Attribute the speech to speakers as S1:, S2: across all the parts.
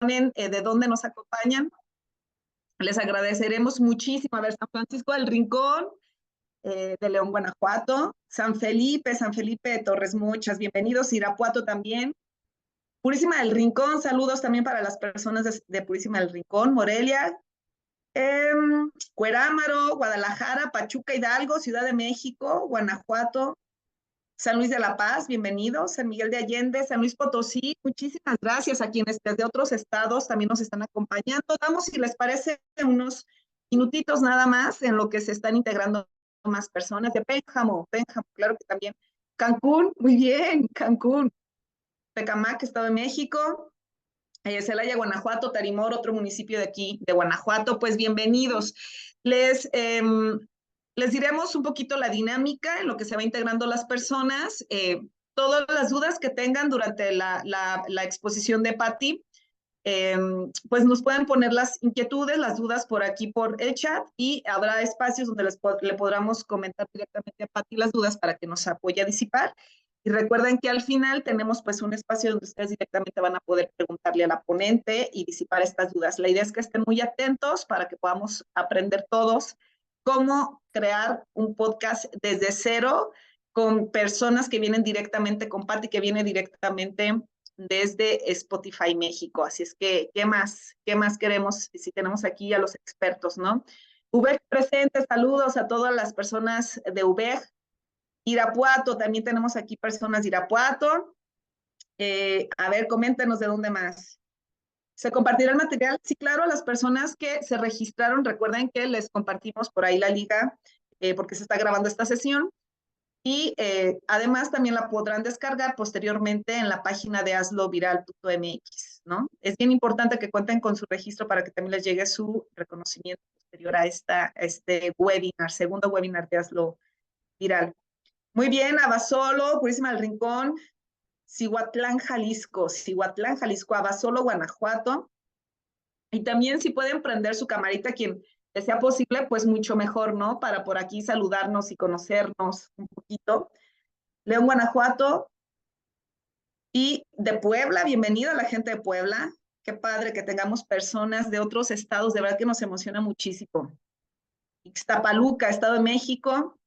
S1: de dónde nos acompañan. Les agradeceremos muchísimo. A ver, San Francisco del Rincón, de León, Guanajuato, San Felipe de Torres Mochas, bienvenidos, Irapuato también. Purísima del Rincón, saludos también para las personas de Purísima del Rincón, Morelia, Cuerámaro, Guadalajara, Pachuca, Hidalgo, Ciudad de México, Guanajuato, San Luis de la Paz, bienvenidos, San Miguel de Allende, San Luis Potosí, muchísimas gracias a quienes desde otros estados también nos están acompañando. Damos, si les parece, unos minutitos nada más en lo que se están integrando más personas de Pénjamo, claro que también. Cancún, muy bien, Cancún. Tecamac, Estado de México. Celaya, Guanajuato, Tarimor, otro municipio de aquí, de Guanajuato, pues bienvenidos. Les diremos un poquito la dinámica en lo que se va integrando las personas, todas las dudas que tengan durante la exposición de Patti, pues nos pueden poner las inquietudes, las dudas por aquí por el chat y habrá espacios donde le podamos comentar directamente a Patti las dudas para que nos apoye a disipar. Y recuerden que al final tenemos pues un espacio donde ustedes directamente van a poder preguntarle a la ponente y disipar estas dudas. La idea es que estén muy atentos para que podamos aprender todos cómo crear un podcast desde cero con personas que vienen directamente con Patti, que viene directamente desde Spotify México. Así es que, ¿qué más? ¿Qué más queremos? Si tenemos aquí a los expertos, ¿no? UBEG presente, saludos a todas las personas de UBEG. Irapuato, también tenemos aquí personas de Irapuato. A ver, coméntenos de dónde más. ¿Se compartirá el material? Sí, claro, a las personas que se registraron, recuerden que les compartimos por ahí la liga, porque se está grabando esta sesión. Y además también la podrán descargar posteriormente en la página de hazloviral.mx, ¿no? Es bien importante que cuenten con su registro para que también les llegue su reconocimiento posterior a este webinar, segundo webinar de Hazlo Viral. Muy bien, Abasolo, Purísima del Rincón, Cihuatlán, Jalisco, Abasolo, Guanajuato. Y también si pueden prender su camarita, quien les sea posible, pues mucho mejor, ¿no? Para por aquí saludarnos y conocernos un poquito. León, Guanajuato, y de Puebla, bienvenida a la gente de Puebla. Qué padre que tengamos personas de otros estados, de verdad que nos emociona muchísimo. Ixtapaluca, Estado de México.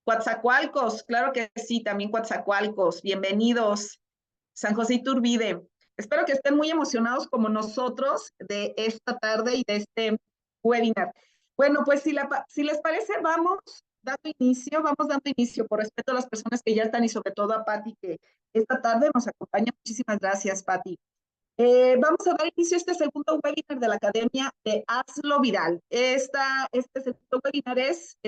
S1: Coatzacoalcos, claro que sí, también Coatzacoalcos, bienvenidos. San José Iturbide. Espero que estén muy emocionados como nosotros de esta tarde y de este webinar. Bueno, pues si les parece, vamos dando inicio por respeto a las personas que ya están y sobre todo a Patti, que esta tarde nos acompaña. Muchísimas gracias, Patti. Vamos a dar inicio a este segundo webinar de la Academia de Hazlo Viral. Este segundo webinar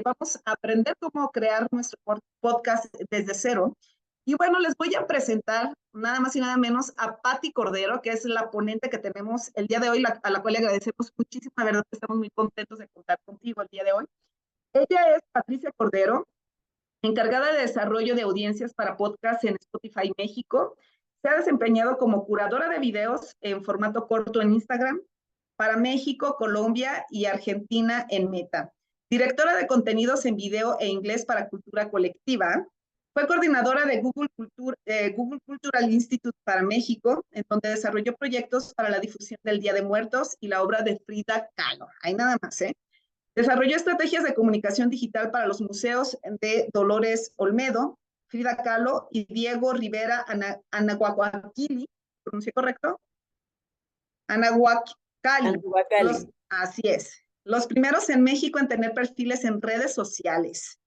S1: vamos a aprender cómo crear nuestro podcast desde cero. Y bueno, les voy a presentar nada más y nada menos a Patti Cordero, que es la ponente que tenemos el día de hoy, a la cual le agradecemos muchísimo, la verdad que estamos muy contentos de contar contigo el día de hoy. Ella es Patricia Cordero, encargada de desarrollo de audiencias para podcasts en Spotify México. Se ha desempeñado como curadora de videos en formato corto en Instagram para México, Colombia y Argentina en Meta. Directora de contenidos en video e inglés para Cultura Colectiva. Fue coordinadora de Google Cultural Institute para México, en donde desarrolló proyectos para la difusión del Día de Muertos y la obra de Frida Kahlo. Ahí nada más, ¿eh? Desarrolló estrategias de comunicación digital para los museos de Dolores Olmedo, Frida Kahlo y Diego Rivera Anahuacalli, ¿pronuncié correcto? Anahuacalli. Así es. Los primeros en México en tener perfiles en redes sociales.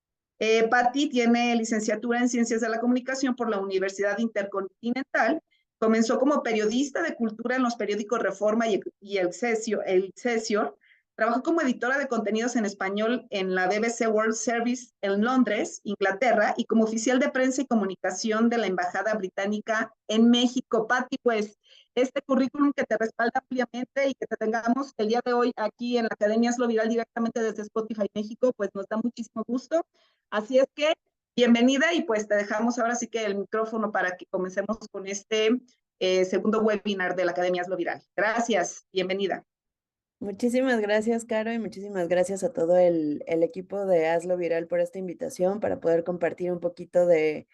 S1: Patti tiene licenciatura en Ciencias de la Comunicación por la Universidad Intercontinental. Comenzó como periodista de cultura en los periódicos Reforma y Excelsior. Trabajó como editora de contenidos en español en la BBC World Service en Londres, Inglaterra, y como oficial de prensa y comunicación de la Embajada Británica en México. Patti, pues, este currículum que te respalda ampliamente y que te tengamos el día de hoy aquí en la Academia Hazlo Viral directamente desde Spotify México, pues nos da muchísimo gusto. Así es que, bienvenida y pues te dejamos ahora sí que el micrófono para que comencemos con este segundo webinar de la Academia Hazlo Viral. Gracias, bienvenida.
S2: Muchísimas gracias, Caro, y muchísimas gracias a todo el equipo de Hazlo Viral por esta invitación para poder compartir un poquito de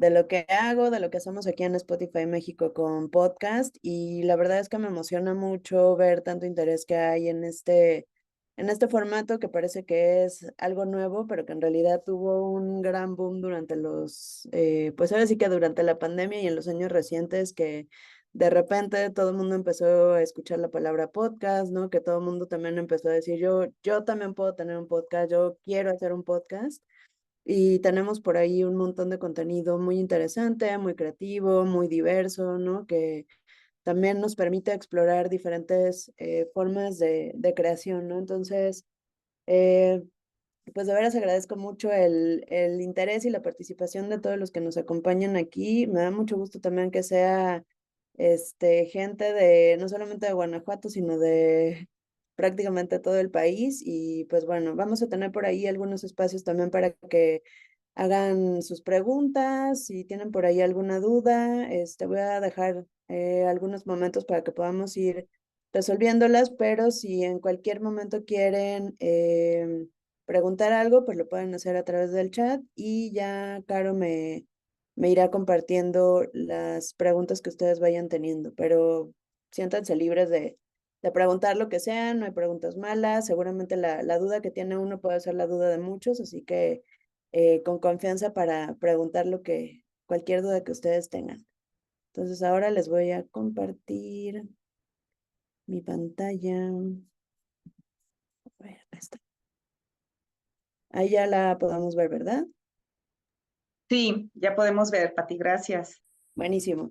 S2: de lo que hago, de lo que hacemos aquí en Spotify México con podcast. Y la verdad es que me emociona mucho ver tanto interés que hay en este formato que parece que es algo nuevo, pero que en realidad tuvo un gran boom durante pues ahora sí que durante la pandemia y en los años recientes que de repente todo el mundo empezó a escuchar la palabra podcast, ¿no? Que todo el mundo también empezó a decir, yo también puedo tener un podcast, yo quiero hacer un podcast. Y tenemos por ahí un montón de contenido muy interesante, muy creativo, muy diverso, ¿no? Que también nos permite explorar diferentes formas de creación, ¿no? Entonces, eh, pues de veras agradezco mucho el interés y la participación de todos los que nos acompañan aquí. Me da mucho gusto también que sea gente de no solamente de Guanajuato, sino de prácticamente todo el país. Y pues bueno, vamos a tener por ahí algunos espacios también para que hagan sus preguntas, si tienen por ahí alguna duda, voy a dejar algunos momentos para que podamos ir resolviéndolas, pero si en cualquier momento quieren preguntar algo, pues lo pueden hacer a través del chat y ya Caro me irá compartiendo las preguntas que ustedes vayan teniendo, pero siéntanse libres de preguntar lo que sea, no hay preguntas malas, seguramente la duda que tiene uno puede ser la duda de muchos, así que con confianza para preguntar cualquier duda que ustedes tengan. Entonces ahora les voy a compartir mi pantalla. A ver, ahí está. Ahí ya la podemos ver, ¿verdad?
S1: Sí, ya podemos ver, Pati, gracias.
S2: Buenísimo.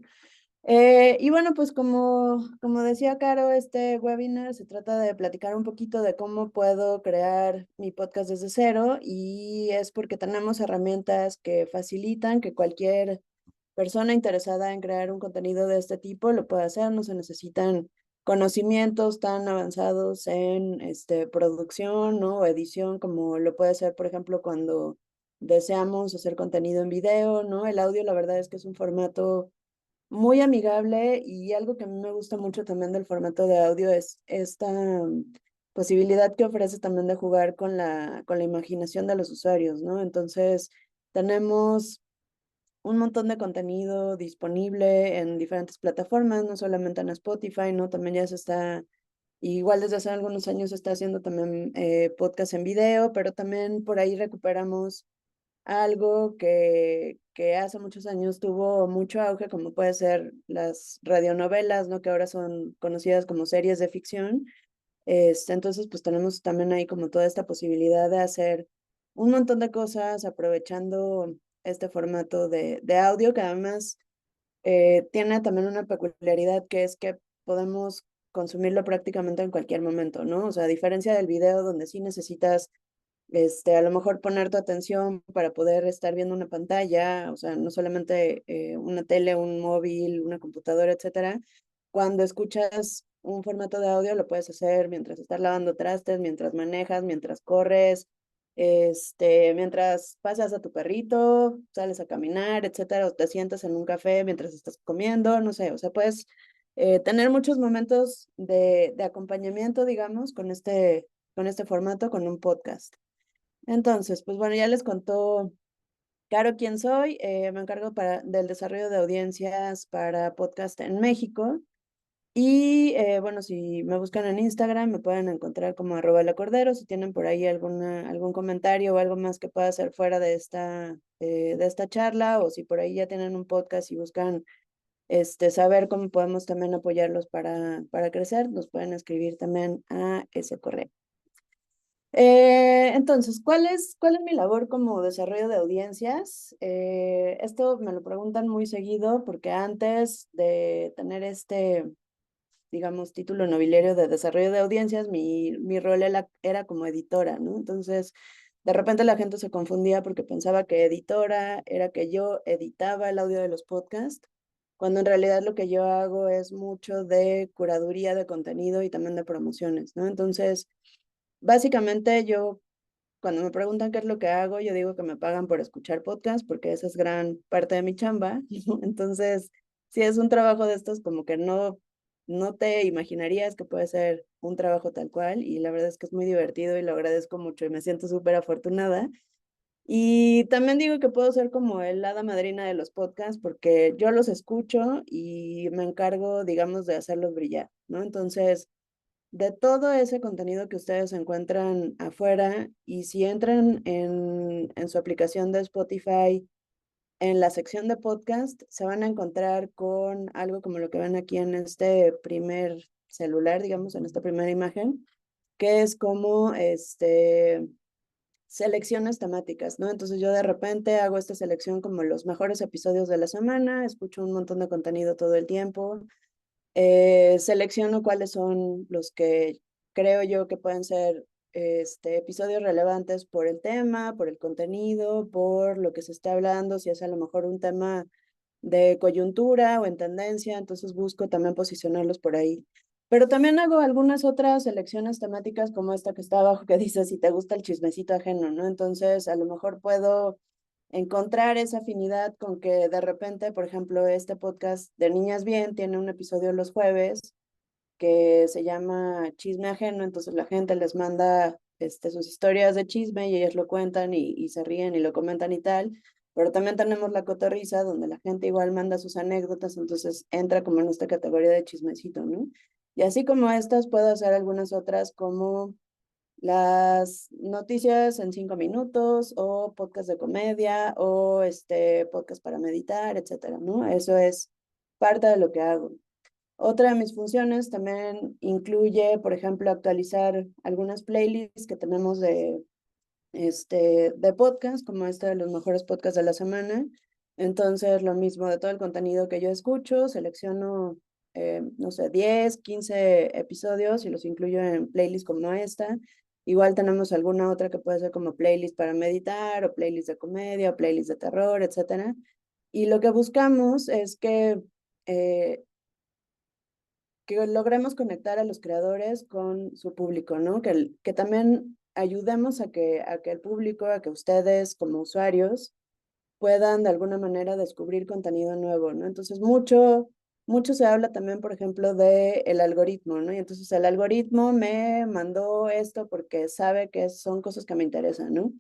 S2: Y bueno, pues como decía Caro, este webinar se trata de platicar un poquito de cómo puedo crear mi podcast desde cero y es porque tenemos herramientas que facilitan que cualquier persona interesada en crear un contenido de este tipo lo puede hacer, no se necesitan conocimientos tan avanzados en producción, ¿no? O edición como lo puede ser, por ejemplo, cuando deseamos hacer contenido en video, ¿no? El audio, la verdad es que es un formato muy amigable y algo que a mí me gusta mucho también del formato de audio es esta posibilidad que ofrece también de jugar con la imaginación de los usuarios, ¿no? Entonces, tenemos un montón de contenido disponible en diferentes plataformas, no solamente en Spotify, ¿no? También ya se está, igual desde hace algunos años se está haciendo también podcast en video, pero también por ahí recuperamos algo que hace muchos años tuvo mucho auge, como puede ser las radionovelas, ¿no? Que ahora son conocidas como series de ficción. Entonces, pues tenemos también ahí como toda esta posibilidad de hacer un montón de cosas aprovechando este formato de audio, que además tiene también una peculiaridad que es que podemos consumirlo prácticamente en cualquier momento, ¿no? O sea, a diferencia del video donde sí necesitas a lo mejor poner tu atención para poder estar viendo una pantalla, o sea, no solamente una tele, un móvil, una computadora, etcétera. Cuando escuchas un formato de audio, lo puedes hacer mientras estás lavando trastes, mientras manejas, mientras corres, mientras pasas a tu perrito, sales a caminar, etcétera, o te sientas en un café mientras estás comiendo, no sé, o sea, puedes tener muchos momentos de acompañamiento, digamos, con este formato, con un podcast. Entonces, pues bueno, ya les contó Caro quién soy. Me encargo del desarrollo de audiencias para podcast en México. Y bueno, si me buscan en Instagram, me pueden encontrar como @lacordero. Si tienen por ahí algún comentario o algo más que pueda hacer fuera de esta charla, o si por ahí ya tienen un podcast y buscan saber cómo podemos también apoyarlos para crecer, nos pueden escribir también a ese correo. Entonces, cuál es mi labor como desarrollo de audiencias? Esto me lo preguntan muy seguido porque antes de tener digamos, título nobiliario de desarrollo de audiencias, mi rol era como editora, ¿no? Entonces, de repente la gente se confundía porque pensaba que editora era que yo editaba el audio de los podcasts, cuando en realidad lo que yo hago es mucho de curaduría de contenido y también de promociones, ¿no? Entonces, básicamente yo, cuando me preguntan qué es lo que hago, yo digo que me pagan por escuchar podcast porque esa es gran parte de mi chamba. ¿No? Entonces, si es un trabajo de estos, como que no te imaginarías que puede ser un trabajo tal cual y la verdad es que es muy divertido y lo agradezco mucho y me siento súper afortunada. Y también digo que puedo ser como el hada madrina de los podcasts porque yo los escucho y me encargo, digamos, de hacerlos brillar, ¿no? Entonces, de todo ese contenido que ustedes encuentran afuera y si entran en su aplicación de Spotify, en la sección de podcast, se van a encontrar con algo como lo que ven aquí en este primer celular, digamos, en esta primera imagen, que es como selecciones temáticas, ¿no? Entonces yo de repente hago esta selección como los mejores episodios de la semana, escucho un montón de contenido todo el tiempo, selecciono cuáles son los que creo yo que pueden ser episodios relevantes por el tema, por el contenido, por lo que se está hablando, si es a lo mejor un tema de coyuntura o en tendencia, entonces busco también posicionarlos por ahí. Pero también hago algunas otras selecciones temáticas como esta que está abajo que dice si te gusta el chismecito ajeno, ¿no? Entonces a lo mejor puedo encontrar esa afinidad con que de repente, por ejemplo, este podcast de Niñas Bien tiene un episodio los jueves que se llama Chisme Ajeno, entonces la gente les manda sus historias de chisme y ellas lo cuentan y se ríen y lo comentan y tal, pero también tenemos la cotorriza donde la gente igual manda sus anécdotas, entonces entra como en esta categoría de chismecito, ¿no? Y así como estas, puedo hacer algunas otras como las noticias en 5 minutos o podcast de comedia o podcast para meditar, etcétera, ¿no? Eso es parte de lo que hago. Otra de mis funciones también incluye, por ejemplo, actualizar algunas playlists que tenemos de podcast, como este de los mejores podcasts de la semana. Entonces, lo mismo de todo el contenido que yo escucho, selecciono, no sé, 10, 15 episodios y los incluyo en playlists como esta. Igual tenemos alguna otra que puede ser como playlist para meditar o playlist de comedia o playlist de terror, etcétera. Y lo que buscamos es eh, que logremos conectar a los creadores con su público, ¿no? Que también ayudemos a que el público, a que ustedes como usuarios puedan de alguna manera descubrir contenido nuevo, ¿no? Entonces, mucho se habla también, por ejemplo, de el algoritmo, ¿no? Y entonces el algoritmo me mandó esto porque sabe que son cosas que me interesan, ¿no?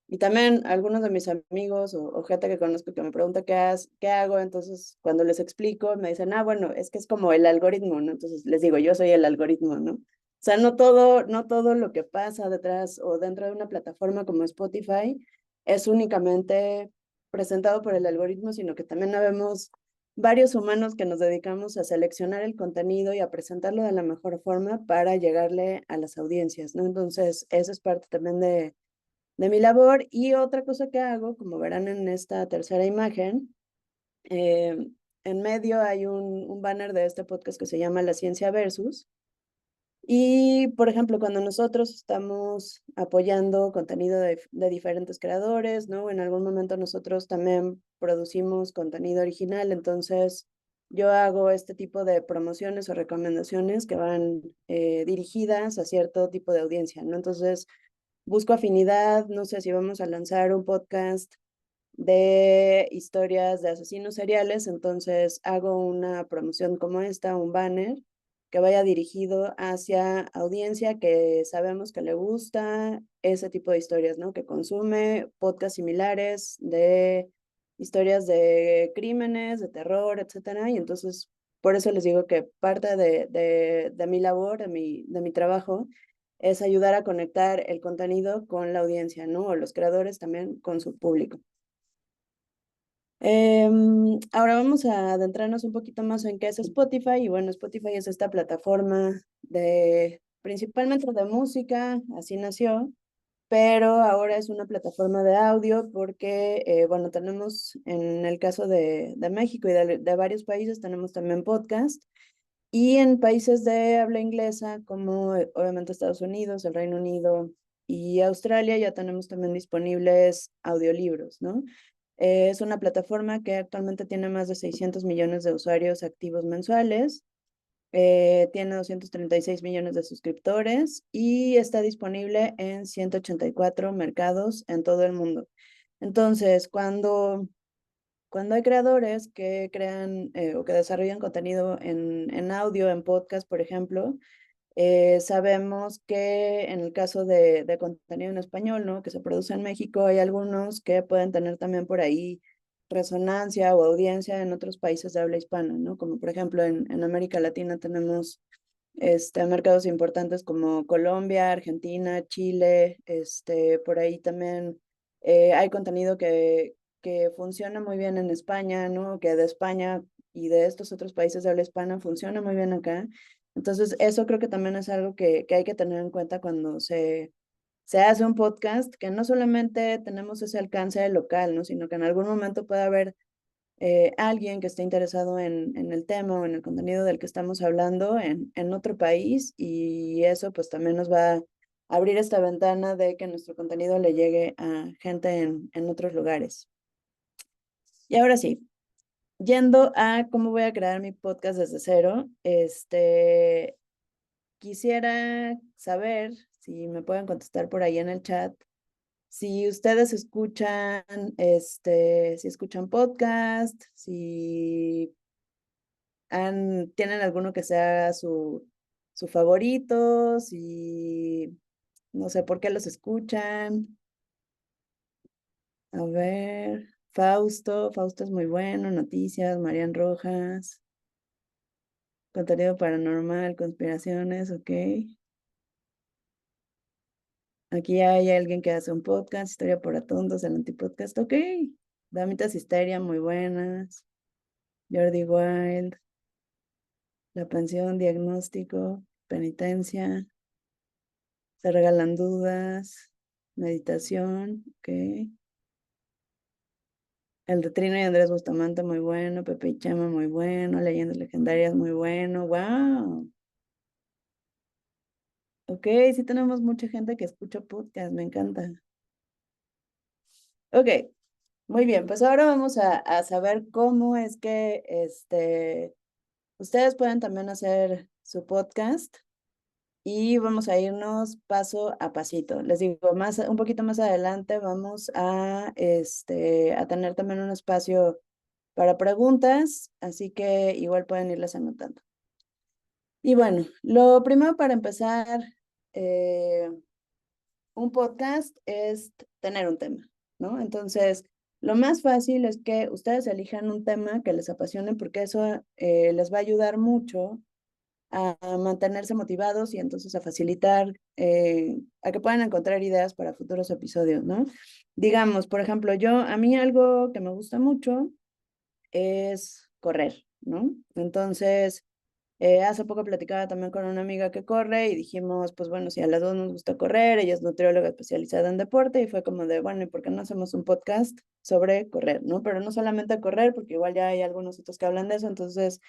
S2: Y también algunos de mis amigos o gente que conozco que me pregunta qué hago, entonces cuando les explico me dicen, ah, bueno, es que es como el algoritmo, ¿no? Entonces les digo, yo soy el algoritmo, ¿no? O sea, no todo lo que pasa detrás o dentro de una plataforma como Spotify es únicamente presentado por el algoritmo, sino que también habemos varios humanos que nos dedicamos a seleccionar el contenido y a presentarlo de la mejor forma para llegarle a las audiencias, ¿no? Entonces, eso es parte también de mi labor. Y otra cosa que hago, como verán en esta tercera imagen, eh, en medio hay un banner de este podcast que se llama La Ciencia Versus. Y, por ejemplo, cuando nosotros estamos apoyando contenido de diferentes creadores, ¿no? En algún momento nosotros también producimos contenido original, entonces yo hago este tipo de promociones o recomendaciones que van dirigidas a cierto tipo de audiencia, ¿no? Entonces busco afinidad, no sé si vamos a lanzar un podcast de historias de asesinos seriales, entonces hago una promoción como esta, un banner que vaya dirigido hacia audiencia que sabemos que le gusta ese tipo de historias, ¿no? Que consume podcasts similares de historias de crímenes, de terror, etcétera. Y entonces, por eso les digo que parte de mi labor, de mi trabajo, es ayudar a conectar el contenido con la audiencia, ¿no? O los creadores también con su público. Ahora vamos a adentrarnos un poquito más en qué es Spotify. Y bueno, Spotify es esta plataforma principalmente de música, así nació, pero ahora es una plataforma de audio porque, bueno, tenemos en el caso de México y de varios países, tenemos también podcast. Y en países de habla inglesa, como obviamente Estados Unidos, el Reino Unido y Australia, ya tenemos también disponibles audiolibros, ¿no? Es una plataforma que actualmente tiene más de 600 millones de usuarios activos mensuales, tiene 236 millones de suscriptores y está disponible en 184 mercados en todo el mundo. Entonces, cuando hay creadores que crean o que desarrollan contenido en audio, en podcast, por ejemplo, Sabemos que en el caso de contenido en español, ¿no? Que se produce en México, hay algunos que pueden tener también por ahí resonancia o audiencia en otros países de habla hispana, ¿no? Como por ejemplo en América Latina tenemos mercados importantes como Colombia, Argentina, Chile, por ahí también hay contenido que funciona muy bien en España, ¿no? Que de España y de estos otros países de habla hispana funciona muy bien acá. Entonces, eso creo que también es algo que hay que tener en cuenta cuando se hace un podcast, que no solamente tenemos ese alcance local, ¿no? Sino que en algún momento puede haber alguien que esté interesado en el tema o en el contenido del que estamos hablando en otro país y eso pues también nos va a abrir esta ventana de que nuestro contenido le llegue a gente en otros lugares. Y ahora sí, yendo a cómo voy a crear mi podcast desde cero, quisiera saber si me pueden contestar por ahí en el chat. Si ustedes escuchan, si escuchan podcast, si tienen alguno que sea su favorito, si no sé por qué los escuchan. A ver, Fausto es muy bueno, noticias, Marian Rojas, contenido paranormal, conspiraciones, ok. Aquí hay alguien que hace un podcast, Historia para Tontos, el antipodcast, ok. Damitas Histeria, muy buenas. Jordi Wild, La Pensión, Diagnóstico, Penitencia, Se Regalan Dudas, Meditación, ok. El de Trino y Andrés Bustamante, muy bueno. Pepe y Chama, muy bueno. Leyendas Legendarias, muy bueno. ¡Wow! Ok, sí tenemos mucha gente que escucha podcast, me encanta. Ok, muy bien, pues ahora vamos a saber cómo es que ustedes pueden también hacer su podcast y vamos a irnos paso a pasito. Les digo, un poquito más adelante vamos a tener también un espacio para preguntas, así que igual pueden irlas anotando. Y bueno, lo primero para empezar eh, un podcast es tener un tema, ¿no? Entonces, lo más fácil es que ustedes elijan un tema que les apasione porque eso les va a ayudar mucho a mantenerse motivados y entonces a facilitar, a que puedan encontrar ideas para futuros episodios, ¿no? Digamos, por ejemplo, a mí algo que me gusta mucho es correr, ¿no? Entonces, hace poco platicaba también con una amiga que corre y dijimos, pues bueno, si a las dos nos gusta correr, ella es nutrióloga especializada en deporte y fue como de, bueno, ¿y por qué no hacemos un podcast sobre correr, ¿no? Pero no solamente correr, porque igual ya hay algunos otros que hablan de eso, entonces,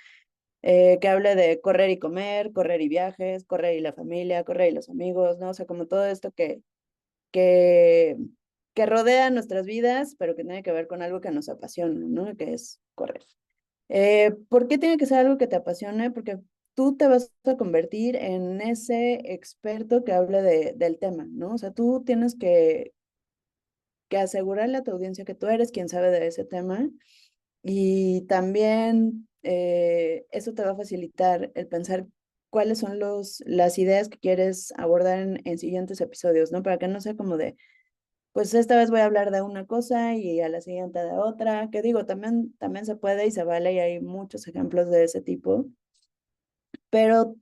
S2: que hable de correr y comer, correr y viajes, correr y la familia, correr y los amigos, ¿no? O sea, como todo esto que, que rodea nuestras vidas, pero que tiene que ver con algo que nos apasiona, ¿no? Que es correr. ¿Por qué tiene que ser algo que te apasione? Porque tú te vas a convertir en ese experto que hable del tema, ¿no? O sea, tú tienes que asegurarle a tu audiencia que tú eres quien sabe de ese tema y también eso te va a facilitar el pensar cuáles son las ideas que quieres abordar en siguientes episodios, ¿no? Para que no sea como de, pues esta vez voy a hablar de una cosa y a la siguiente de otra, que digo, también se puede y se vale y hay muchos ejemplos de ese tipo, pero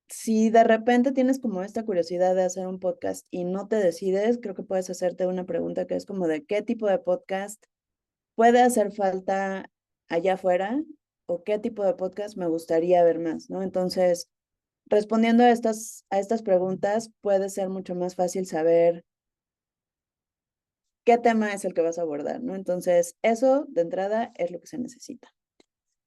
S2: si de repente tienes como esta curiosidad de hacer un podcast y no te decides, creo que puedes hacerte una pregunta que es como de qué tipo de podcast puede hacer falta allá afuera o qué tipo de podcast me gustaría ver más, ¿no? Entonces, respondiendo a estas preguntas, puede ser mucho más fácil saber qué tema es el que vas a abordar, ¿no? Entonces, eso de entrada es lo que se necesita.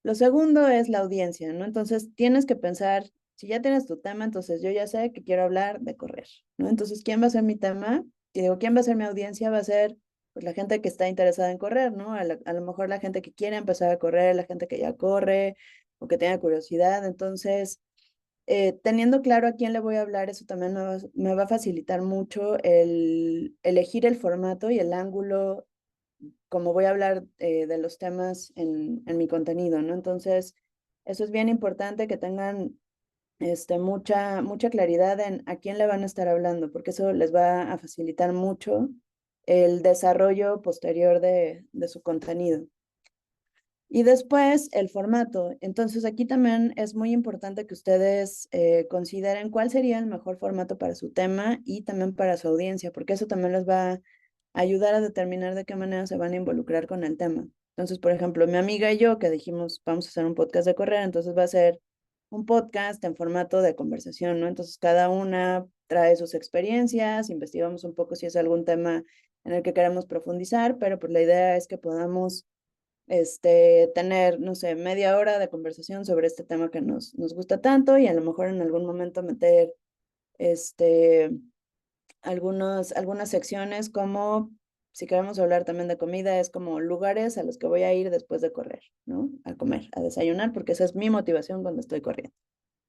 S2: Lo segundo es la audiencia, ¿no? Entonces, tienes que pensar, si ya tienes tu tema, entonces yo ya sé que quiero hablar de correr, ¿no? Entonces, ¿quién va a ser mi tema? Y digo, ¿quién va a ser mi audiencia? Va a ser pues la gente que está interesada en correr, ¿no? A lo mejor la gente que quiere empezar a correr, la gente que ya corre o que tenga curiosidad. Entonces, teniendo claro a quién le voy a hablar, eso también me va a facilitar mucho el elegir el formato y el ángulo, como voy a hablar de los temas en mi contenido, ¿no? Entonces, eso es bien importante que tengan mucha claridad en a quién le van a estar hablando, porque eso les va a facilitar mucho el desarrollo posterior de su contenido. Y después el formato. Entonces aquí también es muy importante que ustedes consideren cuál sería el mejor formato para su tema y también para su audiencia, porque eso también les va a ayudar a determinar de qué manera se van a involucrar con el tema. Entonces, por ejemplo, mi amiga y yo que dijimos, vamos a hacer un podcast de correr, entonces va a ser un podcast en formato de conversación, ¿no? Entonces cada una trae sus experiencias, investigamos un poco si es algún tema en el que queremos profundizar, pero pues la idea es que podamos tener, no sé, media hora de conversación sobre este tema que nos gusta tanto y a lo mejor en algún momento meter este, algunas secciones como, si queremos hablar también de comida, es como lugares a los que voy a ir después de correr, ¿no? A comer, a desayunar, porque esa es mi motivación cuando estoy corriendo,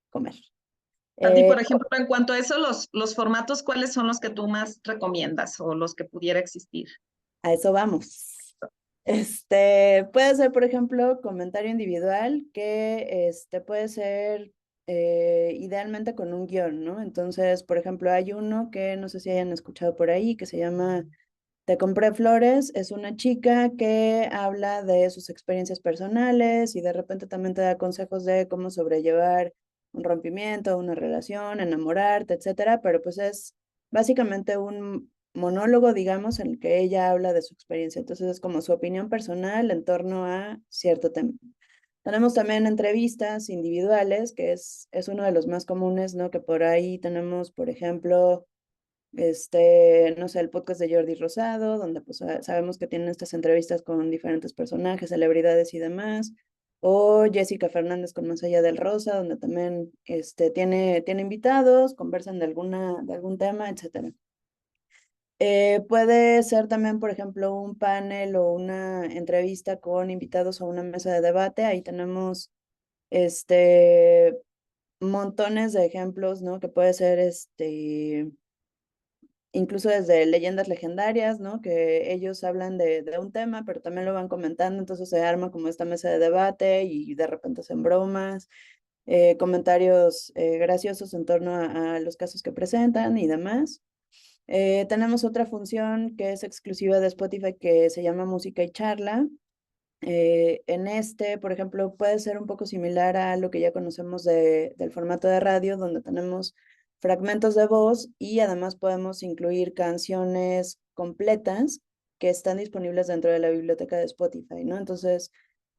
S2: comer.
S1: A ti,
S2: Eh,
S1: por ejemplo, en cuanto a eso, los formatos, ¿cuáles son los que tú más recomiendas o los que pudiera existir?
S2: a eso vamos. Puede ser, por ejemplo, comentario individual, que puede ser idealmente con un guión, ¿no? Entonces, por ejemplo, hay uno que no sé si hayan escuchado por ahí, que se llama Te compré flores. Es una chica que habla de sus experiencias personales y de repente también te da consejos de cómo sobrellevar un rompimiento, una relación, enamorarte, etcétera, pero pues es básicamente un monólogo, digamos, en el que ella habla de su experiencia. Entonces es como su opinión personal en torno a cierto tema. Tenemos también entrevistas individuales, que es uno de los más comunes, ¿no? Que por ahí tenemos, por ejemplo, no sé, el podcast de Jordi Rosado, donde pues sabemos que tienen estas entrevistas con diferentes personajes, celebridades y demás. O Jessica Fernández con Más Allá del Rosa, donde también tiene invitados, conversan de algún tema, etcétera. Puede ser también, por ejemplo, un panel o una entrevista con invitados o una mesa de debate. Ahí tenemos montones de ejemplos, ¿no? Que puede ser incluso desde leyendas legendarias, ¿no? Que ellos hablan de un tema, pero también lo van comentando, entonces se arma como esta mesa de debate y de repente hacen bromas, comentarios graciosos en torno a los casos que presentan y demás. Tenemos otra función que es exclusiva de Spotify que se llama Música y Charla. Por ejemplo, puede ser un poco similar a lo que ya conocemos del formato de radio, donde tenemos fragmentos de voz y además podemos incluir canciones completas que están disponibles dentro de la biblioteca de Spotify, ¿no? Entonces,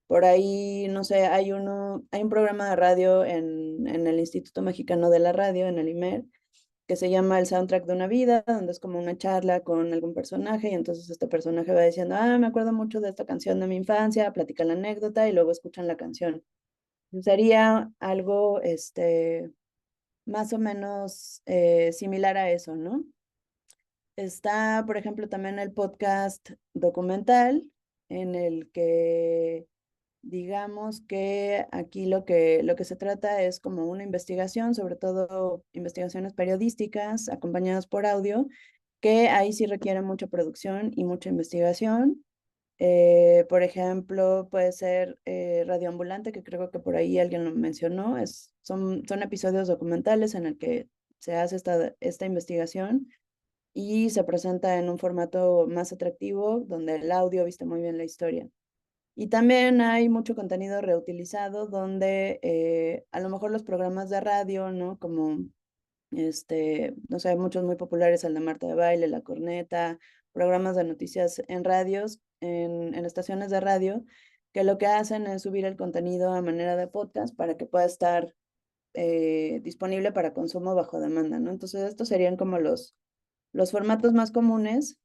S2: por ahí, no sé, hay un programa de radio en el Instituto Mexicano de la Radio, en el IMER, que se llama El soundtrack de una vida, donde es como una charla con algún personaje y entonces este personaje va diciendo, me acuerdo mucho de esta canción de mi infancia, platica la anécdota y luego escuchan la canción. Sería algo, más o menos similar a eso, ¿no? Está, por ejemplo, también el podcast documental en el que digamos que aquí lo que se trata es como una investigación, sobre todo investigaciones periodísticas acompañadas por audio, que ahí sí requiere mucha producción y mucha investigación. Por ejemplo, puede ser Radioambulante, que creo que por ahí alguien lo mencionó. Son episodios documentales en el que se hace esta investigación y se presenta en un formato más atractivo, donde el audio viste muy bien la historia. Y también hay mucho contenido reutilizado donde a lo mejor los programas de radio, ¿no? Como, no sé, hay muchos muy populares, el de Marta de Baile, La Corneta, programas de noticias en radios, en estaciones de radio, que lo que hacen es subir el contenido a manera de podcast para que pueda estar disponible para consumo bajo demanda, ¿no? Entonces, estos serían como los formatos más comunes.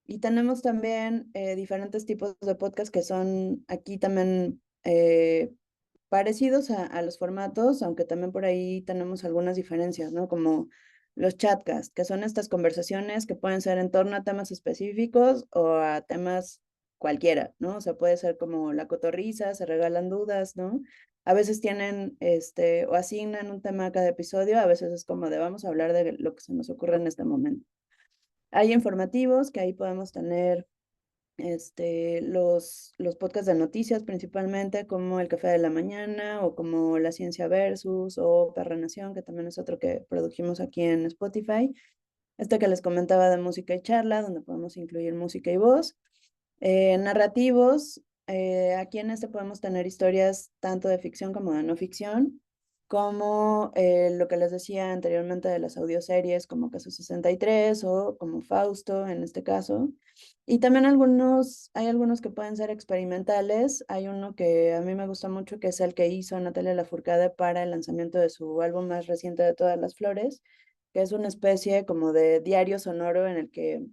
S2: Y tenemos también diferentes tipos de podcast que son aquí también parecidos a los formatos, aunque también por ahí tenemos algunas diferencias, ¿no? Como los chatcasts, que son estas conversaciones que pueden ser en torno a temas específicos o a temas cualquiera, ¿no? O sea, puede ser como la cotorriza, se regalan dudas, ¿no? A veces tienen, o asignan un tema a cada episodio, a veces es como de vamos a hablar de lo que se nos ocurre en este momento. Hay informativos que ahí podemos tener los podcasts de noticias principalmente, como El Café de la Mañana o como La Ciencia Versus o Perra Nación, que también es otro que produjimos aquí en Spotify. Este que les comentaba de música y charla, donde podemos incluir música y voz. Narrativos, aquí en este podemos tener historias tanto de ficción como de no ficción, como lo que les decía anteriormente de las audioseries, como Caso 63 o como Fausto en este caso. Y también hay algunos que pueden ser experimentales. Hay uno que a mí me gusta mucho, que es el que hizo Natalia Lafourcade para el lanzamiento de su álbum más reciente de Todas las Flores, que es una especie como de diario sonoro en el que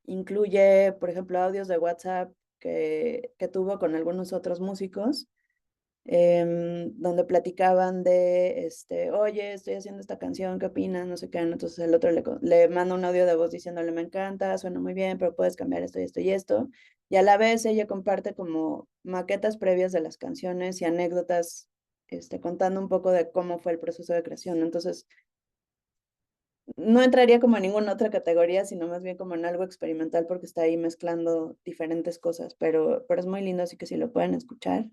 S2: incluye, por ejemplo, audios de WhatsApp que tuvo con algunos otros músicos, donde platicaban de, oye, estoy haciendo esta canción, ¿qué opinas? No sé qué. Entonces el otro le manda un audio de voz diciéndole, me encanta, suena muy bien, pero puedes cambiar esto y esto y esto. Y a la vez ella comparte como maquetas previas de las canciones y anécdotas, contando un poco de cómo fue el proceso de creación. Entonces, no entraría como en ninguna otra categoría, sino más bien como en algo experimental porque está ahí mezclando diferentes cosas, pero es muy lindo, así que si lo pueden escuchar,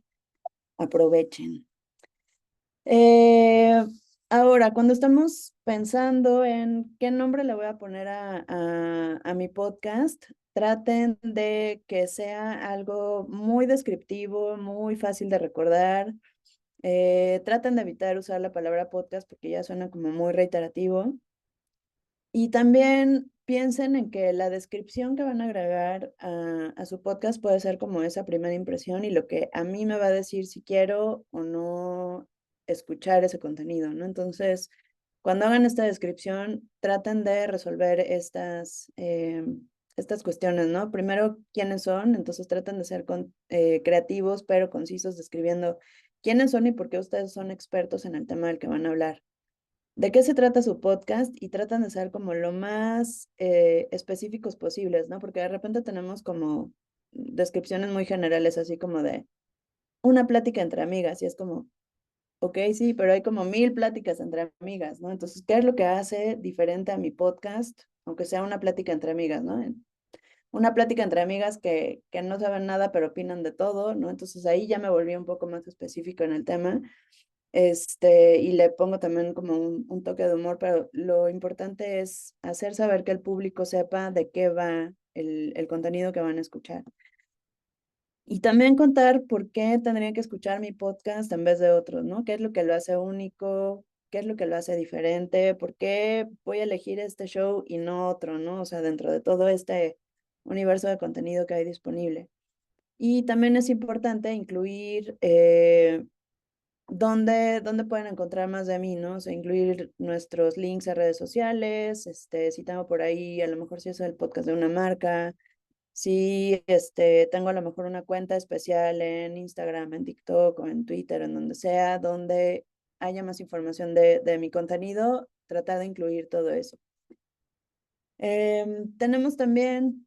S2: aprovechen. Eh, Ahora, cuando estamos pensando en qué nombre le voy a poner a mi podcast, traten de que sea algo muy descriptivo, muy fácil de recordar. Traten de evitar usar la palabra podcast porque ya suena como muy reiterativo. Y también piensen en que la descripción que van a agregar a su podcast puede ser como esa primera impresión y lo que a mí me va a decir si quiero o no escuchar ese contenido, ¿no? Entonces, cuando hagan esta descripción, traten de resolver estas cuestiones, ¿no? Primero, ¿quiénes son? Entonces, traten de ser creativos, pero concisos, describiendo quiénes son y por qué ustedes son expertos en el tema del que van a hablar. ¿De qué se trata su podcast? Y tratan de ser como lo más específicos posibles, ¿no? Porque de repente tenemos como descripciones muy generales, así como de una plática entre amigas, y es como, ok, sí, pero hay como 1000 pláticas entre amigas, ¿no? Entonces, ¿qué es lo que hace diferente a mi podcast, aunque sea una plática entre amigas, ¿no? Una plática entre amigas que no saben nada, pero opinan de todo, ¿no? Entonces ahí ya me volví un poco más específico en el tema. Y le pongo también como un toque de humor, pero lo importante es hacer saber que el público sepa de qué va el contenido que van a escuchar. Y también contar por qué tendrían que escuchar mi podcast en vez de otros, ¿no? ¿Qué es lo que lo hace único? ¿Qué es lo que lo hace diferente? ¿Por qué voy a elegir este show y no otro, ¿no? O sea, dentro de todo este universo de contenido que hay disponible. Y también es importante incluir dónde pueden encontrar más de mí, ¿no? O sea, incluir nuestros links a redes sociales, si tengo por ahí, a lo mejor si es el podcast de una marca, si tengo a lo mejor una cuenta especial en Instagram, en TikTok o en Twitter, en donde sea, donde haya más información de mi contenido, tratar de incluir todo eso. Tenemos también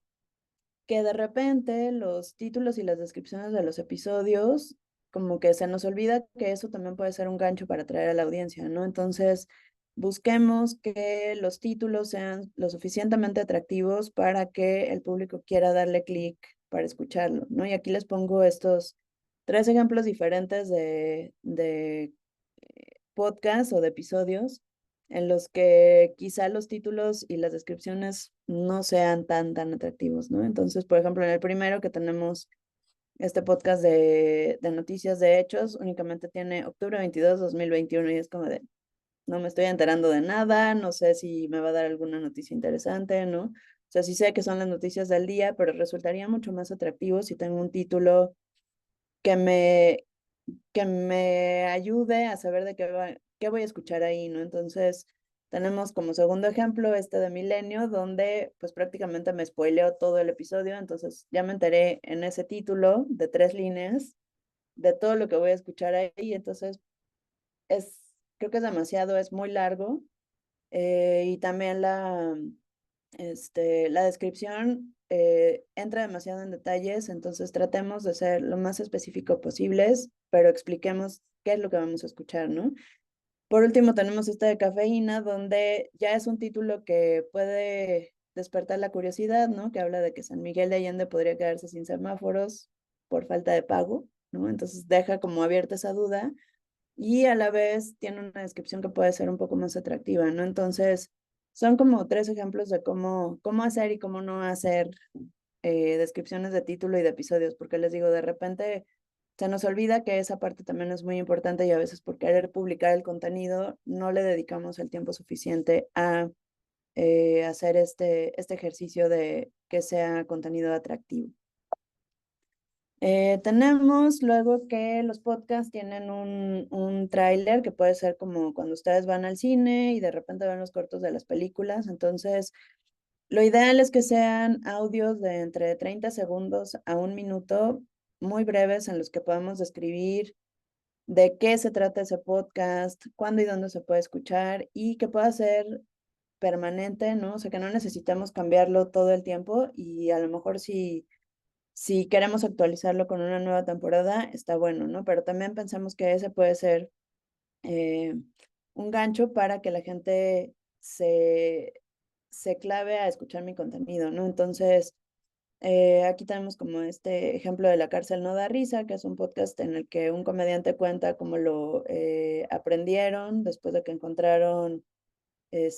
S2: que de repente los títulos y las descripciones de los episodios, como que se nos olvida que eso también puede ser un gancho para atraer a la audiencia, ¿no? Entonces, busquemos que los títulos sean lo suficientemente atractivos para que el público quiera darle clic para escucharlo, ¿no? Y aquí les pongo estos 3 ejemplos diferentes de podcasts o de episodios en los que quizá los títulos y las descripciones no sean tan atractivos, ¿no? Entonces, por ejemplo, en el primero que tenemos este podcast de noticias de hechos, únicamente tiene octubre 22, 2021 y es como de, no me estoy enterando de nada, no sé si me va a dar alguna noticia interesante, ¿no? O sea, sí sé que son las noticias del día, pero resultaría mucho más atractivo si tengo un título que me, que me ayude a saber qué voy a escuchar ahí, ¿no? Entonces, tenemos como segundo ejemplo este de Milenio, donde pues prácticamente me spoileó todo el episodio, entonces ya me enteré en ese título de 3 líneas de todo lo que voy a escuchar ahí, entonces creo que es demasiado, es muy largo, y también la descripción entra demasiado en detalles, entonces tratemos de ser lo más específico posibles, pero expliquemos qué es lo que vamos a escuchar, ¿no? Por último, tenemos esta de cafeína, donde ya es un título que puede despertar la curiosidad, ¿no? Que habla de que San Miguel de Allende podría quedarse sin semáforos por falta de pago, ¿no? Entonces deja como abierta esa duda y a la vez tiene una descripción que puede ser un poco más atractiva, ¿no? Entonces, son como 3 ejemplos de cómo hacer y cómo no hacer descripciones de título y de episodios, porque les digo, de repente se nos olvida que esa parte también es muy importante y a veces por querer publicar el contenido no le dedicamos el tiempo suficiente a hacer este ejercicio de que sea contenido atractivo. Tenemos luego que los podcasts tienen un tráiler que puede ser como cuando ustedes van al cine y de repente ven los cortos de las películas. Entonces, lo ideal es que sean audios de entre 30 segundos a 1 minuto, muy breves, en los que podamos describir de qué se trata ese podcast, cuándo y dónde se puede escuchar y que pueda ser permanente, ¿no? O sea, que no necesitamos cambiarlo todo el tiempo y a lo mejor si queremos actualizarlo con una nueva temporada, está bueno, ¿no? Pero también pensamos que ese puede ser eh, un gancho para que la gente se clave a escuchar mi contenido, ¿no? Entonces, aquí tenemos como este ejemplo de La cárcel no da risa, que es un podcast en el que un comediante cuenta cómo lo aprendieron después de que encontraron, le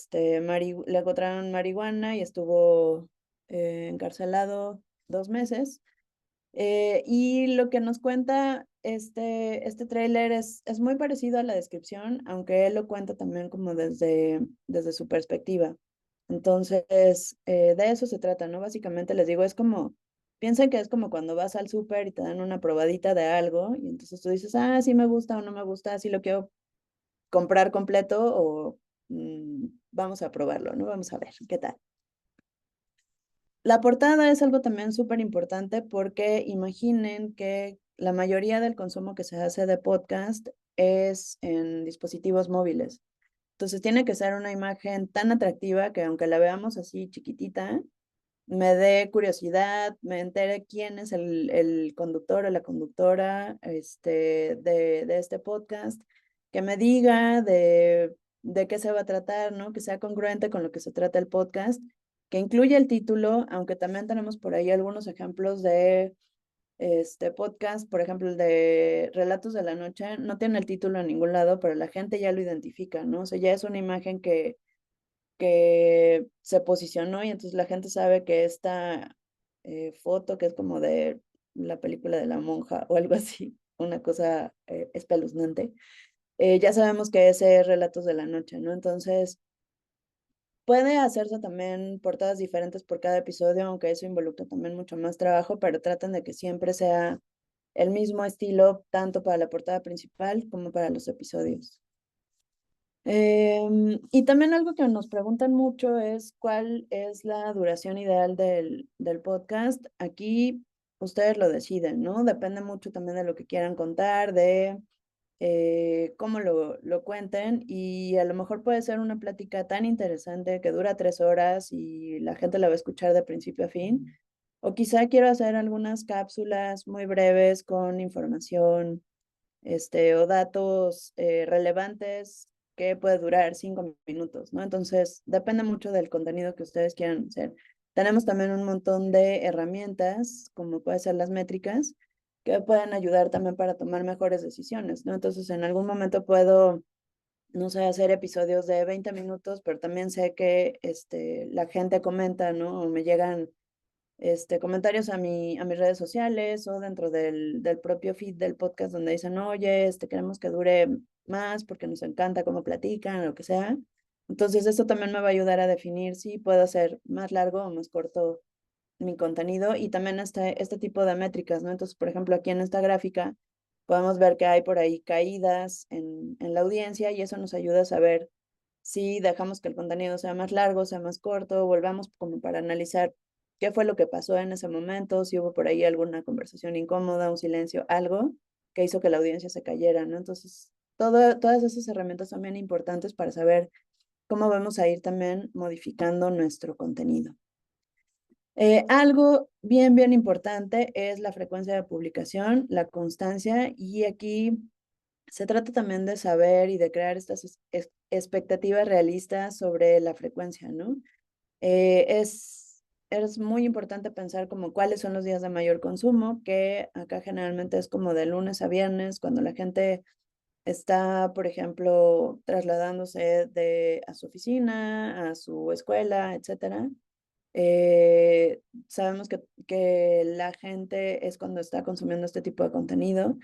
S2: encontraron marihuana y estuvo encarcelado 2 meses. Y lo que nos cuenta este tráiler es muy parecido a la descripción, aunque él lo cuenta también como desde su perspectiva. Entonces, de eso se trata, ¿no? Básicamente les digo, piensen que es como cuando vas al súper y te dan una probadita de algo y entonces tú dices, ah, sí me gusta o no me gusta, sí lo quiero comprar completo o vamos a probarlo, ¿no? Vamos a ver qué tal. La portada es algo también súper importante porque imaginen que la mayoría del consumo que se hace de podcast es en dispositivos móviles. Entonces tiene que ser una imagen tan atractiva que aunque la veamos así chiquitita, me dé curiosidad, me entere quién es el conductor o la conductora de este podcast, que me diga de qué se va a tratar, ¿no? Que sea congruente con lo que se trata el podcast, que incluya el título, aunque también tenemos por ahí algunos ejemplos de este podcast, por ejemplo, el de Relatos de la Noche, no tiene el título en ningún lado, pero la gente ya lo identifica, ¿no? O sea, ya es una imagen que se posicionó y entonces la gente sabe que esta foto, que es como de la película de la monja o algo así, una cosa espeluznante, ya sabemos que ese es Relatos de la Noche, ¿no? Entonces, puede hacerse también portadas diferentes por cada episodio, aunque eso involucra también mucho más trabajo, pero traten de que siempre sea el mismo estilo, tanto para la portada principal como para los episodios. Y también algo que nos preguntan mucho es cuál es la duración ideal del podcast. Aquí ustedes lo deciden, ¿no? Depende mucho también de lo que quieran contar, de cómo lo cuenten y a lo mejor puede ser una plática tan interesante que dura 3 horas y la gente la va a escuchar de principio a fin. O quizá quiero hacer algunas cápsulas muy breves con información o datos relevantes que puede durar 5 minutos, ¿no? Entonces, depende mucho del contenido que ustedes quieran hacer. Tenemos también un montón de herramientas, como pueden ser las métricas, que pueden ayudar también para tomar mejores decisiones, ¿no? Entonces, en algún momento puedo, no sé, hacer episodios de 20 minutos, pero también sé que la gente comenta, ¿no? O me llegan comentarios a mis redes sociales o dentro del propio feed del podcast donde dicen, oye, queremos que dure más porque nos encanta cómo platican, lo que sea. Entonces, esto también me va a ayudar a definir si puedo hacer más largo o más corto mi contenido y también este tipo de métricas, ¿no? Entonces, por ejemplo, aquí en esta gráfica podemos ver que hay por ahí caídas en la audiencia y eso nos ayuda a saber si dejamos que el contenido sea más largo, sea más corto, volvamos como para analizar qué fue lo que pasó en ese momento, si hubo por ahí alguna conversación incómoda, un silencio, algo que hizo que la audiencia se cayera, ¿no? Entonces, todas esas herramientas son bien importantes para saber cómo vamos a ir también modificando nuestro contenido. Algo bien importante es la frecuencia de publicación, la constancia, y aquí se trata también de saber y de crear estas expectativas realistas sobre la frecuencia, ¿no? Es muy importante pensar como cuáles son los días de mayor consumo, que acá generalmente es como de lunes a viernes, cuando la gente está, por ejemplo, trasladándose a su oficina, a su escuela, etcétera. Sabemos que la gente es cuando está consumiendo este tipo de contenido.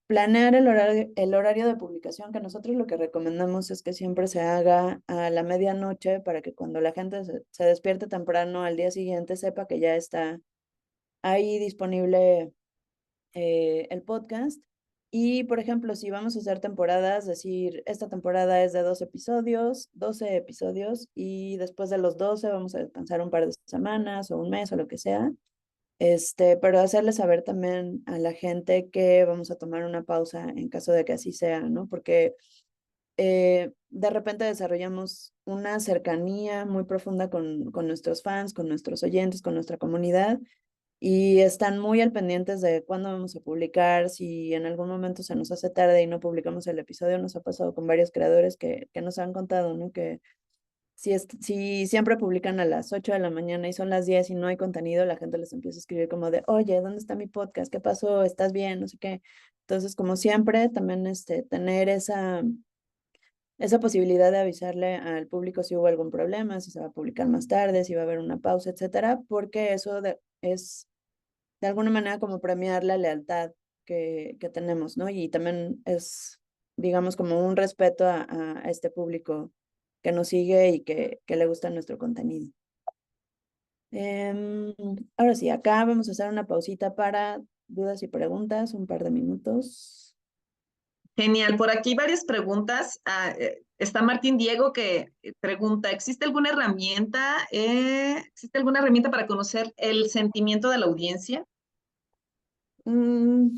S2: Planear el horario de publicación, que nosotros lo que recomendamos es que siempre se haga a la medianoche para que cuando la gente se despierte temprano al día siguiente sepa que ya está ahí disponible el podcast. Y, por ejemplo, si vamos a hacer temporadas, decir, esta temporada es de 12 episodios, y después de los 12 vamos a descansar un par de semanas o un mes o lo que sea. Pero hacerle saber también a la gente que vamos a tomar una pausa en caso de que así sea, ¿no? Porque de repente desarrollamos una cercanía muy profunda con nuestros fans, con nuestros oyentes, con nuestra comunidad, y están muy al pendientes de cuándo vamos a publicar. Si en algún momento se nos hace tarde y no publicamos el episodio, nos ha pasado con varios creadores que nos han contado, ¿no? Que si siempre publican a las 8 de la mañana y son las 10 y no hay contenido, la gente les empieza a escribir como de, oye, ¿dónde está mi podcast? ¿Qué pasó? ¿Estás bien? No sé qué. Entonces, como siempre, también tener esa posibilidad de avisarle al público si hubo algún problema, si se va a publicar más tarde, si va a haber una pausa, etcétera, porque es de alguna manera como premiar la lealtad que tenemos, ¿no? Y también es, digamos, como un respeto a este público que nos sigue y que le gusta nuestro contenido. Ahora sí, acá vamos a hacer una pausita para dudas y preguntas, un par de minutos.
S1: Genial, por aquí varias preguntas. Está Martín Diego que pregunta, ¿existe alguna herramienta para conocer el sentimiento de la audiencia?
S2: Mm,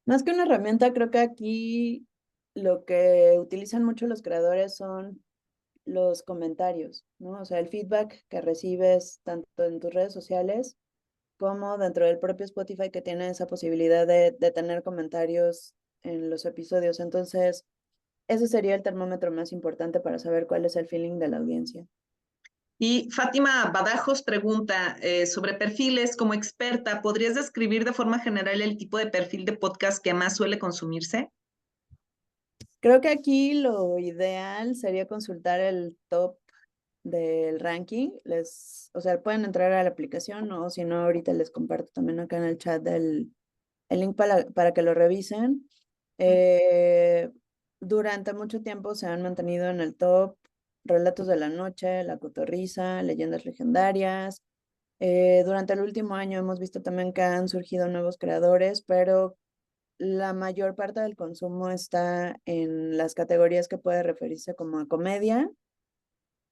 S2: Más que una herramienta, creo que aquí lo que utilizan mucho los creadores son los comentarios, ¿no? O sea, el feedback que recibes tanto en tus redes sociales como dentro del propio Spotify, que tiene esa posibilidad de tener comentarios en los episodios. Entonces, ese sería el termómetro más importante para saber cuál es el feeling de la audiencia.
S1: Y Fátima Badajos pregunta sobre perfiles. Como experta, ¿podrías describir de forma general el tipo de perfil de podcast que más suele consumirse?
S2: Creo que aquí lo ideal sería consultar el top del ranking. O sea, pueden entrar a la aplicación, o si no, ahorita les comparto también acá en el chat el link para que lo revisen. Eh, Durante mucho tiempo se han mantenido en el top Relatos de la Noche, La Cotorrisa, Leyendas Legendarias. Durante el último año hemos visto también que han surgido nuevos creadores, pero la mayor parte del consumo está en las categorías que puede referirse como a comedia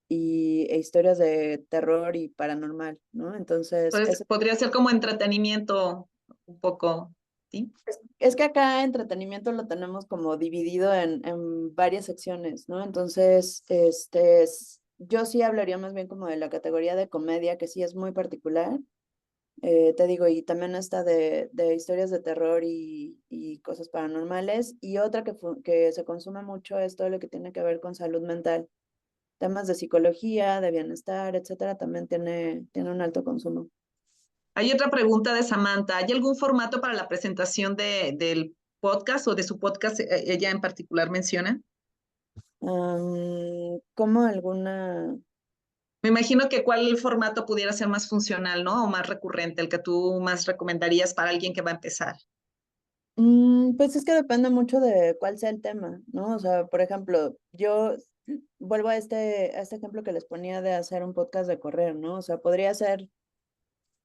S2: e historias de terror y paranormal, ¿no? Entonces,
S1: Entonces, podría ser como entretenimiento un poco, ¿sí?
S2: es que acá entretenimiento lo tenemos como dividido en varias secciones, ¿no? Entonces, yo sí hablaría más bien como de la categoría de comedia, que sí es muy particular. Te digo, y también está de historias de terror y cosas paranormales. Y otra que se consume mucho es todo lo que tiene que ver con salud mental. Temas de psicología, de bienestar, etcétera, también tiene un alto consumo.
S1: Hay otra pregunta de Samantha. ¿Hay algún formato para la presentación del podcast o de su podcast, ella en particular menciona?
S2: ¿Como alguna?
S1: Me imagino que cuál formato pudiera ser más funcional, ¿no? O más recurrente, el que tú más recomendarías para alguien que va a empezar.
S2: Pues es que depende mucho de cuál sea el tema, ¿no? O sea, por ejemplo, yo vuelvo a este ejemplo que les ponía de hacer un podcast de correr, ¿no? O sea, podría ser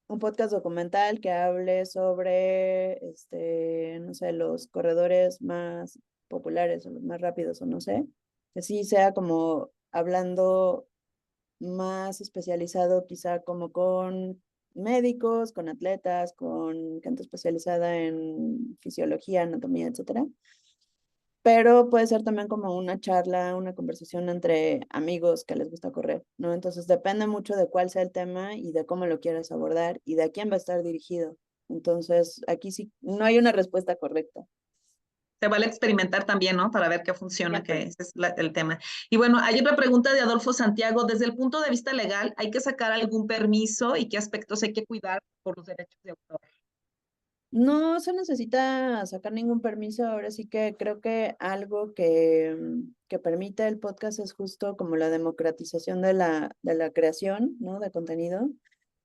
S2: un podcast documental que hable sobre, no sé, los corredores más populares o los más rápidos, o no sé, que sí sea como hablando más especializado, quizá como con médicos, con atletas, con gente especializada en fisiología, anatomía, etcétera. Pero puede ser también como una charla, una conversación entre amigos que les gusta correr, ¿no? Entonces depende mucho de cuál sea el tema y de cómo lo quieras abordar y de a quién va a estar dirigido. Entonces, aquí sí, no hay una respuesta correcta.
S1: Se vale experimentar también, ¿no? Para ver qué funciona, que
S2: Siempre.
S1: ese es el tema. Y bueno, hay otra pregunta de Adolfo Santiago. Desde el punto de vista legal, ¿hay que sacar algún permiso y qué aspectos hay que cuidar por los derechos de autor?
S2: No se necesita sacar ningún permiso, ahora sí que creo que algo que permite el podcast es justo como la democratización de la creación, ¿no? De contenido.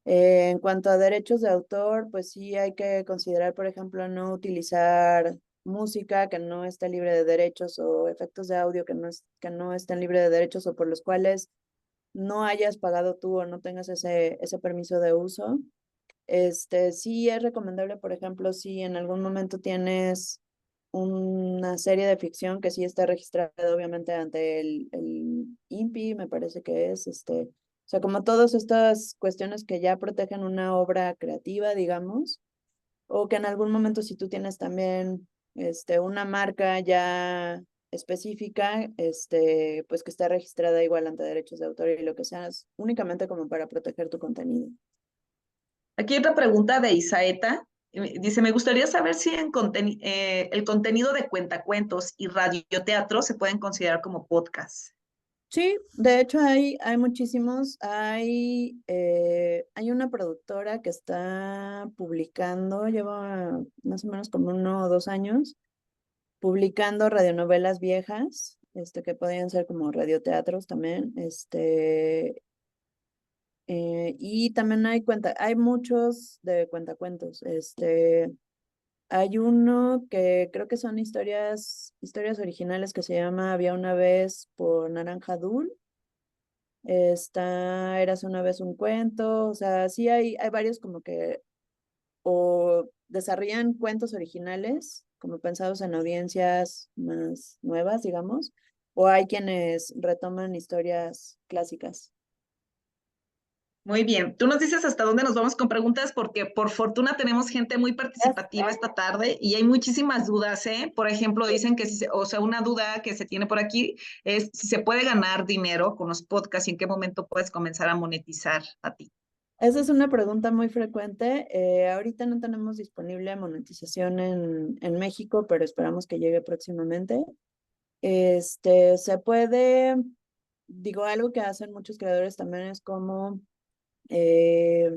S2: En cuanto a derechos de autor, pues sí hay que considerar, por ejemplo, no utilizar música que no esté libre de derechos o efectos de audio que no estén libres de derechos o por los cuales no hayas pagado tú o no tengas ese permiso de uso. Sí es recomendable, por ejemplo, si en algún momento tienes una serie de ficción que sí está registrada, obviamente, ante el INPI, me parece que es, o sea, como todas estas cuestiones que ya protegen una obra creativa, digamos, o que en algún momento si tú tienes también, una marca ya específica, pues que está registrada igual ante derechos de autor y lo que sea, es únicamente como para proteger tu contenido.
S1: Aquí hay otra pregunta de Isaeta. Dice, me gustaría saber si el contenido de cuentacuentos y radioteatro se pueden considerar como podcast.
S2: Sí, de hecho hay muchísimos. Hay una productora que está publicando, lleva más o menos como 1 o 2 años, publicando radionovelas viejas, que podrían ser como radioteatros también, y también hay muchos de cuentacuentos, hay uno que creo que son historias originales que se llama Había una vez por Naranja Dul. Érase una vez un cuento, o sea, sí hay varios como que o desarrollan cuentos originales, como pensados en audiencias más nuevas, digamos, o hay quienes retoman historias clásicas.
S1: Muy bien. Tú nos dices hasta dónde nos vamos con preguntas porque por fortuna tenemos gente muy participativa esta tarde y hay muchísimas dudas, ¿eh? Por ejemplo, dicen que, o sea, una duda que se tiene por aquí es si se puede ganar dinero con los podcasts y en qué momento puedes comenzar a monetizar a ti.
S2: Esa es una pregunta muy frecuente. Ahorita no tenemos disponible monetización en México, pero esperamos que llegue próximamente. Se puede, digo, algo que hacen muchos creadores también es como eh,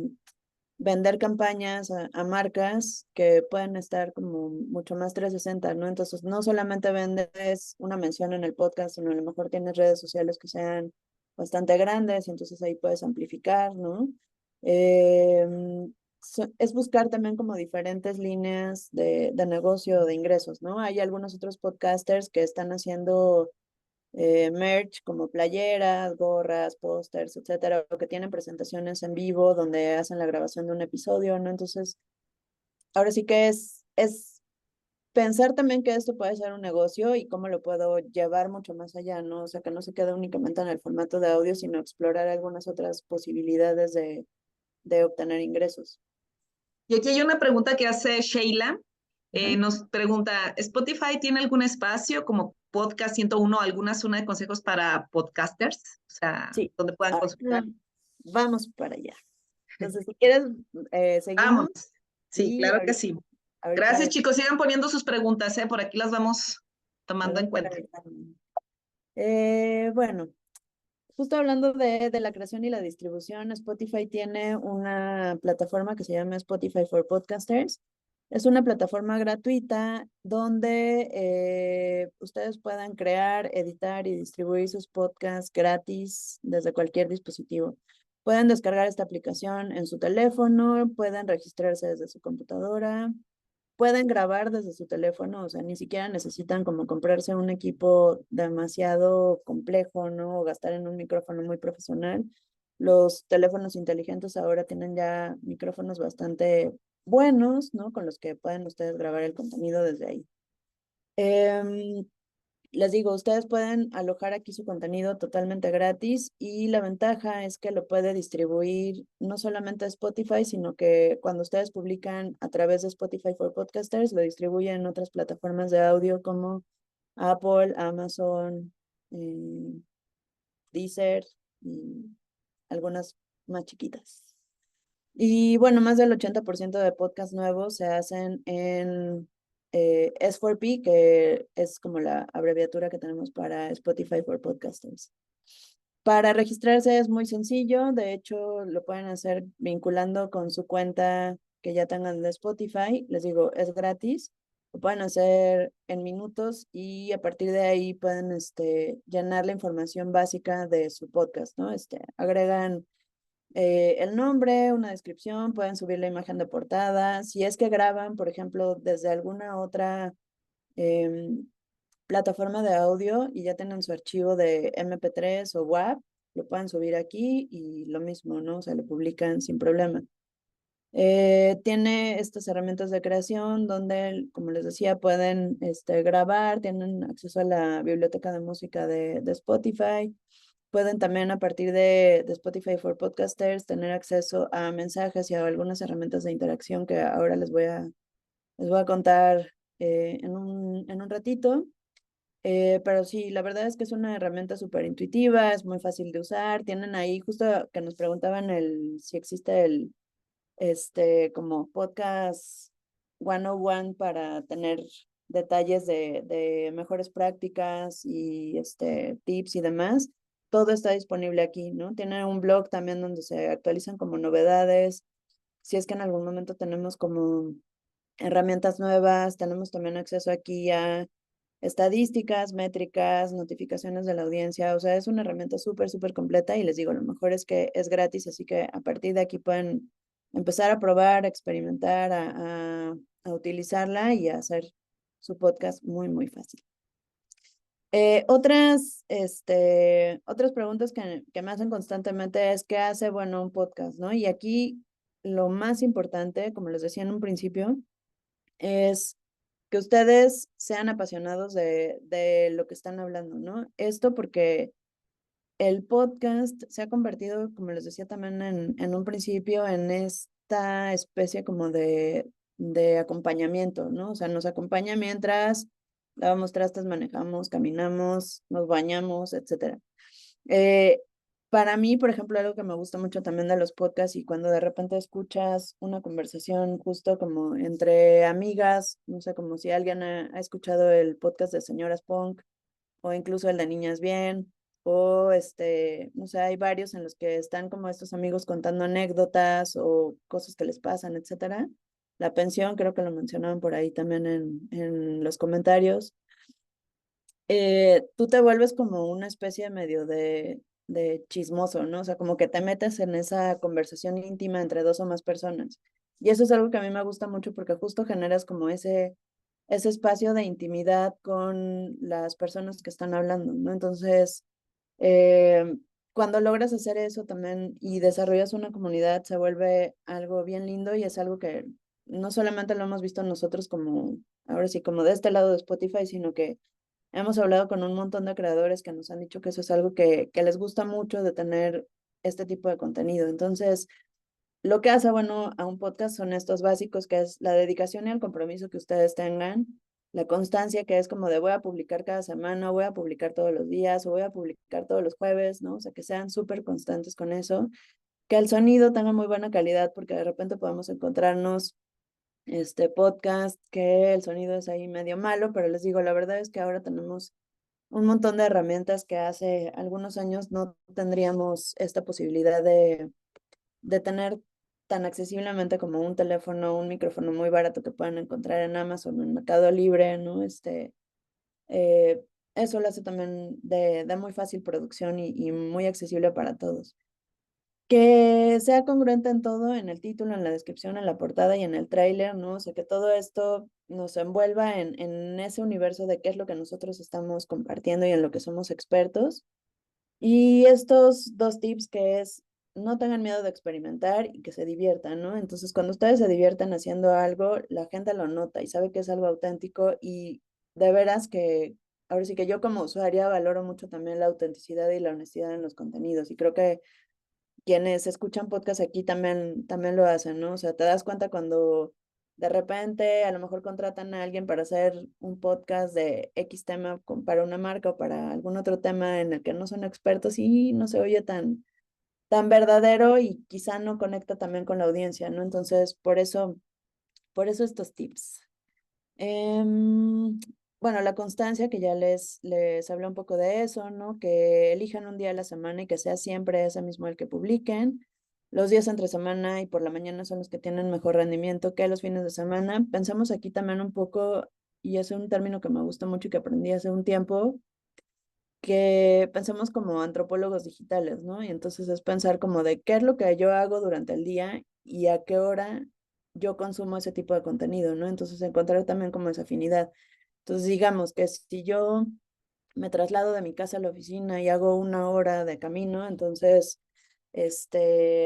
S2: vender campañas a marcas que pueden estar como mucho más 360, ¿no? Entonces, no solamente vendes una mención en el podcast, sino a lo mejor tienes redes sociales que sean bastante grandes y entonces ahí puedes amplificar, ¿no? Es buscar también como diferentes líneas de negocio, de ingresos, ¿no? Hay algunos otros podcasters que están haciendo merch como playeras, gorras, pósters, etcétera, o que tienen presentaciones en vivo donde hacen la grabación de un episodio, ¿no? Entonces, ahora sí que es pensar también que esto puede ser un negocio y cómo lo puedo llevar mucho más allá, ¿no? O sea, que no se quede únicamente en el formato de audio, sino explorar algunas otras posibilidades de obtener ingresos.
S1: Y aquí hay una pregunta que hace Sheila.
S2: Ajá.
S1: Nos pregunta, ¿Spotify tiene algún espacio como Podcast 101, alguna zona de consejos para podcasters? O sea,
S2: Sí,
S1: donde puedan consultar.
S2: ahorita vamos para allá. Entonces, si quieres,
S1: Vamos.
S2: seguimos
S1: Sí,
S2: y
S1: claro que sí.
S2: ahorita
S1: Gracias, chicos. Sigan poniendo sus preguntas, ¿eh? Por aquí las vamos
S2: me
S1: tomando
S2: voy
S1: en cuenta.
S2: organizando. Bueno, justo hablando de la creación y la distribución, Spotify tiene una plataforma que se llama Spotify for Podcasters. Es una plataforma gratuita donde ustedes puedan crear, editar y distribuir sus podcasts gratis desde cualquier dispositivo. Pueden descargar esta aplicación en su teléfono, pueden registrarse desde su computadora, pueden grabar desde su teléfono, o sea, ni siquiera necesitan como comprarse un equipo demasiado complejo, ¿no? O gastar en un micrófono muy profesional. Los teléfonos inteligentes ahora tienen ya micrófonos bastante buenos, ¿no? Con los que pueden ustedes grabar el contenido desde ahí. Em, Les digo, ustedes pueden alojar aquí su contenido totalmente gratis y la ventaja es que lo puede distribuir no solamente a Spotify, sino que cuando ustedes publican a través de Spotify for Podcasters, lo distribuyen en otras plataformas de audio como Apple, Amazon, eh, Deezer y algunas más chiquitas. Y bueno, más del 80% de podcasts nuevos se hacen S4P, que es como la abreviatura que tenemos para Spotify for Podcasters. Para registrarse es muy sencillo, de hecho lo pueden hacer vinculando con su cuenta que ya tengan de Spotify, les digo, es gratis, lo pueden hacer en minutos y a partir de ahí pueden llenar la información básica de su podcast, ¿no? Agregan el nombre, una descripción, pueden subir la imagen de portada, si es que graban, por ejemplo, desde alguna otra em, plataforma de audio y ya tienen su archivo de MP3 o WAV, lo pueden subir aquí y lo mismo, ¿no? O sea, lo publican sin problema. Tiene estas herramientas de creación donde, como les decía, pueden grabar, tienen acceso a la biblioteca de música de Spotify. Pueden también a partir de Spotify for Podcasters tener acceso a mensajes y a algunas herramientas de interacción que ahora les voy a contar en un ratito. Pero sí, la verdad es que es una herramienta súper intuitiva, es muy fácil de usar. Tienen ahí, justo que nos preguntaban si existe como podcast 101 para tener detalles de mejores prácticas y tips y demás. Todo está disponible aquí, ¿no? Tiene un blog también donde se actualizan como novedades. Si es que en algún momento tenemos como herramientas nuevas, tenemos también acceso aquí a estadísticas, métricas, notificaciones de la audiencia, o sea, es una herramienta súper, súper completa y les digo, lo mejor es que es gratis, así que a partir de aquí pueden empezar a probar, a experimentar, a utilizarla y a hacer su podcast muy, muy fácil. Otras preguntas que me hacen constantemente es qué hace, bueno, un podcast, ¿no? Y aquí lo más importante, como les decía en un principio, es que ustedes sean apasionados de lo que están hablando, ¿no? Esto porque el podcast se ha convertido, como les decía también en un principio, en esta especie como de acompañamiento, ¿no? O sea, nos acompaña mientras lavamos trastes, manejamos, caminamos, nos bañamos, etcétera. Eh, para mí, por ejemplo, algo que me gusta mucho también de los podcasts y cuando de repente escuchas una conversación justo como entre amigas, no sé, como si alguien ha escuchado el podcast de Señoras Punk o incluso el de Niñas Bien, o no sé, hay varios en los que están como estos amigos contando anécdotas o cosas que les pasan, etcétera. La pensión, creo que lo mencionaban por ahí también en los comentarios. Tú te vuelves como una especie medio de chismoso, ¿no? O sea, como que te metes en esa conversación íntima entre dos o más personas. Y eso es algo que a mí me gusta mucho porque justo generas como ese espacio de intimidad con las personas que están hablando, ¿no? Entonces, eh, cuando logras hacer eso también y desarrollas una comunidad, se vuelve algo bien lindo y es algo que no solamente lo hemos visto nosotros como, ahora sí, como de este lado de Spotify, sino que hemos hablado con un montón de creadores que nos han dicho que eso es algo que les gusta mucho de tener este tipo de contenido. Entonces, lo que hace bueno a un podcast son estos básicos, que es la dedicación y el compromiso que ustedes tengan, la constancia, que es como de voy a publicar cada semana, voy a publicar todos los días, o voy a publicar todos los jueves, ¿no? O sea, que sean súper constantes con eso, que el sonido tenga muy buena calidad, porque de repente podemos encontrarnos este podcast que el sonido es ahí medio malo, pero les digo, la verdad es que ahora tenemos un montón de herramientas que hace algunos años no tendríamos esta posibilidad de tener tan accesiblemente como un teléfono, un micrófono muy barato que puedan encontrar en Amazon, en Mercado Libre, ¿no? Eh, eso lo hace también de muy fácil producción y muy accesible para todos. Que sea congruente en todo, en el título, en la descripción, en la portada y en el tráiler, ¿no? O sea, que todo esto nos envuelva en ese universo de qué es lo que nosotros estamos compartiendo y en lo que somos expertos. Y estos dos tips que es, no tengan miedo de experimentar y que se diviertan, ¿no? Entonces, cuando ustedes se diviertan haciendo algo, la gente lo nota y sabe que es algo auténtico y de veras que, ahora sí que yo como usuaria valoro mucho también la autenticidad y la honestidad en los contenidos y creo que quienes escuchan podcast aquí también lo hacen, ¿no? O sea, te das cuenta cuando de repente a lo mejor contratan a alguien para hacer un podcast de X tema para una marca o para algún otro tema en el que no son expertos y no se oye tan verdadero y quizá no conecta también con la audiencia, ¿no? Entonces, por eso estos tips. Em, bueno, la constancia, que ya les hablé un poco de eso, ¿no? Que elijan un día a la semana y que sea siempre ese mismo el que publiquen. Los días entre semana y por la mañana son los que tienen mejor rendimiento que los fines de semana. Pensamos aquí también un poco, y es un término que me gusta mucho y que aprendí hace un tiempo, que pensemos como antropólogos digitales, ¿no? Y entonces es pensar como de qué es lo que yo hago durante el día y a qué hora yo consumo ese tipo de contenido, ¿no? Entonces encontrar también como esa afinidad. Entonces digamos que si yo me traslado de mi casa a la oficina y hago una hora de camino, entonces,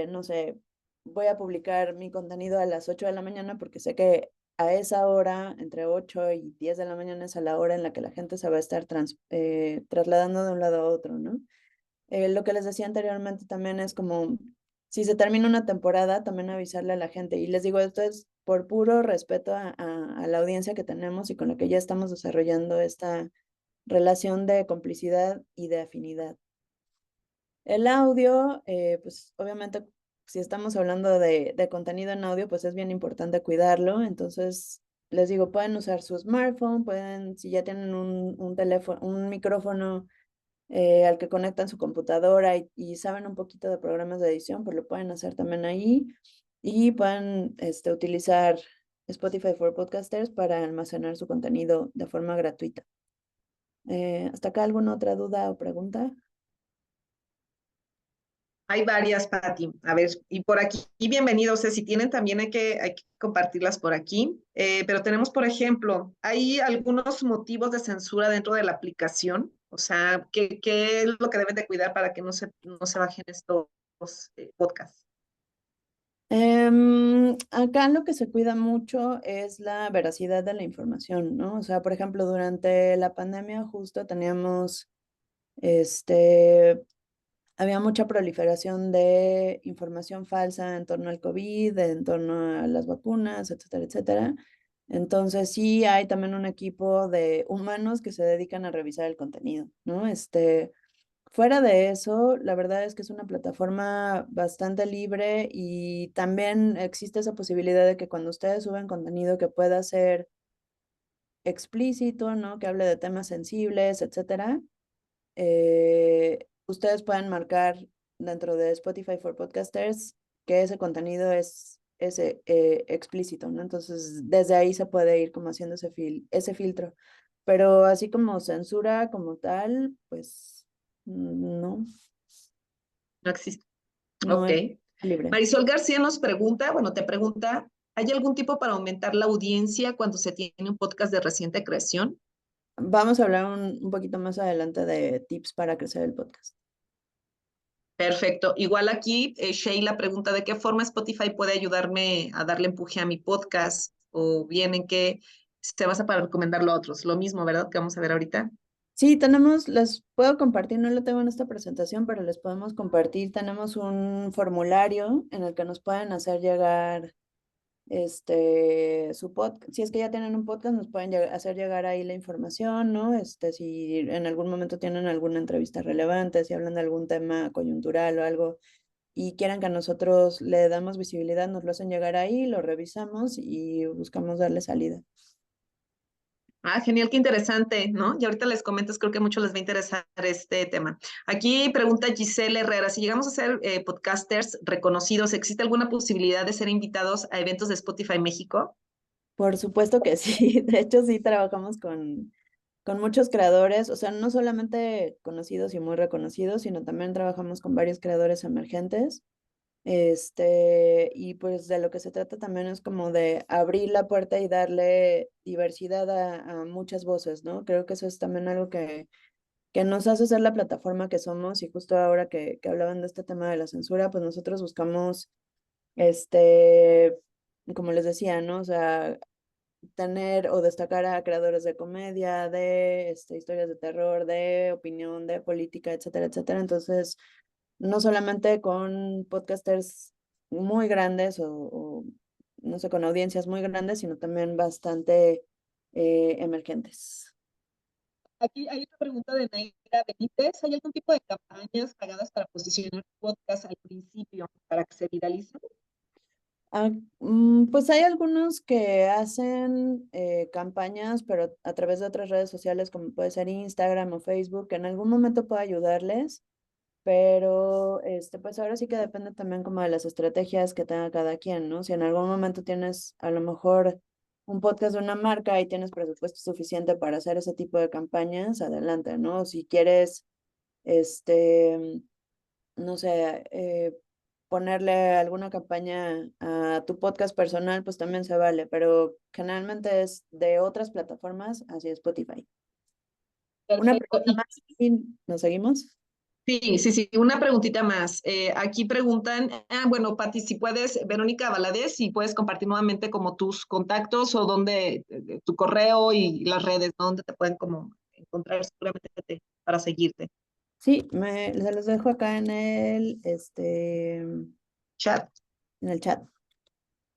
S2: no sé, voy a publicar mi contenido a las 8 de la mañana porque sé que a esa hora, entre 8 y 10 de la mañana, es a la hora en la que la gente se va a estar trasladando de un lado a otro, ¿no? Lo que les decía anteriormente también es como, si se termina una temporada, también avisarle a la gente. Y les digo, esto es por puro respeto a la audiencia que tenemos y con la que ya estamos desarrollando esta relación de complicidad y de afinidad. El audio, pues obviamente, si estamos hablando de contenido en audio, pues es bien importante cuidarlo. Entonces, les digo, pueden usar su smartphone, pueden, si ya tienen un teléfono, un micrófono al que conectan su computadora y saben un poquito de programas de edición, pues lo pueden hacer también ahí. Y pueden utilizar Spotify for Podcasters para almacenar su contenido de forma gratuita. ¿Hasta acá alguna otra duda o pregunta?
S1: Hay varias, Pati. A ver, y por aquí, y bienvenidos. Si tienen también hay que compartirlas por aquí. Pero tenemos, por ejemplo, hay algunos motivos de censura dentro de la aplicación. O sea, ¿qué es lo que deben de cuidar para que no se bajen estos podcasts?
S2: Acá lo que se cuida mucho es la veracidad de la información, ¿no? O sea, por ejemplo, durante la pandemia justo teníamos, este, había mucha proliferación de información falsa en torno al COVID, en torno a las vacunas, etcétera, etcétera. Entonces sí hay también un equipo de humanos que se dedican a revisar el contenido, ¿no? Fuera de eso, la verdad es que es una plataforma bastante libre y también existe esa posibilidad de que cuando ustedes suben contenido que pueda ser explícito, ¿no? Que hable de temas sensibles, etcétera, ustedes pueden marcar dentro de Spotify for Podcasters que ese contenido es explícito, ¿no? Entonces, desde ahí se puede ir como haciendo ese filtro. Pero así como censura como tal, pues no,
S1: No existe.
S2: no
S1: Ok.
S2: es libre.
S1: Marisol García nos pregunta, bueno, te pregunta, ¿hay algún tipo para aumentar la audiencia cuando se tiene un podcast de reciente creación?
S2: Vamos a hablar un poquito más adelante de tips para crecer el podcast.
S1: Perfecto. Igual aquí, Sheila pregunta de qué forma Spotify puede ayudarme a darle empuje a mi podcast o bien en qué se basa para recomendarlo a otros. Lo mismo, ¿verdad? Que vamos a ver ahorita.
S2: Sí, les puedo compartir, no lo tengo en esta presentación, pero les podemos compartir. Tenemos un formulario en el que nos pueden hacer llegar su podcast. Si es que ya tienen un podcast, nos pueden hacer llegar ahí la información, ¿no? Si en algún momento tienen alguna entrevista relevante, si hablan de algún tema coyuntural o algo y quieren que nosotros le damos visibilidad, nos lo hacen llegar ahí, lo revisamos y buscamos darle salida.
S1: Ah, genial, qué interesante, ¿no? Y ahorita les comentas, creo que a muchos les va a interesar este tema. Aquí pregunta Giselle Herrera, si llegamos a ser podcasters reconocidos, ¿existe alguna posibilidad de ser invitados a eventos de Spotify México?
S2: Por supuesto que sí, de hecho sí trabajamos con muchos creadores, o sea, no solamente conocidos y muy reconocidos, sino también trabajamos con varios creadores emergentes. Y pues de lo que se trata también es como de abrir la puerta y darle diversidad a muchas voces, ¿no? Creo que eso es también algo que nos hace ser la plataforma que somos y justo ahora que hablaban de este tema de la censura, pues nosotros buscamos, este, como les decía, ¿no? O sea, tener o destacar a creadores de comedia, de historias de terror, de opinión, de política, etcétera, etcétera. Entonces, no solamente con podcasters muy grandes o, no sé, con audiencias muy grandes, sino también bastante emergentes.
S1: Aquí hay otra pregunta de Naira Benítez. ¿Hay algún tipo de campañas pagadas para posicionar podcast al principio para que se viralicen?
S2: Ah, pues hay algunos que hacen campañas, pero a través de otras redes sociales, como puede ser Instagram o Facebook, que en algún momento puede ayudarles, pero pues ahora sí que depende también como de las estrategias que tenga cada quien, ¿no? Si en algún momento tienes a lo mejor un podcast de una marca y tienes presupuesto suficiente para hacer ese tipo de campañas, adelante, ¿no? Si quieres, este, no sé, ponerle alguna campaña a tu podcast personal, pues también se vale, pero generalmente es de otras plataformas hacia Spotify. Una
S1: Perfecto.
S2: pregunta más y nos seguimos.
S1: Sí, sí, sí, una preguntita más. Aquí preguntan, bueno, Pati, si puedes, Verónica Valadez, si puedes compartir nuevamente como tus contactos o dónde, tu correo y las redes, ¿no? Donde te pueden como encontrar seguramente para seguirte.
S2: Sí, se los dejo acá
S1: Chat.
S2: en el chat.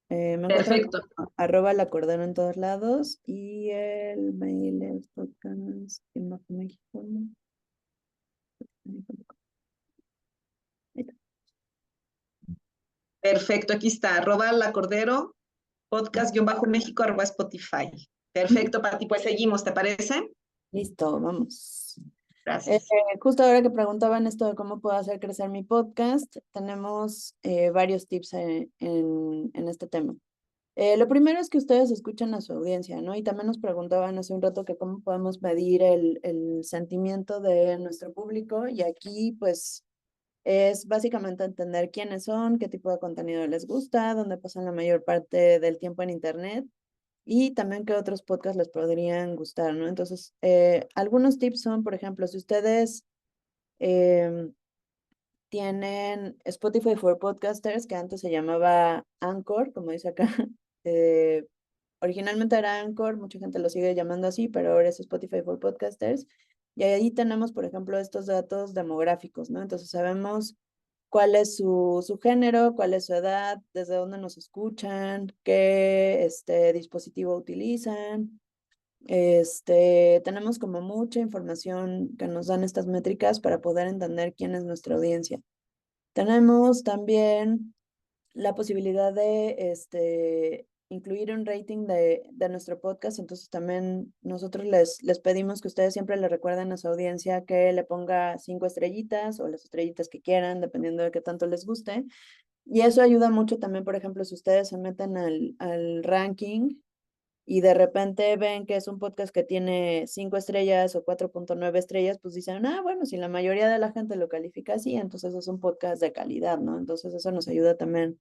S2: Me encuentran
S1: Perfecto.
S2: como arroba la cordero en todos lados y el mail es podcast@mexico. Ahí está.
S1: Perfecto, aquí está, arroba la Cordero, podcast-méxico, arroba Spotify.
S2: Ujú.
S1: Perfecto, Pati, pues seguimos, ¿te parece?
S2: Listo, vamos.
S1: Gracias.
S2: Justo ahora que preguntaban esto de cómo puedo hacer crecer mi podcast, tenemos varios tips en este tema. Lo primero es que ustedes escuchen a su audiencia, ¿no? Y también nos preguntaban hace un rato que cómo podemos medir el sentimiento de nuestro público y aquí pues es básicamente entender quiénes son, qué tipo de contenido les gusta, dónde pasan la mayor parte del tiempo en internet y también qué otros podcasts les podrían gustar, ¿no? Entonces, algunos tips son, por ejemplo, si ustedes em, tienen Spotify for Podcasters, que antes se llamaba Anchor, como dice acá. eh, Originalmente era Anchor, mucha gente lo sigue llamando así, pero ahora es Spotify for Podcasters. Y ahí tenemos, por ejemplo, estos datos demográficos, ¿no? Entonces sabemos cuál es su género, cuál es su edad, desde dónde nos escuchan, qué dispositivo utilizan. Tenemos como mucha información que nos dan estas métricas para poder entender quién es nuestra audiencia. Tenemos también la posibilidad de incluir un rating de nuestro podcast, entonces también nosotros les pedimos que ustedes siempre le recuerden a su audiencia que le ponga 5 estrellitas o las estrellitas que quieran, dependiendo de qué tanto les guste. Y eso ayuda mucho también, por ejemplo, si ustedes se meten al ranking y de repente ven que es un podcast que tiene 5 estrellas o 4.9 estrellas, pues dicen, bueno, si la mayoría de la gente lo califica así, entonces es un podcast de calidad, ¿no? Entonces eso nos ayuda también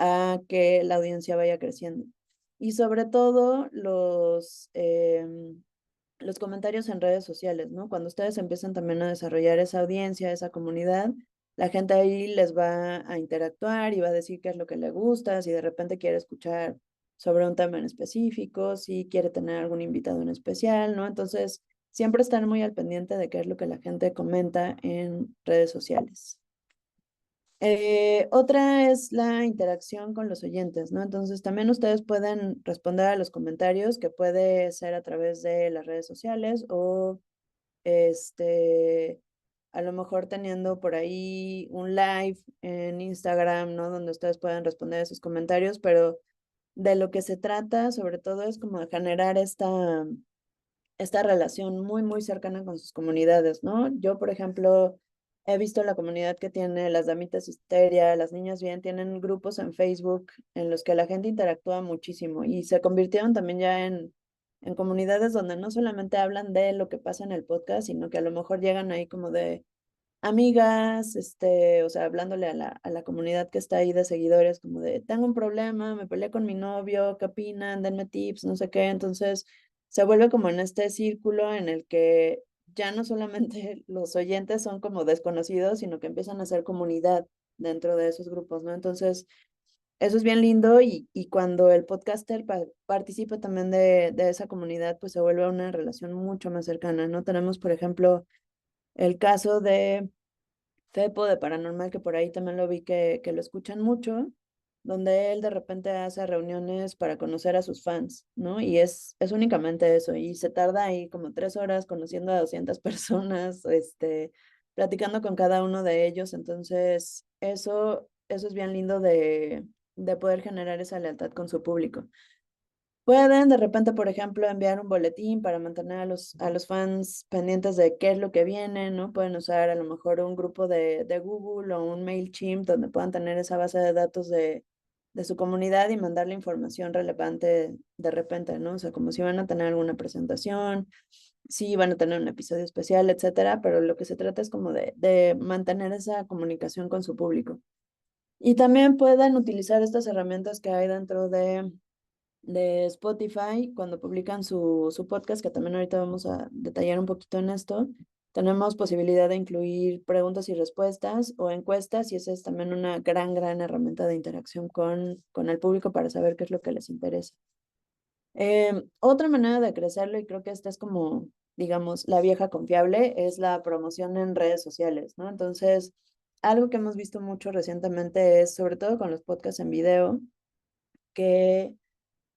S2: a que la audiencia vaya creciendo. Y sobre todo los comentarios en redes sociales, ¿no? Cuando ustedes empiezan también a desarrollar esa audiencia, esa comunidad, la gente ahí les va a interactuar y va a decir qué es lo que le gusta, si de repente quiere escuchar sobre un tema en específico, si quiere tener algún invitado en especial, ¿no? Entonces, siempre estar muy al pendiente de qué es lo que la gente comenta en redes sociales. Otra es la interacción con los oyentes, ¿no? Entonces también ustedes pueden responder a los comentarios, que puede ser a través de las redes sociales o este, a lo mejor teniendo por ahí un live en Instagram, ¿no? Donde ustedes pueden responder esos comentarios, pero de lo que se trata sobre todo es como de generar esta relación muy, muy cercana con sus comunidades, ¿no? Yo, por ejemplo, he visto la comunidad que tiene las Damitas Histeria, las Niñas Bien, tienen grupos en Facebook en los que la gente interactúa muchísimo y se convirtieron también ya en comunidades donde no solamente hablan de lo que pasa en el podcast, sino que a lo mejor llegan ahí como de amigas, o sea, hablándole a la comunidad que está ahí de seguidores, como de, tengo un problema, me peleé con mi novio, ¿qué opinan? Denme tips, no sé qué. Entonces, se vuelve como en este círculo en el que ya no solamente los oyentes son como desconocidos, sino que empiezan a ser comunidad dentro de esos grupos, ¿no? Entonces, eso es bien lindo y cuando el podcaster participa también de esa comunidad, pues se vuelve una relación mucho más cercana, ¿no? Tenemos, por ejemplo, el caso de Fepo de Paranormal, que por ahí también lo vi que lo escuchan mucho, donde él de repente hace reuniones para conocer a sus fans, ¿no? Y es únicamente eso, y se tarda ahí como 3 horas conociendo a 200 personas, platicando con cada uno de ellos, entonces eso es bien lindo de poder generar esa lealtad con su público. Pueden de repente, por ejemplo, enviar un boletín para mantener a los fans pendientes de qué es lo que viene, ¿no? Pueden usar a lo mejor un grupo de Google o un MailChimp donde puedan tener esa base de datos de su comunidad y mandarle información relevante de repente, ¿no? O sea, como si van a tener alguna presentación, si van a tener un episodio especial, etcétera, pero lo que se trata es como de mantener esa comunicación con su público. Y también pueden utilizar estas herramientas que hay dentro de Spotify cuando publican su podcast, que también ahorita vamos a detallar un poquito en esto. Tenemos posibilidad de incluir preguntas y respuestas o encuestas y esa es también una gran herramienta de interacción con el público para saber qué es lo que les interesa. Otra manera de crecerlo, y creo que esta es como, digamos, la vieja confiable, es la promoción en redes sociales, ¿no? Entonces, algo que hemos visto mucho recientemente es, sobre todo con los podcasts en video, que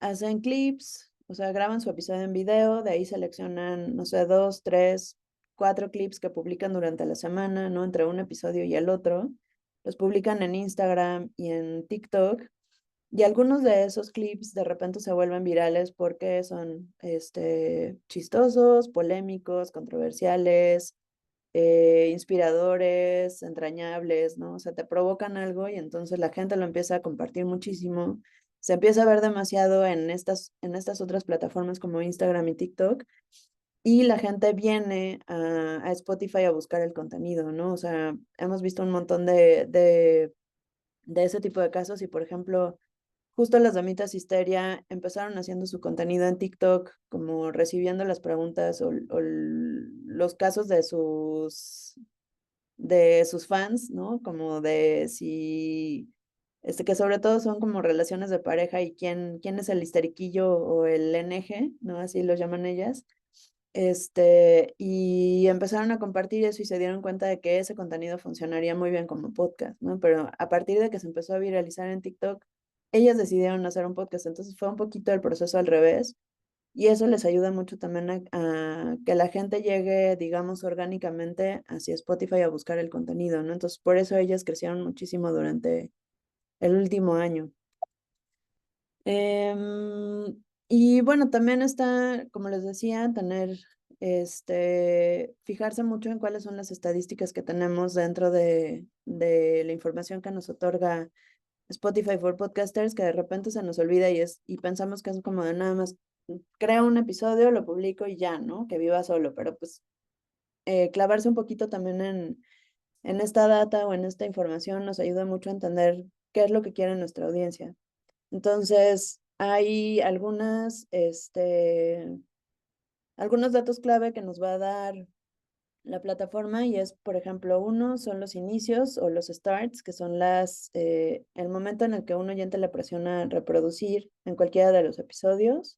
S2: hacen clips, o sea, graban su episodio en video, de ahí seleccionan, no sé, 2, 3, 4 clips que publican durante la semana, ¿no? Entre un episodio y el otro. Los publican en Instagram y en TikTok. Y algunos de esos clips de repente se vuelven virales porque son chistosos, polémicos, controversiales, inspiradores, entrañables, ¿no? O sea, te provocan algo y entonces la gente lo empieza a compartir muchísimo. Se empieza a ver demasiado en estas otras plataformas como Instagram y TikTok y la gente viene a Spotify a buscar el contenido, ¿no? O sea, hemos visto un montón de ese tipo de casos y, por ejemplo, justo las damitas Histeria empezaron haciendo su contenido en TikTok, como recibiendo las preguntas o los casos de sus fans, ¿no? Como de si, que sobre todo son como relaciones de pareja y quién es el histeriquillo o el NG, ¿no? Así lo llaman ellas. Y empezaron a compartir eso y se dieron cuenta de que ese contenido funcionaría muy bien como podcast, ¿no? Pero a partir de que se empezó a viralizar en TikTok, ellas decidieron hacer un podcast, entonces fue un poquito el proceso al revés y eso les ayuda mucho también a que la gente llegue, digamos, orgánicamente hacia Spotify a buscar el contenido, ¿no? Entonces, por eso ellas crecieron muchísimo durante el último año. Y bueno, también está, como les decía, tener, fijarse mucho en cuáles son las estadísticas que tenemos dentro de la información que nos otorga Spotify for Podcasters, que de repente se nos olvida y pensamos que es como de nada más, creo un episodio, lo publico y ya, ¿no? Que viva solo, pero pues clavarse un poquito también en esta data o en esta información nos ayuda mucho a entender qué es lo que quiere nuestra audiencia. Entonces, hay algunos datos clave que nos va a dar la plataforma y es, por ejemplo, uno son los inicios o los starts, que son el momento en el que un oyente le presiona reproducir en cualquiera de los episodios.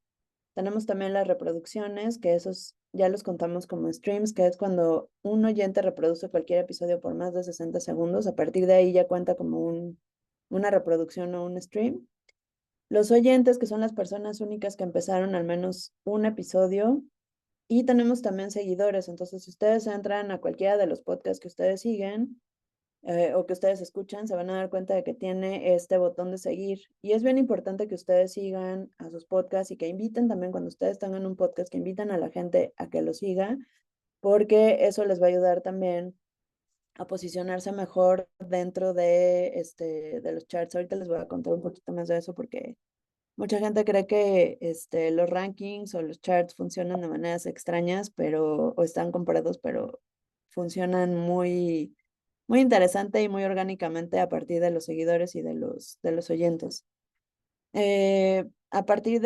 S2: Tenemos también las reproducciones, que esos ya los contamos como streams, que es cuando un oyente reproduce cualquier episodio por más de 60 segundos. A partir de ahí ya cuenta como una reproducción o un stream. Los oyentes, que son las personas únicas que empezaron al menos un episodio. Y tenemos también seguidores. Entonces, si ustedes entran a cualquiera de los podcasts que ustedes siguen o que ustedes escuchan, se van a dar cuenta de que tiene este botón de seguir. Y es bien importante que ustedes sigan a sus podcasts y que inviten también cuando ustedes tengan un podcast, que inviten a la gente a que lo siga, porque eso les va a ayudar también a posicionarse mejor dentro de los charts. Ahorita les voy a contar un poquito más de eso porque mucha gente cree que los rankings o los charts funcionan de maneras extrañas, o están comparados, pero funcionan muy interesante y muy orgánicamente a partir de los seguidores y de los oyentes. A partir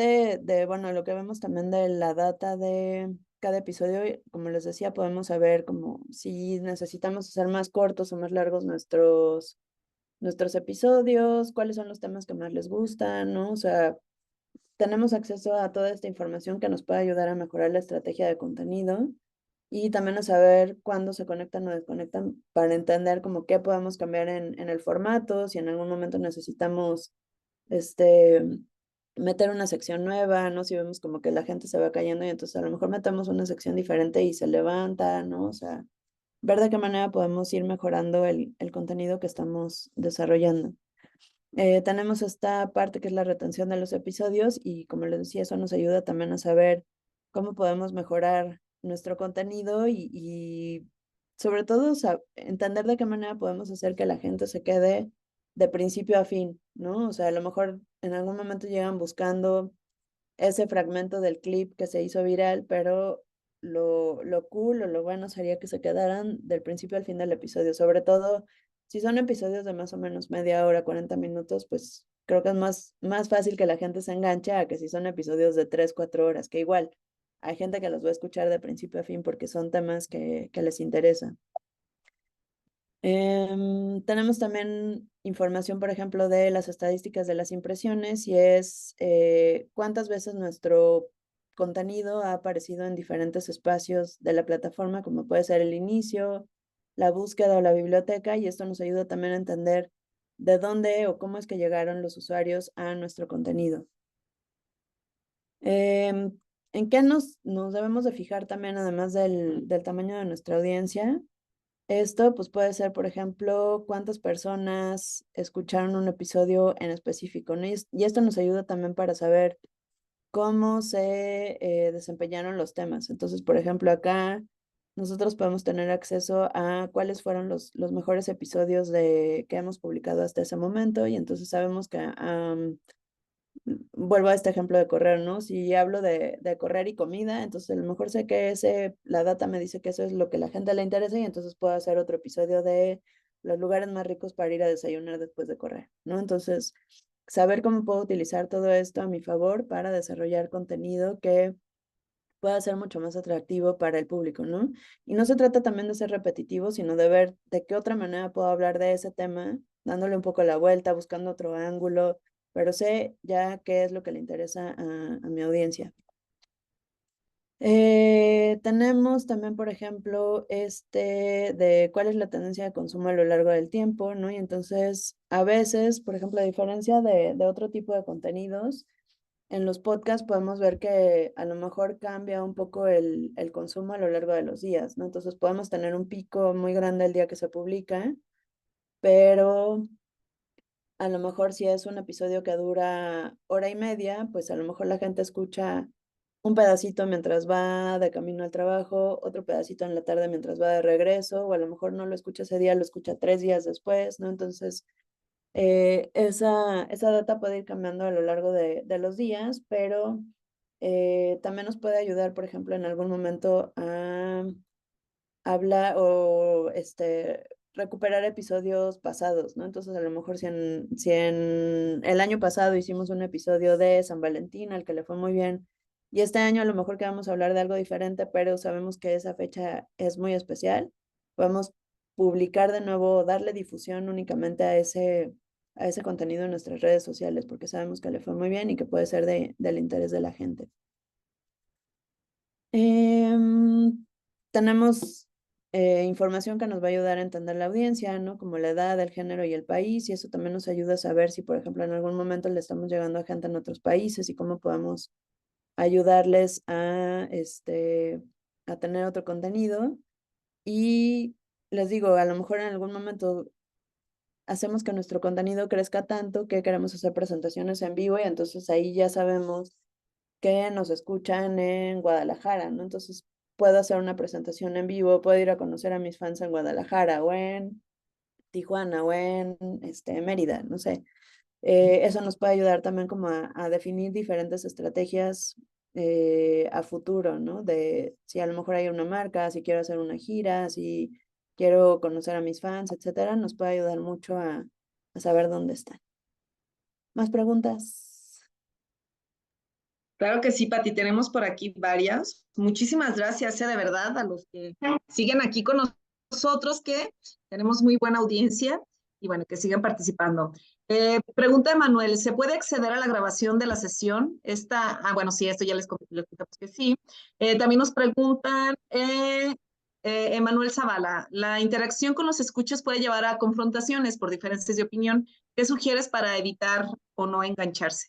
S2: bueno, lo que vemos también de la data de cada episodio, como les decía, podemos saber como si necesitamos hacer más cortos o más largos nuestros episodios, cuáles son los temas que más les gustan, ¿no? O sea, tenemos acceso a toda esta información que nos puede ayudar a mejorar la estrategia de contenido y también a saber cuándo se conectan o desconectan para entender como qué podemos cambiar en el formato, si en algún momento necesitamos este, meter una sección nueva, ¿no? Si vemos como que la gente se va cayendo y entonces a lo mejor metemos una sección diferente y se levanta, ¿no? O sea, ver de qué manera podemos ir mejorando el contenido que estamos desarrollando. Tenemos esta parte que es la retención de los episodios y como les decía, eso nos ayuda también a saber cómo podemos mejorar nuestro contenido y sobre todo entender de qué manera podemos hacer que la gente se quede de principio a fin, ¿no? O sea, a lo mejor en algún momento llegan buscando ese fragmento del clip que se hizo viral, pero lo cool o lo bueno sería que se quedaran del principio al fin del episodio, sobre todo si son episodios de más o menos media hora, 40 minutos, pues creo que es más fácil que la gente se enganche a que si son episodios de 3 4 horas, que igual hay gente que los va a escuchar de principio a fin porque son temas que les interesan. Tenemos también información, por ejemplo, de las estadísticas de las impresiones y es cuántas veces nuestro contenido ha aparecido en diferentes espacios de la plataforma, como puede ser el inicio, la búsqueda o la biblioteca, y esto nos ayuda también a entender de dónde o cómo es que llegaron los usuarios a nuestro contenido. ¿En qué nos debemos de fijar también, además del tamaño de nuestra audiencia? Esto pues puede ser, por ejemplo, cuántas personas escucharon un episodio en específico, ¿no? Y esto nos ayuda también para saber cómo se desempeñaron los temas. Entonces, por ejemplo, acá nosotros podemos tener acceso a cuáles fueron los mejores episodios que hemos publicado hasta ese momento y entonces sabemos que vuelvo a este ejemplo de correr, ¿no? Si hablo de correr y comida, entonces a lo mejor sé que la data me dice que eso es lo que a la gente le interesa y entonces puedo hacer otro episodio de los lugares más ricos para ir a desayunar después de correr, ¿no? Entonces, saber cómo puedo utilizar todo esto a mi favor para desarrollar contenido que pueda ser mucho más atractivo para el público, ¿no? Y no se trata también de ser repetitivo, sino de ver de qué otra manera puedo hablar de ese tema, dándole un poco la vuelta, buscando otro ángulo, pero sé ya qué es lo que le interesa a mi audiencia. Tenemos también, por ejemplo, de cuál es la tendencia de consumo a lo largo del tiempo, ¿no? Y entonces, a veces, por ejemplo, a diferencia de otro tipo de contenidos, en los podcasts podemos ver que a lo mejor cambia un poco el consumo a lo largo de los días, ¿no? Entonces podemos tener un pico muy grande el día que se publica, pero a lo mejor si es un episodio que dura hora y media, pues a lo mejor la gente escucha un pedacito mientras va de camino al trabajo, otro pedacito en la tarde mientras va de regreso, o a lo mejor no lo escucha ese día, lo escucha 3 días después, ¿no? Entonces, esa data puede ir cambiando a lo largo de los días, pero también nos puede ayudar, por ejemplo, en algún momento a hablar o recuperar episodios pasados, ¿no? Entonces, a lo mejor si en el año pasado hicimos un episodio de San Valentín, al que le fue muy bien, y este año a lo mejor que vamos a hablar de algo diferente, pero sabemos que esa fecha es muy especial, podemos publicar de nuevo, darle difusión únicamente a ese contenido en nuestras redes sociales, porque sabemos que le fue muy bien y que puede ser del interés de la gente. Tenemos información que nos va a ayudar a entender la audiencia, ¿no? Como la edad, el género y el país, y eso también nos ayuda a saber si, por ejemplo, en algún momento le estamos llegando a gente en otros países y cómo podemos ayudarles a tener otro contenido. Y les digo, a lo mejor en algún momento hacemos que nuestro contenido crezca tanto que queremos hacer presentaciones en vivo y entonces ahí ya sabemos que nos escuchan en Guadalajara, ¿no? Entonces puedo hacer una presentación en vivo, puedo ir a conocer a mis fans en Guadalajara o en Tijuana o en Mérida, no sé. Eso nos puede ayudar también como a definir diferentes estrategias a futuro, ¿no? De si a lo mejor hay una marca, si quiero hacer una gira, si quiero conocer a mis fans, etcétera, nos puede ayudar mucho a saber dónde están. ¿Más preguntas?
S1: Claro que sí, Pati, tenemos por aquí varias. Muchísimas gracias, de verdad, a los que siguen aquí con nosotros, que tenemos muy buena audiencia y bueno, que sigan participando. Pregunta de Manuel, ¿se puede acceder a la grabación de la sesión? Bueno, sí, esto ya les contamos que sí. También nos preguntan, Emanuel Zavala, ¿la interacción con los escuchas puede llevar a confrontaciones por diferencias de opinión? ¿Qué sugieres para evitar o no engancharse?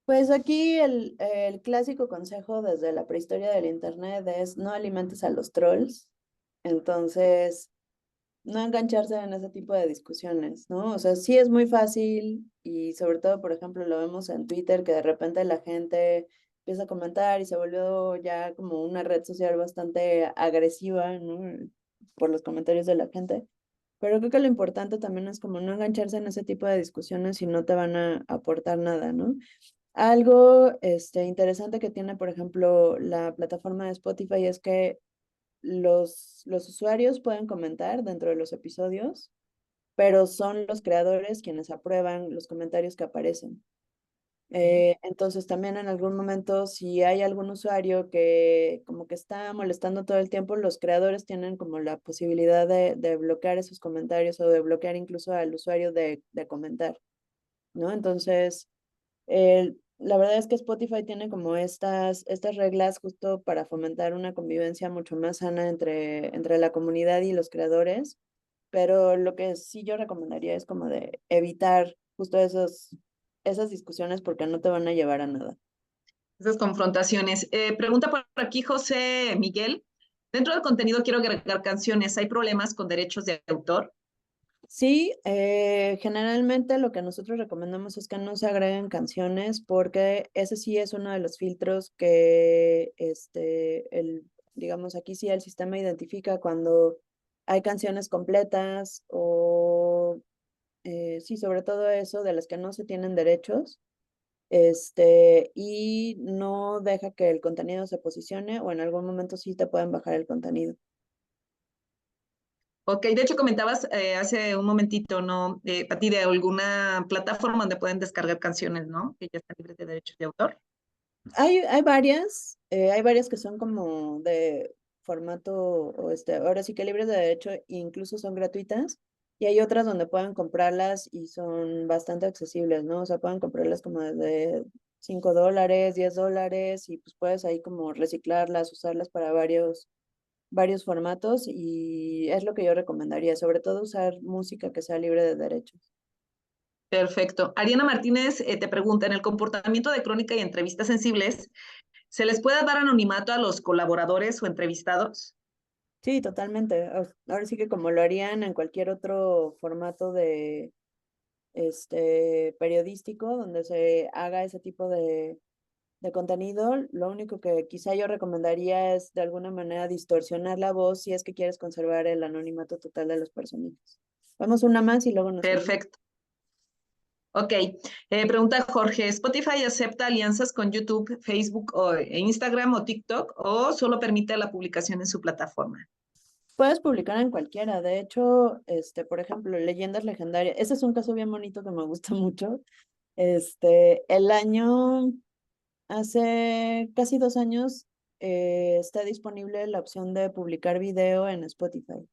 S2: Pues aquí el clásico consejo desde la prehistoria del internet es no alimentes a los trolls. Entonces, no engancharse en ese tipo de discusiones, ¿no? O sea, sí es muy fácil y sobre todo, por ejemplo, lo vemos en Twitter que de repente la gente empieza a comentar y se volvió ya como una red social bastante agresiva, ¿no? Por los comentarios de la gente. Pero creo que lo importante también es como no engancharse en ese tipo de discusiones si no te van a aportar nada, ¿no? Algo interesante que tiene, por ejemplo, la plataforma de Spotify es que los usuarios pueden comentar dentro de los episodios, pero son los creadores quienes aprueban los comentarios que aparecen. Entonces también en algún momento, si hay algún usuario que como que está molestando todo el tiempo, los creadores tienen como la posibilidad de bloquear esos comentarios o de bloquear incluso al usuario de comentar, ¿no? Entonces, la verdad es que Spotify tiene como estas reglas justo para fomentar una convivencia mucho más sana entre la comunidad y los creadores, pero lo que sí yo recomendaría es como de evitar justo esas discusiones porque no te van a llevar a nada.
S1: Esas confrontaciones. Pregunta por aquí José Miguel. Dentro del contenido quiero agregar canciones. ¿Hay problemas con derechos de autor?
S2: Sí, generalmente lo que nosotros recomendamos es que no se agreguen canciones porque ese sí es uno de los filtros que, digamos, aquí sí el sistema identifica cuando hay canciones completas o, sí, sobre todo eso de las que no se tienen derechos, y no deja que el contenido se posicione o en algún momento sí te pueden bajar el contenido.
S1: Ok, de hecho comentabas hace un momentito, ¿no? A ti de alguna plataforma donde pueden descargar canciones, ¿no? Que ya están libres de derechos de autor.
S2: Hay varias que son como de formato, o ahora sí que libres de derecho, e incluso son gratuitas, y hay otras donde pueden comprarlas y son bastante accesibles, ¿no? O sea, pueden comprarlas como desde $5, $10, y pues puedes ahí como reciclarlas, usarlas para varios formatos, y es lo que yo recomendaría, sobre todo usar música que sea libre de derechos.
S1: Perfecto. Ariana Martínez te pregunta, en el comportamiento de crónica y entrevistas sensibles, ¿se les puede dar anonimato a los colaboradores o entrevistados?
S2: Sí, totalmente. Ahora sí que como lo harían en cualquier otro formato de periodístico donde se haga ese tipo de contenido, lo único que quizá yo recomendaría es de alguna manera distorsionar la voz si es que quieres conservar el anonimato total de los personajes. Vamos una más y luego nos seguimos.
S1: Perfecto. Ok. Pregunta Jorge, ¿Spotify acepta alianzas con YouTube, Facebook e Instagram o TikTok o solo permite la publicación en su plataforma?
S2: Puedes publicar en cualquiera. De hecho, por ejemplo, Leyendas Legendarias. Ese es un caso bien bonito que me gusta mucho. El año, hace casi 2 años, está disponible la opción de publicar video en Spotify.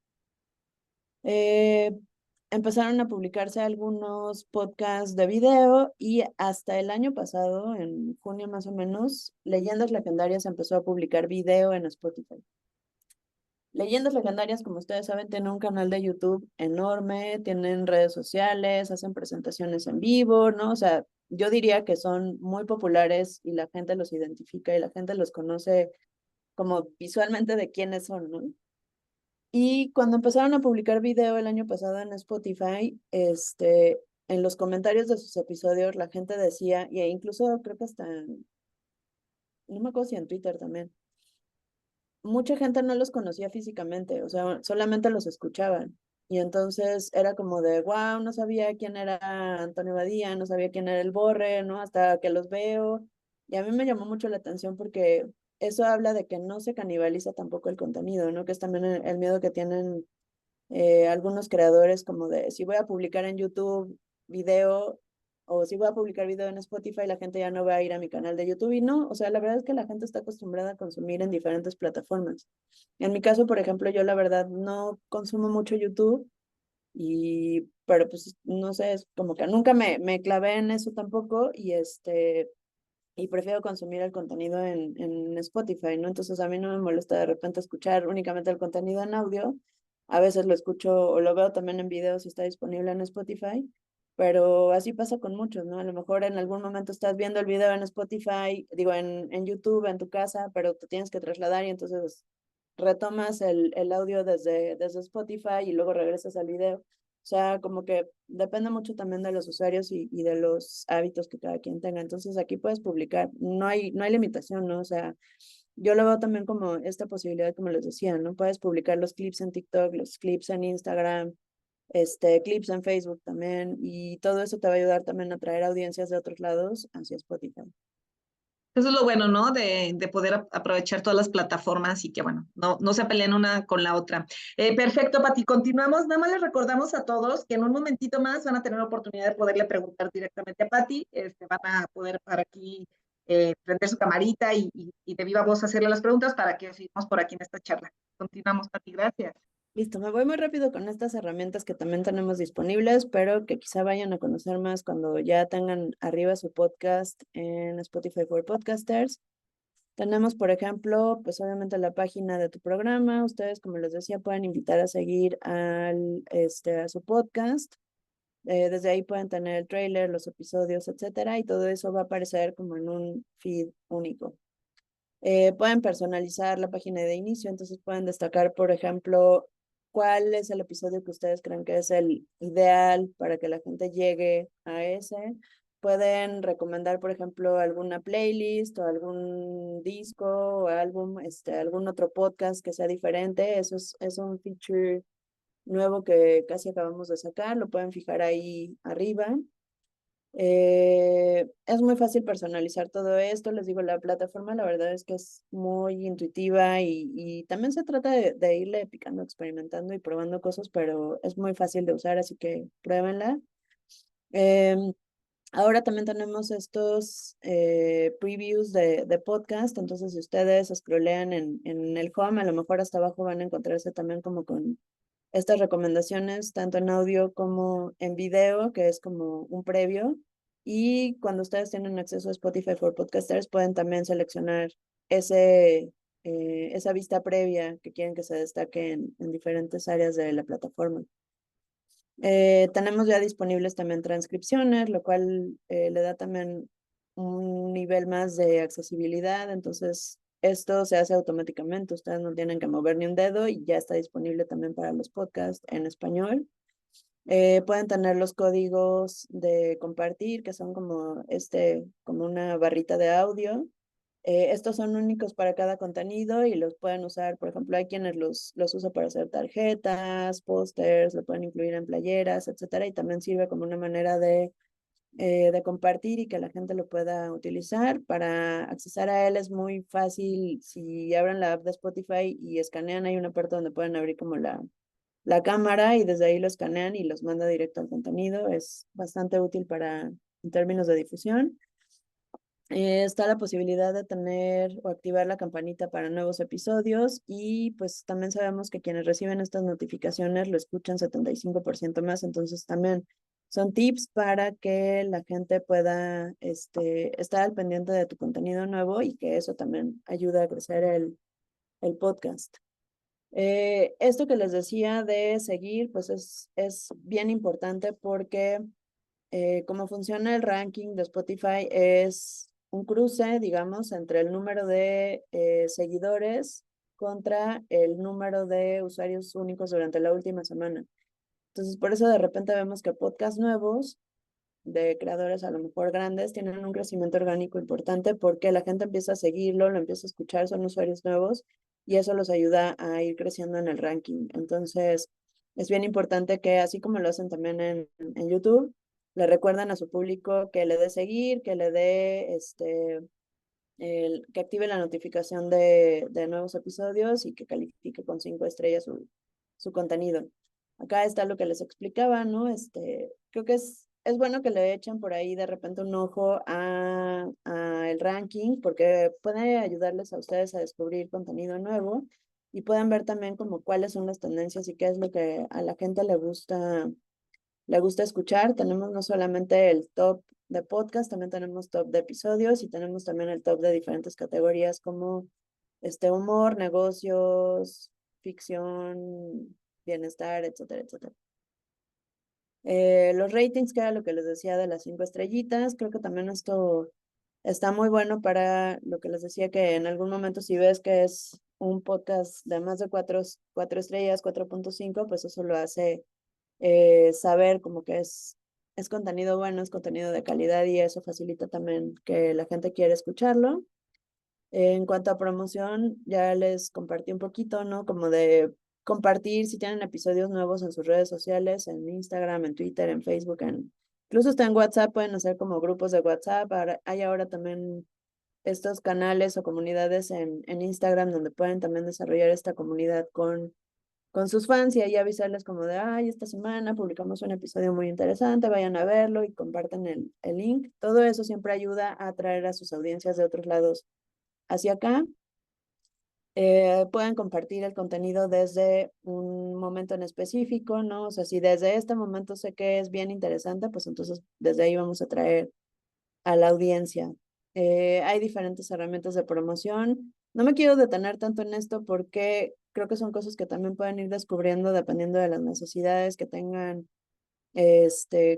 S2: Eh, Empezaron a publicarse algunos podcasts de video y hasta el año pasado, en junio más o menos, Leyendas Legendarias empezó a publicar video en Spotify. Leyendas Legendarias, como ustedes saben, tienen un canal de YouTube enorme, tienen redes sociales, hacen presentaciones en vivo, ¿no? O sea, yo diría que son muy populares y la gente los identifica y la gente los conoce como visualmente de quiénes son, ¿no? Y cuando empezaron a publicar video el año pasado en Spotify, en los comentarios de sus episodios la gente decía, e incluso creo que hasta, no me acuerdo si en Twitter también, mucha gente no los conocía físicamente, o sea, solamente los escuchaban. Y entonces era como de, wow, no sabía quién era Antonio Badía, no sabía quién era el Borre, ¿no? Hasta que los veo. Y a mí me llamó mucho la atención porque eso habla de que no se canibaliza tampoco el contenido, ¿no? Que es también el miedo que tienen algunos creadores como de si voy a publicar en YouTube video o si voy a publicar video en Spotify, la gente ya no va a ir a mi canal de YouTube y no, o sea, la verdad es que la gente está acostumbrada a consumir en diferentes plataformas. En mi caso, por ejemplo, yo la verdad no consumo mucho YouTube pero pues no sé, es como que nunca me clavé en eso tampoco y prefiero consumir el contenido en Spotify, ¿no? Entonces a mí no me molesta de repente escuchar únicamente el contenido en audio. A veces lo escucho o lo veo también en video si está disponible en Spotify, pero así pasa con muchos, ¿no? A lo mejor en algún momento estás viendo el video en Spotify, digo, en YouTube, en tu casa, pero te tienes que trasladar y entonces retomas el audio desde Spotify y luego regresas al video. O sea, como que depende mucho también de los usuarios y de los hábitos que cada quien tenga. Entonces aquí puedes publicar, no hay limitación, ¿no? O sea, yo lo veo también como esta posibilidad, como les decía, ¿no? Puedes publicar los clips en TikTok, los clips en Instagram, clips en Facebook también, y todo eso te va a ayudar también a traer audiencias de otros lados hacia Spotify.
S1: Eso es lo bueno, ¿no? De poder aprovechar todas las plataformas y que, bueno, no se peleen una con la otra. Perfecto, Pati. Continuamos. Nada más les recordamos a todos que en un momentito más van a tener la oportunidad de poderle preguntar directamente a Pati. Van a poder para aquí prender su camarita y de viva voz hacerle las preguntas para que sigamos por aquí en esta charla. Continuamos, Pati. Gracias.
S2: Listo, me voy muy rápido con estas herramientas que también tenemos disponibles, pero que quizá vayan a conocer más cuando ya tengan arriba su podcast en Spotify for Podcasters. Tenemos, por ejemplo, pues obviamente la página de tu programa. Ustedes, como les decía, pueden invitar a seguir a su podcast. Desde ahí pueden tener el trailer, los episodios, etcétera, y todo eso va a aparecer como en un feed único. Pueden personalizar la página de inicio, entonces pueden destacar, por ejemplo, cuál es el episodio que ustedes creen que es el ideal para que la gente llegue a ese. Pueden recomendar, por ejemplo, alguna playlist o algún disco o álbum, algún otro podcast que sea diferente. Eso es un feature nuevo que casi acabamos de sacar. Lo pueden fijar ahí arriba. Es muy fácil personalizar todo esto. Les digo, la plataforma la verdad es que es muy intuitiva y también se trata de irle picando, experimentando y probando cosas, pero es muy fácil de usar, así que pruébenla. Em, Ahora también tenemos estos previews de podcast, entonces si ustedes scrollean en el home, a lo mejor hasta abajo van a encontrarse también como con estas recomendaciones, tanto en audio como en video, que es como un previo. Y cuando ustedes tienen acceso a Spotify for Podcasters, pueden también seleccionar esa vista previa que quieren que se destaque en diferentes áreas de la plataforma. Tenemos ya disponibles también transcripciones, lo cual le da también un nivel más de accesibilidad. Entonces, esto se hace automáticamente. Ustedes no tienen que mover ni un dedo y ya está disponible también para los podcasts en español. Pueden tener los códigos de compartir, que son como una barrita de audio. Estos son únicos para cada contenido y los pueden usar, por ejemplo, hay quienes los usan para hacer tarjetas, pósters, lo pueden incluir en playeras, etcétera, y también sirve como una manera de compartir y que la gente lo pueda utilizar. Para accesar a él es muy fácil. Si abren la app de Spotify y escanean, hay una parte donde pueden abrir como la cámara y desde ahí lo escanean y los manda directo al contenido. Es bastante útil en términos de difusión. Está la posibilidad de tener o activar la campanita para nuevos episodios y pues también sabemos que quienes reciben estas notificaciones lo escuchan 75% más, entonces también son tips para que la gente pueda estar al pendiente de tu contenido nuevo y que eso también ayuda a crecer el podcast. Esto que les decía de seguir, pues es bien importante porque cómo funciona el ranking de Spotify es un cruce, digamos, entre el número de seguidores contra el número de usuarios únicos durante la última semana. Entonces, por eso de repente vemos que podcasts nuevos de creadores a lo mejor grandes tienen un crecimiento orgánico importante porque la gente empieza a seguirlo, lo empieza a escuchar, son usuarios nuevos y eso los ayuda a ir creciendo en el ranking. Entonces, es bien importante que así como lo hacen también en YouTube, le recuerdan a su público que le dé seguir, que le dé que active la notificación de nuevos episodios y que califique con 5 estrellas su contenido. Acá está lo que les explicaba, ¿no? Creo que es bueno que le echen por ahí de repente un ojo a el ranking porque puede ayudarles a ustedes a descubrir contenido nuevo y pueden ver también como cuáles son las tendencias y qué es lo que a la gente le gusta escuchar. Tenemos no solamente el top de podcast, también tenemos top de episodios y tenemos también el top de diferentes categorías como humor, negocios, ficción, bienestar, etcétera, etcétera. Los ratings, que era lo que les decía de las 5 estrellitas, creo que también esto está muy bueno para lo que les decía que en algún momento si ves que es un podcast de más de 4 estrellas, 4.5, pues eso lo hace saber como que es contenido bueno, es contenido de calidad y eso facilita también que la gente quiera escucharlo. En cuanto a promoción, ya les compartí un poquito, ¿no? Como de compartir si tienen episodios nuevos en sus redes sociales, en Instagram, en Twitter, en Facebook, incluso está en WhatsApp, pueden hacer como grupos de WhatsApp. Hay ahora también estos canales o comunidades en Instagram donde pueden también desarrollar esta comunidad con sus fans y ahí avisarles como de, ay, esta semana publicamos un episodio muy interesante, vayan a verlo y comparten el link. Todo eso siempre ayuda a atraer a sus audiencias de otros lados hacia acá. Pueden compartir el contenido desde un momento en específico, ¿no? O sea, si desde este momento sé que es bien interesante, pues entonces desde ahí vamos a traer a la audiencia. Hay diferentes herramientas de promoción. No me quiero detener tanto en esto porque creo que son cosas que también pueden ir descubriendo dependiendo de las necesidades que tengan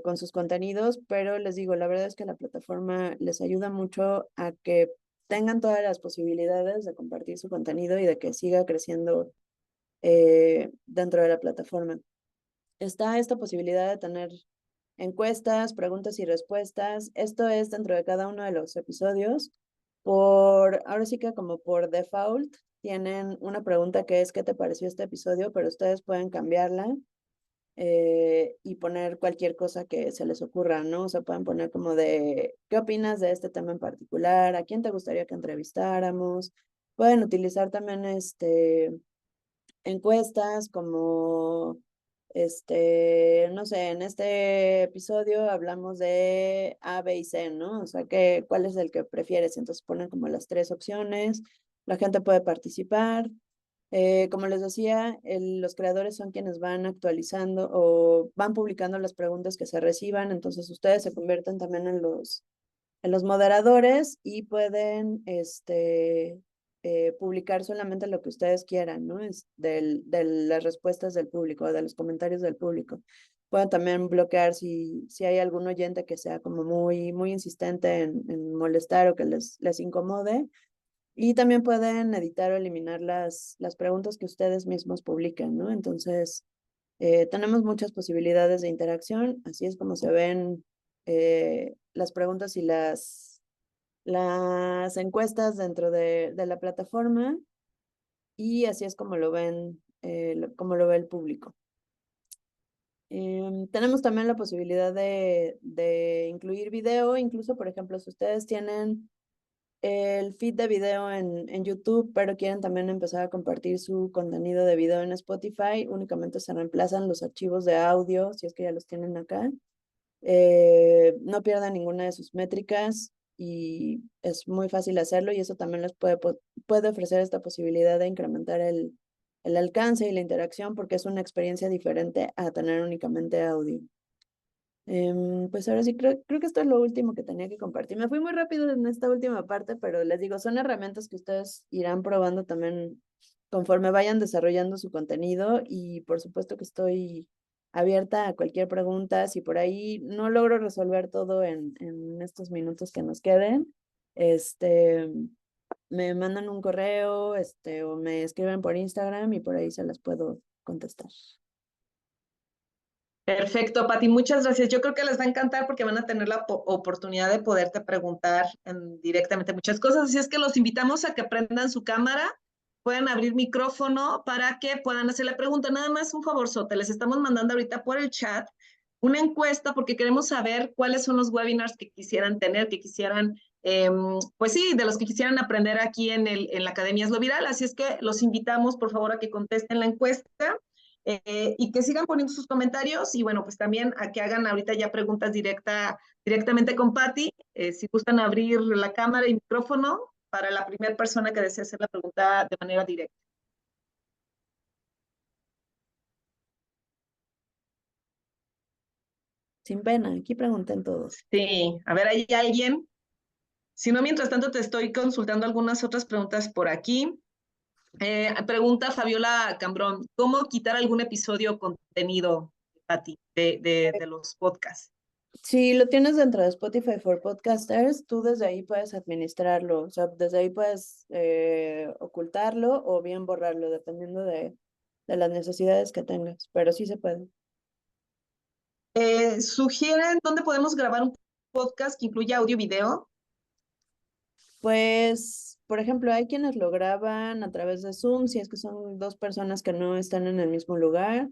S2: con sus contenidos, pero les digo, la verdad es que la plataforma les ayuda mucho a que tengan todas las posibilidades de compartir su contenido y de que siga creciendo dentro de la plataforma. Está esta posibilidad de tener encuestas, preguntas y respuestas. Esto es dentro de cada uno de los episodios. Ahora sí que como por default, tienen una pregunta que es ¿qué te pareció este episodio? Pero ustedes pueden cambiarla y poner cualquier cosa que se les ocurra, ¿no? O sea, pueden poner como de, ¿qué opinas de este tema en particular? ¿A quién te gustaría que entrevistáramos? Pueden utilizar también encuestas como, no sé, en este episodio hablamos de A, B y C, ¿no? O sea, ¿cuál es el que prefieres? Entonces ponen como las 3 opciones, la gente puede participar. Como les decía, los creadores son quienes van actualizando o van publicando las preguntas que se reciban, entonces ustedes se convierten también en los moderadores y pueden publicar solamente lo que ustedes quieran, ¿no? De las respuestas del público, de los comentarios del público. Pueden también bloquear si hay algún oyente que sea como muy, muy insistente en molestar o que les incomode. Y también pueden editar o eliminar las preguntas que ustedes mismos publiquen, ¿no? Entonces, tenemos muchas posibilidades de interacción, así es como se ven las preguntas y las encuestas dentro de la plataforma y así es como lo ven, como lo ve el público. Tenemos también la posibilidad de incluir video, incluso, por ejemplo, si ustedes tienen el feed de video en YouTube, pero quieren también empezar a compartir su contenido de video en Spotify, únicamente se reemplazan los archivos de audio, si es que ya los tienen acá. No pierdan ninguna de sus métricas y es muy fácil hacerlo y eso también les puede ofrecer esta posibilidad de incrementar el alcance y la interacción porque es una experiencia diferente a tener únicamente audio. Pues ahora sí, creo que esto es lo último que tenía que compartir. Me fui muy rápido en esta última parte, pero les digo, son herramientas que ustedes irán probando también conforme vayan desarrollando su contenido y por supuesto que estoy abierta a cualquier pregunta. Si por ahí no logro resolver todo en estos minutos que nos queden, este, me mandan un correo, o me escriben por Instagram y por ahí se las puedo contestar.
S1: Perfecto, Pati, muchas gracias. Yo creo que les va a encantar porque van a tener la oportunidad de poderte preguntar directamente muchas cosas. Así es que los invitamos a que prendan su cámara, puedan abrir micrófono para que puedan hacer la pregunta. Nada más un favorzote, les estamos mandando ahorita por el chat una encuesta porque queremos saber cuáles son los webinars que quisieran tener, que quisieran, pues sí, de los que quisieran aprender aquí en la Academia Es lo Viral. Así es que los invitamos, por favor, a que contesten la encuesta. Y que sigan poniendo sus comentarios y bueno, pues también a que hagan ahorita ya preguntas directamente con Patti, si gustan abrir la cámara y micrófono para la primera persona que desee hacer la pregunta de manera directa.
S2: Sin pena, aquí pregunten todos.
S1: Sí, a ver, ¿hay alguien? Si no, mientras tanto te estoy consultando algunas otras preguntas por aquí. Pregunta Fabiola Cambrón, ¿cómo quitar algún episodio o contenido, Patti, de los podcasts?
S2: Si lo tienes dentro de Spotify for Podcasters, tú desde ahí puedes administrarlo, o sea, desde ahí puedes ocultarlo o bien borrarlo, dependiendo de las necesidades que tengas, pero sí se puede.
S1: ¿Sugieren dónde podemos grabar un podcast que incluya audio y video?
S2: Pues, por ejemplo, hay quienes lo graban a través de Zoom, si es que son dos personas que no están en el mismo lugar.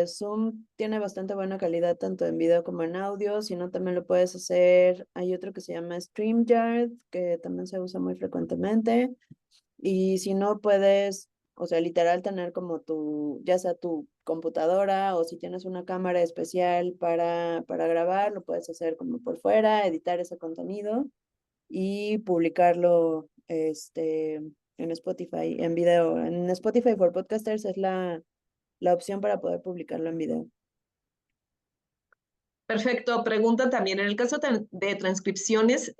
S2: Zoom tiene bastante buena calidad tanto en video como en audio, si no también lo puedes hacer. Hay otro que se llama StreamYard, que también se usa muy frecuentemente. Y si no puedes, o sea, literal tener como tu, ya sea tu computadora o si tienes una cámara especial para grabar, lo puedes hacer como por fuera, editar ese contenido y publicarlo en Spotify, en video. En Spotify for Podcasters es la opción para poder publicarlo en video.
S1: Perfecto. Pregunta también, en el caso de transcripciones,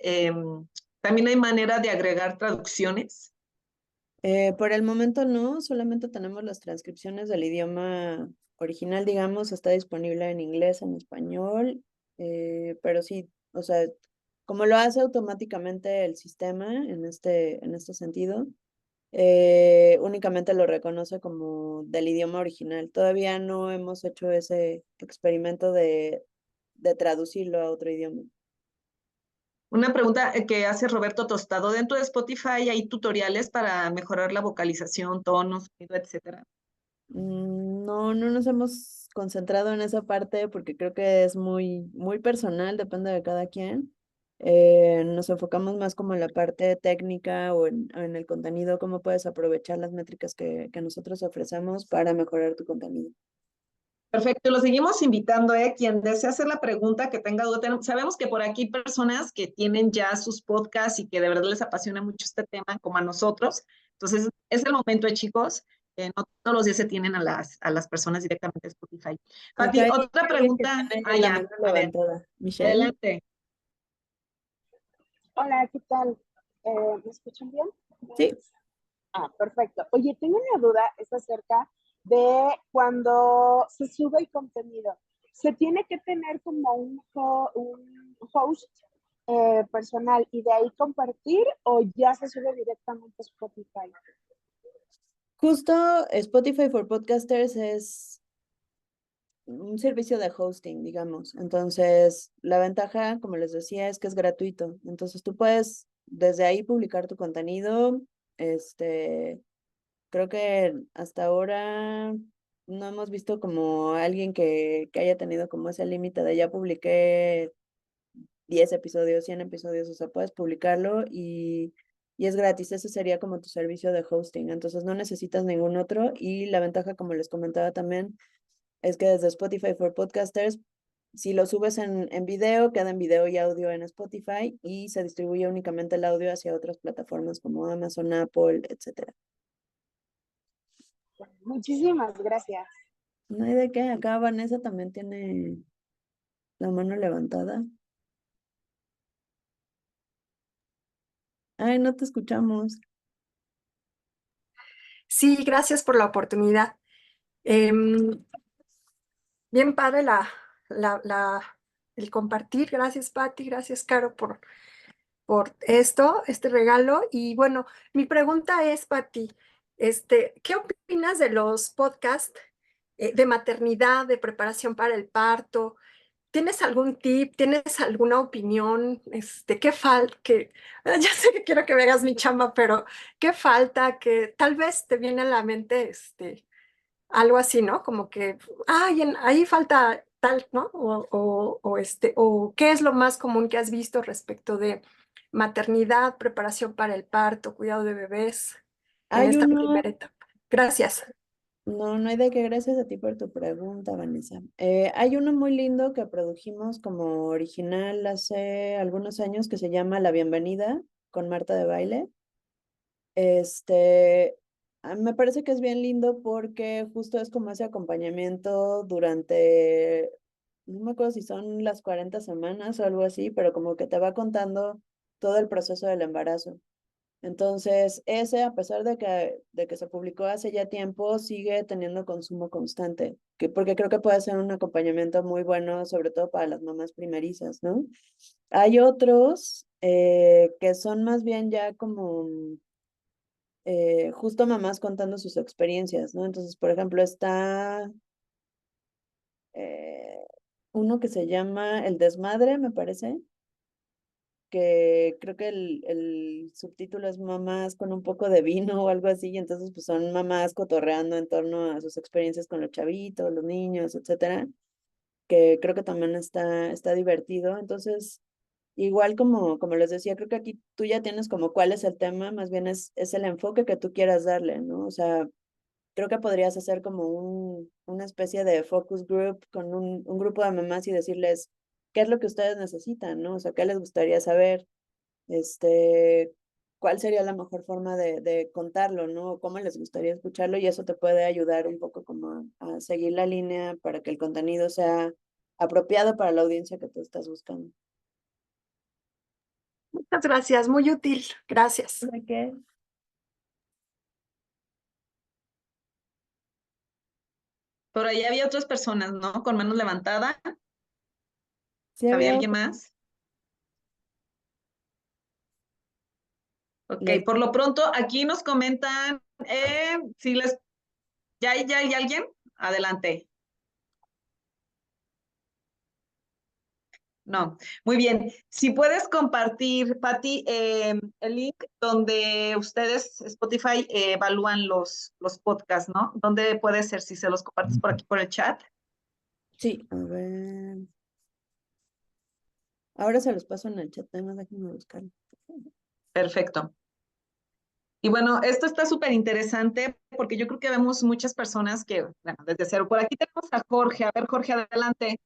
S1: ¿también hay manera de agregar traducciones?
S2: Por el momento no, solamente tenemos las transcripciones del idioma original, digamos, está disponible en inglés, en español, pero sí, o sea, como lo hace automáticamente el sistema en este sentido, únicamente lo reconoce como del idioma original. Todavía no hemos hecho ese experimento de traducirlo a otro idioma.
S1: Una pregunta que hace Roberto Tostado. Dentro de Spotify hay tutoriales para mejorar la vocalización, tono, sonido, etcétera.
S2: No, no nos hemos concentrado en esa parte porque creo que es muy personal, depende de cada quien. Nos enfocamos más como en la parte técnica o en el contenido, cómo puedes aprovechar las métricas que nosotros ofrecemos para mejorar tu contenido.
S1: Perfecto, lo seguimos invitando, ¿eh? Quien desea hacer la pregunta, que tenga duda. Sabemos que por aquí hay personas que tienen ya sus podcasts y que de verdad les apasiona mucho este tema, como a nosotros. Entonces, es el momento, chicos. No todos los días se tienen a las personas directamente de Spotify.
S2: Acá
S1: Pati,
S2: hay
S1: otra
S2: alguien que
S1: pregunta.
S2: tiene
S1: Ah,
S2: la
S1: ya,
S2: mano
S1: a ver,
S2: levantada. Michelle.
S1: adelante.
S3: Hola, ¿qué tal? ¿Me escuchan bien?
S2: Sí.
S3: Ah, perfecto. Oye, tengo una duda, es acerca de cuando se sube el contenido. ¿Se tiene que tener como un host personal y de ahí compartir o ya se sube directamente a Spotify?
S2: Justo Spotify for Podcasters es un servicio de hosting, digamos. Entonces, la ventaja, como les decía, es que es gratuito. Entonces, tú puedes desde ahí publicar tu contenido. Este, creo que hasta ahora no hemos visto como alguien que haya tenido como ese límite de ya publiqué 10 episodios, 100 episodios, o sea, puedes publicarlo y es gratis. Ese sería como tu servicio de hosting. Entonces, no necesitas ningún otro. Y la ventaja, como les comentaba también, es que desde Spotify for Podcasters, si lo subes en video, queda en video y audio en Spotify y se distribuye únicamente el audio hacia otras plataformas como Amazon, Apple, etcétera.
S3: Muchísimas gracias.
S2: No hay de qué, acá Vanessa también tiene la mano levantada. Ay, no te escuchamos.
S4: Sí, gracias por la oportunidad. Em, Bien padre el compartir. Gracias, Patti. Gracias, Caro, por este regalo. Y bueno, mi pregunta es, Patti, ¿qué opinas de los podcasts de maternidad, de preparación para el parto? ¿Tienes algún tip? ¿Tienes alguna opinión? ¿Qué falta? Ya sé que quiero que me hagas mi chamba, pero ¿qué falta? Que tal vez te viene a la mente algo así, ¿no? Como que, ay, ahí falta tal, ¿no? O qué es lo más común que has visto respecto de maternidad, preparación para el parto, cuidado de bebés en
S2: Hay
S4: esta
S2: uno,
S4: primera etapa. Gracias.
S2: no hay de qué, gracias a ti por tu pregunta, Vanessa. Hay uno muy lindo que produjimos como original hace algunos años que se llama La Bienvenida con Marta de Baile. Me parece que es bien lindo porque justo es como ese acompañamiento durante, no me acuerdo si son las 40 semanas o algo así, pero como que te va contando todo el proceso del embarazo. Entonces, ese, a pesar de que se publicó hace ya tiempo, sigue teniendo consumo constante, porque creo que puede ser un acompañamiento muy bueno, sobre todo para las mamás primerizas, ¿no? Hay otros que son más bien ya como justo mamás contando sus experiencias, ¿no? Entonces, por ejemplo, está eh, uno que se llama El Desmadre, me parece, que creo que el subtítulo es Mamás con un poco de vino o algo así, y entonces pues son mamás cotorreando en torno a sus experiencias con los chavitos, los niños, etcétera, que creo que también está divertido. Entonces, igual como les decía, creo que aquí tú ya tienes como cuál es el tema, más bien es el enfoque que tú quieras darle, ¿no? O sea, creo que podrías hacer como una especie de focus group con un grupo de mamás y decirles qué es lo que ustedes necesitan, ¿no? O sea, qué les gustaría saber, este, cuál sería la mejor forma de contarlo, ¿no? Cómo les gustaría escucharlo y eso te puede ayudar un poco como a seguir la línea para que el contenido sea apropiado para la audiencia que tú estás buscando.
S4: Muchas gracias, muy útil. Gracias.
S2: ¿De qué?
S1: Por ahí había otras personas, ¿no? Con manos levantadas.
S2: Sí,
S1: ¿Había
S2: había
S1: alguien
S2: otro.
S1: más? Ok,
S2: Les-
S1: por lo pronto aquí nos comentan si les... ya hay alguien? Adelante. No, muy bien. Si puedes compartir, Patti, el link donde ustedes, Spotify, evalúan los podcasts, ¿no? ¿Dónde puede ser? Si se los compartes por aquí por el chat.
S2: Sí, a ver. Ahora se los paso en el chat, además déjenme buscarlo.
S1: Perfecto. Y bueno, esto está súper interesante porque yo creo que vemos muchas personas que, bueno, desde cero. Por aquí tenemos a Jorge. A ver, Jorge, adelante.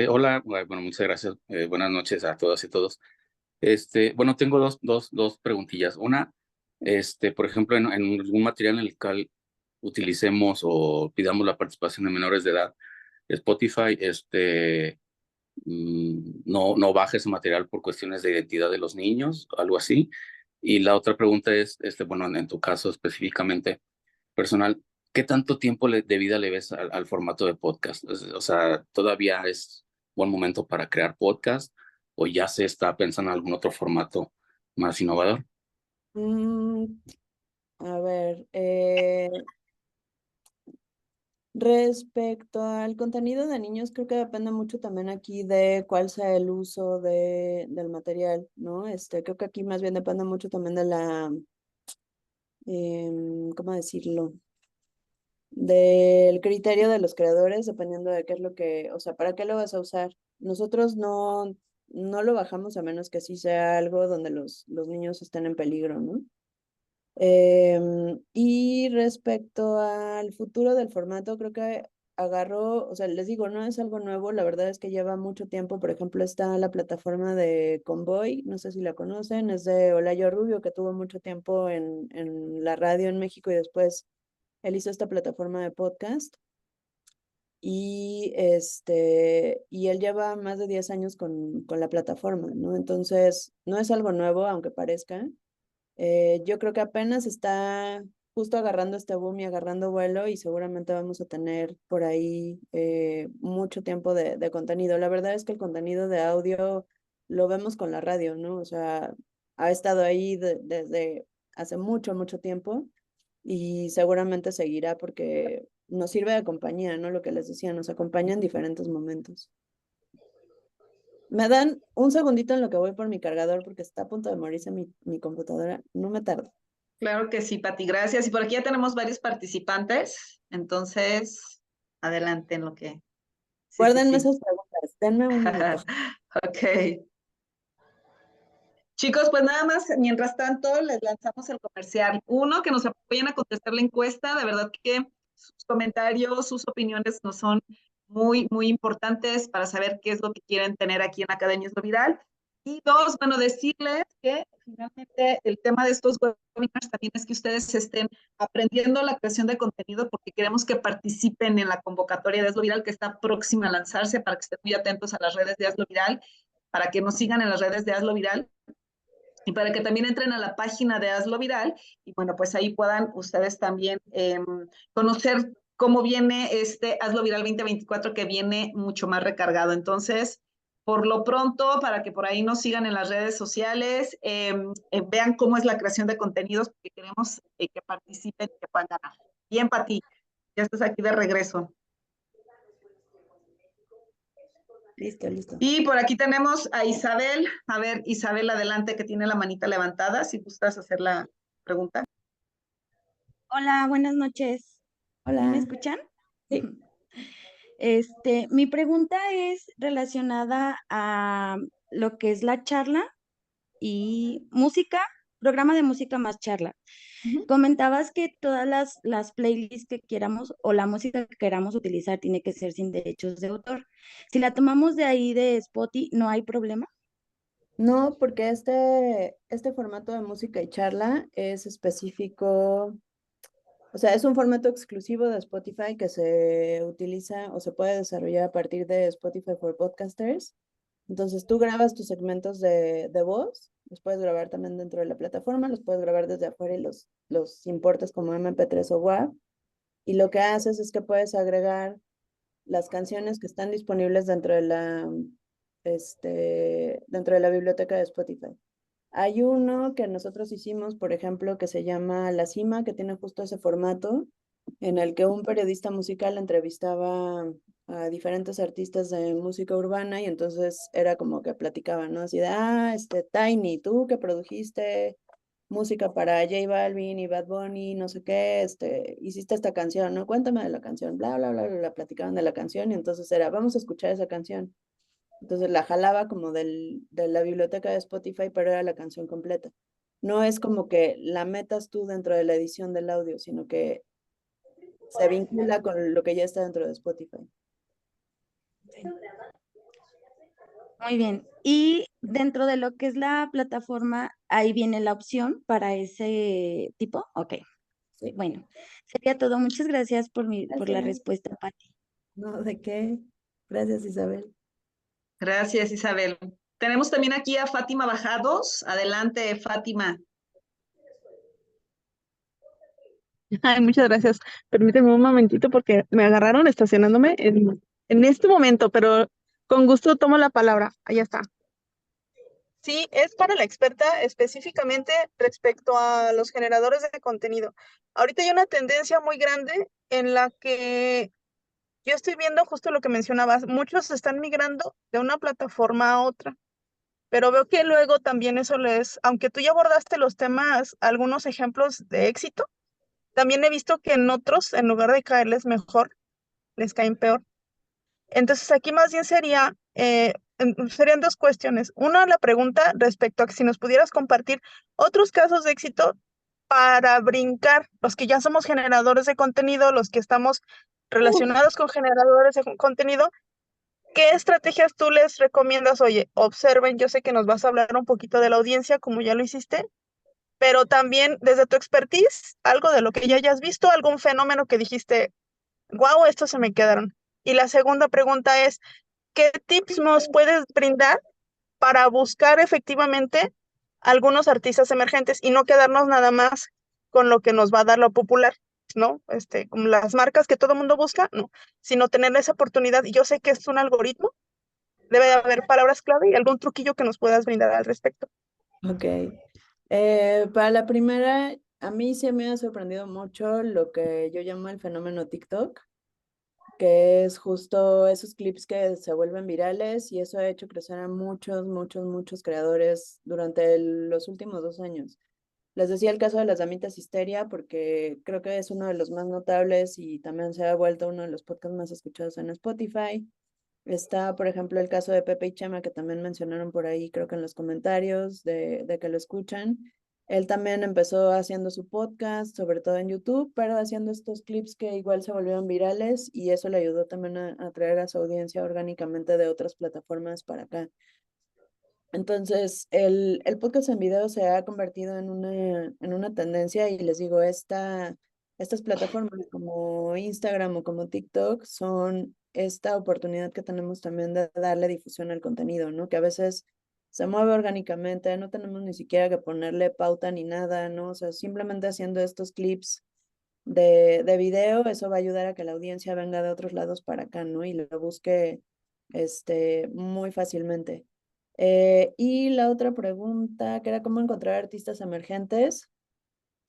S5: Hola, bueno, muchas gracias. Buenas noches a todas y todos. Bueno, tengo dos preguntillas. Una, por ejemplo, en algún material en el cual utilicemos o pidamos la participación de menores de edad, Spotify, no baja ese material por cuestiones de identidad de los niños, algo así. Y la otra pregunta es, bueno, en tu caso específicamente personal, ¿qué tanto tiempo de vida le ves al formato de podcast? O sea, ¿todavía es buen momento para crear podcast o ya se está pensando en algún otro formato más innovador?
S2: Mm, a ver, respecto al contenido de niños, creo que depende mucho también aquí de cuál sea el uso del material, ¿no? Creo que aquí más bien depende mucho también de ¿cómo decirlo? Del criterio de los creadores, dependiendo de qué es lo que, o sea, para qué lo vas a usar. Nosotros no lo bajamos a menos que sí sea algo donde los niños estén en peligro, ¿no? Y respecto al futuro del formato, creo que agarró, o sea, les digo, no es algo nuevo, la verdad es que lleva mucho tiempo. Por ejemplo, está la plataforma de Convoy, no sé si la conocen, es de Olayo Rubio, que tuvo mucho tiempo en la radio en México y después él hizo esta plataforma de podcast. Y él lleva más de 10 años con la plataforma, ¿no? Entonces, no es algo nuevo, aunque parezca. Yo creo que apenas está justo agarrando este boom y agarrando vuelo y seguramente vamos a tener por ahí mucho tiempo de contenido. La verdad es que el contenido de audio lo vemos con la radio, ¿no? O sea, ha estado ahí desde hace mucho, mucho tiempo y seguramente seguirá porque nos sirve de compañía, ¿no? Lo que les decía, nos acompaña en diferentes momentos. Me dan un segundito en lo que voy por mi cargador porque está a punto de morirse mi computadora. No me tardo.
S1: Claro que sí, Pati, gracias. Y por aquí ya tenemos varios participantes. Entonces, adelante en lo que... Sí, sí,
S2: Guárdenme
S1: sí.
S2: esas preguntas. Denme un minuto.
S1: Ok. Chicos, pues nada más, mientras tanto, les lanzamos el comercial. Uno, que nos apoyen a contestar la encuesta. De verdad que sus comentarios, sus opiniones nos son muy, muy importantes para saber qué es lo que quieren tener aquí en Academia Es lo Viral. Y dos, bueno, decirles que finalmente el tema de estos webinars también es que ustedes estén aprendiendo la creación de contenido porque queremos que participen en la convocatoria de Hazlo Viral que está próxima a lanzarse para que estén muy atentos a las redes de Hazlo Viral, para que nos sigan en las redes de Hazlo Viral y para que también entren a la página de Hazlo Viral y bueno, pues ahí puedan ustedes también conocer cómo viene este Hazlo Viral 2024 que viene mucho más recargado. Entonces, por lo pronto, para que por ahí nos sigan en las redes sociales, vean cómo es la creación de contenidos, porque queremos que participen y que puedan ganar. Bien, Pati, ya estás aquí de regreso.
S2: Listo, listo.
S1: Y por aquí tenemos a Isabel. A ver, Isabel, adelante, que tiene la manita levantada, si gustas hacer la pregunta.
S6: Hola, buenas noches. ¿Sí me
S2: Hola.
S6: escuchan?
S2: Sí.
S6: Mi pregunta es relacionada a lo que es la charla y música, programa de música más charla.
S2: Ujú.
S6: Comentabas que todas las playlists que queramos o la música que queramos utilizar tiene que ser sin derechos de autor. Si la tomamos de ahí de Spotify, ¿no hay problema?
S2: No, porque este formato de música y charla es específico, o sea, es un formato exclusivo de Spotify que se utiliza o se puede desarrollar a partir de Spotify for Podcasters. Entonces tú grabas tus segmentos de voz, los puedes grabar también dentro de la plataforma, los puedes grabar desde afuera y los importas como MP3 o WAV. Y lo que haces es que puedes agregar las canciones que están disponibles dentro de la biblioteca de Spotify. Hay uno que nosotros hicimos, por ejemplo, que se llama La Cima, que tiene justo ese formato, en el que un periodista musical entrevistaba a diferentes artistas de música urbana y entonces era como que platicaban, ¿no? Así de, Tiny, tú que produjiste música para J Balvin y Bad Bunny, no sé qué, hiciste esta canción, ¿no? Cuéntame de la canción, bla, bla, bla, bla, bla, platicaban de la canción y entonces era, vamos a escuchar esa canción. Entonces la jalaba como de la biblioteca de Spotify, pero era la canción completa. No es como que la metas tú dentro de la edición del audio, sino que se vincula con lo que ya está dentro de Spotify.
S6: Muy bien. Y dentro de lo que es la plataforma, ahí viene la opción para ese tipo. Ok.
S2: Sí.
S6: Bueno, sería todo. Muchas gracias por la
S2: Gracias.
S6: respuesta, Pati.
S2: No, ¿de qué? Gracias, Isabel.
S1: Gracias, Isabel. Tenemos también aquí a Fátima Bajados. Adelante, Fátima.
S7: Ay, muchas gracias. Permíteme un momentito porque me agarraron estacionándome en este momento, pero con gusto tomo la palabra. Ahí está. Sí, es para la experta específicamente respecto a los generadores de contenido. Ahorita hay una tendencia muy grande en la que yo estoy viendo justo lo que mencionabas. Muchos están migrando de una plataforma a otra, pero veo que luego también eso aunque tú ya abordaste los temas, algunos ejemplos de éxito, también he visto que en otros, en lugar de caerles mejor, les caen peor. Entonces aquí más bien serían dos cuestiones. Una, la pregunta respecto a que si nos pudieras compartir otros casos de éxito para brincar, los que ya somos generadores de contenido, los que estamos relacionados con generadores de contenido, ¿qué estrategias tú les recomiendas? Oye, observen, yo sé que nos vas a hablar un poquito de la audiencia, como ya lo hiciste, pero también desde tu expertise, algo de lo que ya hayas visto, algún fenómeno que dijiste, wow, estos se me quedaron. Y la segunda pregunta es, ¿qué tips nos puedes brindar para buscar efectivamente algunos artistas emergentes y no quedarnos nada más con lo que nos va a dar lo popular, ¿no? Como las marcas que todo el mundo busca, no, sino tener esa oportunidad. Y yo sé que es un algoritmo, debe de haber palabras clave y algún truquillo que nos puedas brindar al respecto.
S2: Ok. Para la primera, a mí sí me ha sorprendido mucho lo que yo llamo el fenómeno TikTok, que es justo esos clips que se vuelven virales y eso ha hecho crecer a muchos, muchos, muchos creadores durante los últimos 2 años. Les decía el caso de las Damitas Histeria porque creo que es uno de los más notables y también se ha vuelto uno de los podcasts más escuchados en Spotify. Está, por ejemplo, el caso de Pepe y Chema, que también mencionaron por ahí, creo que en los comentarios de que lo escuchan. Él también empezó haciendo su podcast, sobre todo en YouTube, pero haciendo estos clips que igual se volvieron virales y eso le ayudó también a atraer a su audiencia orgánicamente de otras plataformas para acá. Entonces, el podcast en video se ha convertido en una tendencia y les digo, estas plataformas como Instagram o como TikTok son esta oportunidad que tenemos también de darle difusión al contenido, ¿no? Que a veces se mueve orgánicamente, no tenemos ni siquiera que ponerle pauta ni nada, ¿no? O sea, simplemente haciendo estos clips de video, eso va a ayudar a que la audiencia venga de otros lados para acá, ¿no? Y lo busque muy fácilmente. Y la otra pregunta, que era cómo encontrar artistas emergentes.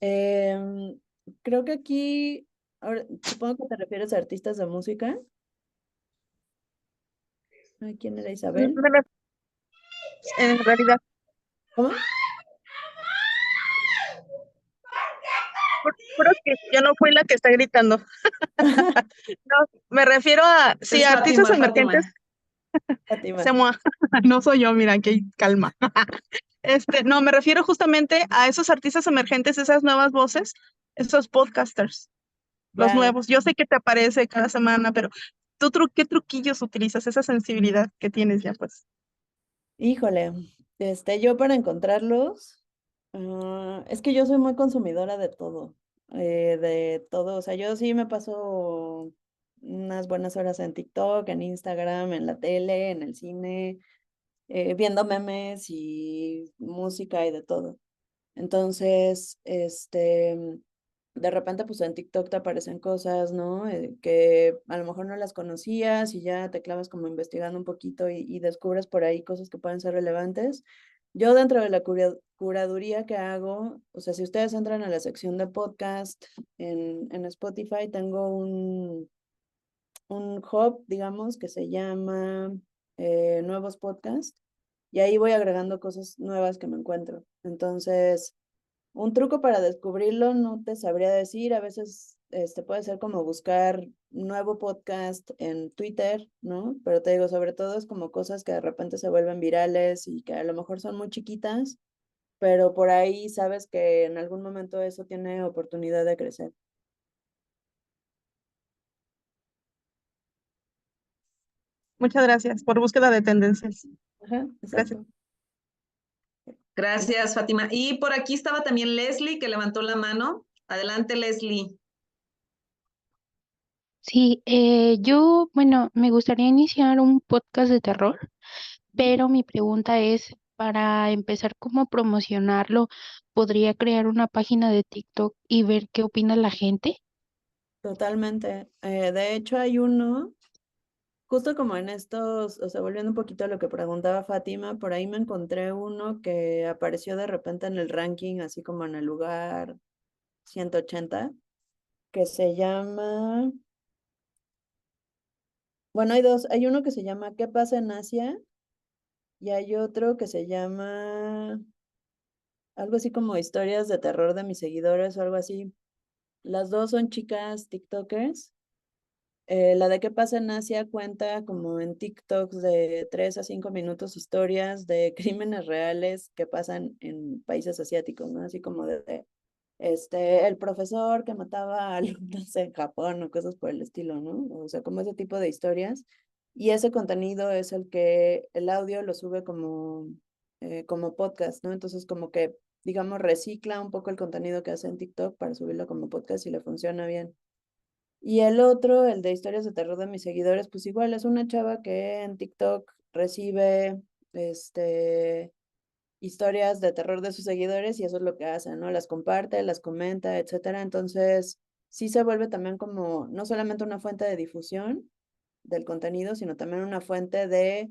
S2: Em, Creo que aquí, ahora, supongo que te refieres a artistas de música. Ay, ¿quién era Isabel?
S7: En realidad,
S2: ¿Cómo?
S7: juro que yo no fui la que está gritando. No, me refiero a, sí,
S1: Es
S7: artistas
S1: Fátima,
S7: emergentes.
S1: Fátima.
S2: Fátima.
S7: Se mua. No soy yo, mira, que calma. No, me refiero justamente a esos artistas emergentes, esas nuevas voces, esos podcasters, los
S2: Ya,
S7: nuevos. Yo sé que te aparece cada semana, pero ¿tú qué truquillos utilizas? Esa sensibilidad que tienes ya, pues.
S2: híjole, yo para encontrarlos, es que yo soy muy consumidora de todo, o sea, yo sí me paso unas buenas horas en TikTok, en Instagram, en la tele, en el cine, viendo memes y música y de todo. Entonces, de repente, pues en TikTok te aparecen cosas, ¿no? Que a lo mejor no las conocías y ya te clavas como investigando un poquito y descubres por ahí cosas que pueden ser relevantes. Yo dentro de la curaduría que hago, o sea, si ustedes entran a la sección de podcast en Spotify, tengo un hub, digamos, que se llama Nuevos Podcasts y ahí voy agregando cosas nuevas que me encuentro. Entonces, un truco para descubrirlo no te sabría decir, a veces puede ser como buscar nuevo podcast en Twitter, ¿no? Pero te digo, sobre todo es como cosas que de repente se vuelven virales y que a lo mejor son muy chiquitas, pero por ahí sabes que en algún momento eso tiene oportunidad de crecer.
S7: Muchas gracias por búsqueda de tendencias.
S2: Ajá,
S7: Gracias.
S2: exacto.
S1: Gracias, Fátima. Y por aquí estaba también Leslie, que levantó la mano. Adelante, Leslie.
S8: Sí, bueno, me gustaría iniciar un podcast de terror, pero mi pregunta es, para empezar, ¿cómo promocionarlo? ¿Podría crear una página de TikTok y ver qué opina la gente?
S2: Totalmente. De hecho, hay uno, justo como en estos, o sea, volviendo un poquito a lo que preguntaba Fátima, por ahí me encontré uno que apareció de repente en el ranking, así como en el lugar 180, que se llama, bueno, hay dos, hay uno que se llama ¿Qué pasa en Asia? Y hay otro que se llama algo así como Historias de terror de mis seguidores o algo así. Las dos son chicas TikTokers. La de qué pasa en Asia cuenta como en TikToks de 3 a 5 minutos historias de crímenes reales que pasan en países asiáticos, ¿no? Así como el profesor que mataba a alumnos en Japón o cosas por el estilo, ¿no? O sea, como ese tipo de historias. Y ese contenido es el que el audio lo sube como podcast, ¿no? Entonces como que, digamos, recicla un poco el contenido que hace en TikTok para subirlo como podcast y le funciona bien. Y el otro, el de historias de terror de mis seguidores, pues igual es una chava que en TikTok recibe historias de terror de sus seguidores y eso es lo que hace, ¿no? Las comparte, las comenta, etcétera. Entonces, sí se vuelve también como no solamente una fuente de difusión del contenido, sino también una fuente de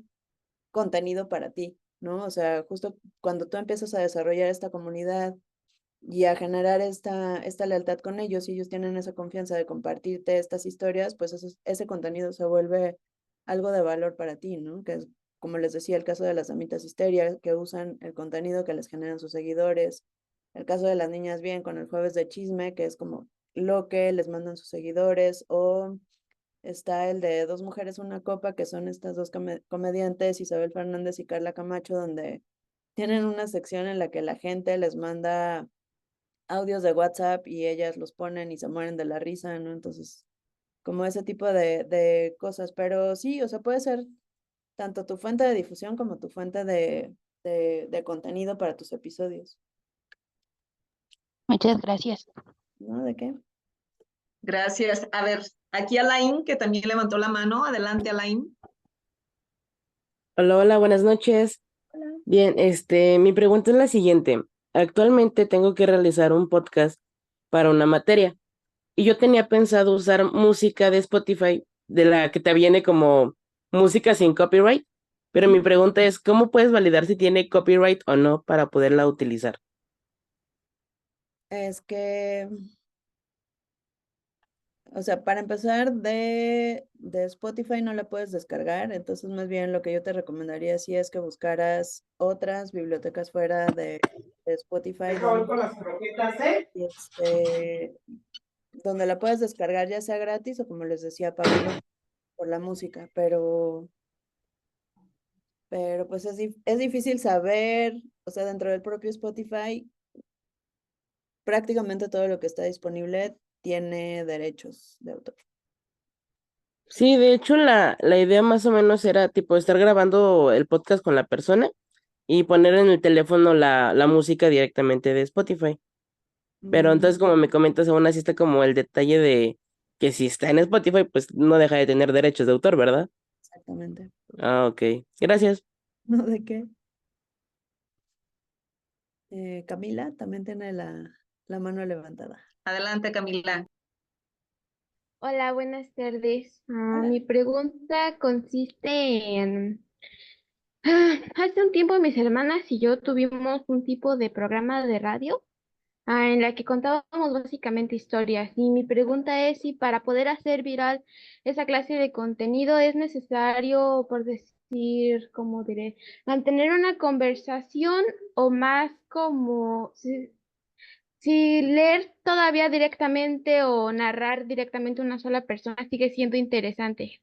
S2: contenido para ti, ¿no? O sea, justo cuando tú empiezas a desarrollar esta comunidad y a generar esta lealtad con ellos y ellos tienen esa confianza de compartirte estas historias, pues ese contenido se vuelve algo de valor para ti, ¿no? Que es, como les decía, el caso de las amitas histeria, que usan el contenido que les generan sus seguidores, el caso de las niñas bien con el jueves de chisme, que es como lo que les mandan sus seguidores, o está el de Dos Mujeres, una Copa, que son estas dos comediantes, Isabel Fernández y Carla Camacho, donde tienen una sección en la que la gente les manda audios de WhatsApp y ellas los ponen y se mueren de la risa, ¿no? Entonces, como ese tipo de cosas, pero sí, o sea, puede ser tanto tu fuente de difusión como tu fuente de contenido para tus episodios,
S8: Muchas gracias.
S2: ¿no? ¿De qué?
S1: Gracias. A ver, aquí Alain, que también levantó la mano. Adelante, Alain.
S9: Hola, hola, buenas noches.
S2: Hola.
S9: Bien, mi pregunta es la siguiente. Actualmente tengo que realizar un podcast para una materia y yo tenía pensado usar música de Spotify de la que te viene como música sin copyright, pero mi pregunta es, ¿cómo puedes validar si tiene copyright o no para poderla utilizar?
S2: Es que, o sea, para empezar, de Spotify no la puedes descargar, entonces más bien lo que yo te recomendaría sí es que buscaras otras bibliotecas fuera de Spotify este, donde la puedes descargar ya sea gratis o como les decía, pagando por la música, pero pues es difícil saber, o sea, dentro del propio Spotify, prácticamente todo lo que está disponible tiene derechos de autor.
S9: Sí, de hecho la idea más o menos era tipo estar grabando el podcast con la persona y poner en el teléfono la música directamente de Spotify. Pero entonces, como me comentas, aún así está como el detalle de que si está en Spotify, pues no deja de tener derechos de autor, ¿verdad?
S2: Exactamente.
S9: Ah, ok. Gracias.
S2: ¿No de qué? Camila también tiene la mano levantada.
S1: Adelante, Camila.
S10: Hola, buenas tardes.
S2: Hola.
S10: Mi pregunta consiste en, hace un tiempo mis hermanas y yo tuvimos un tipo de programa de radio en la que contábamos básicamente historias. Y mi pregunta es si para poder hacer viral esa clase de contenido es necesario, por decir, ¿cómo diré?, mantener una conversación o más como si leer todavía directamente o narrar directamente una sola persona sigue siendo interesante.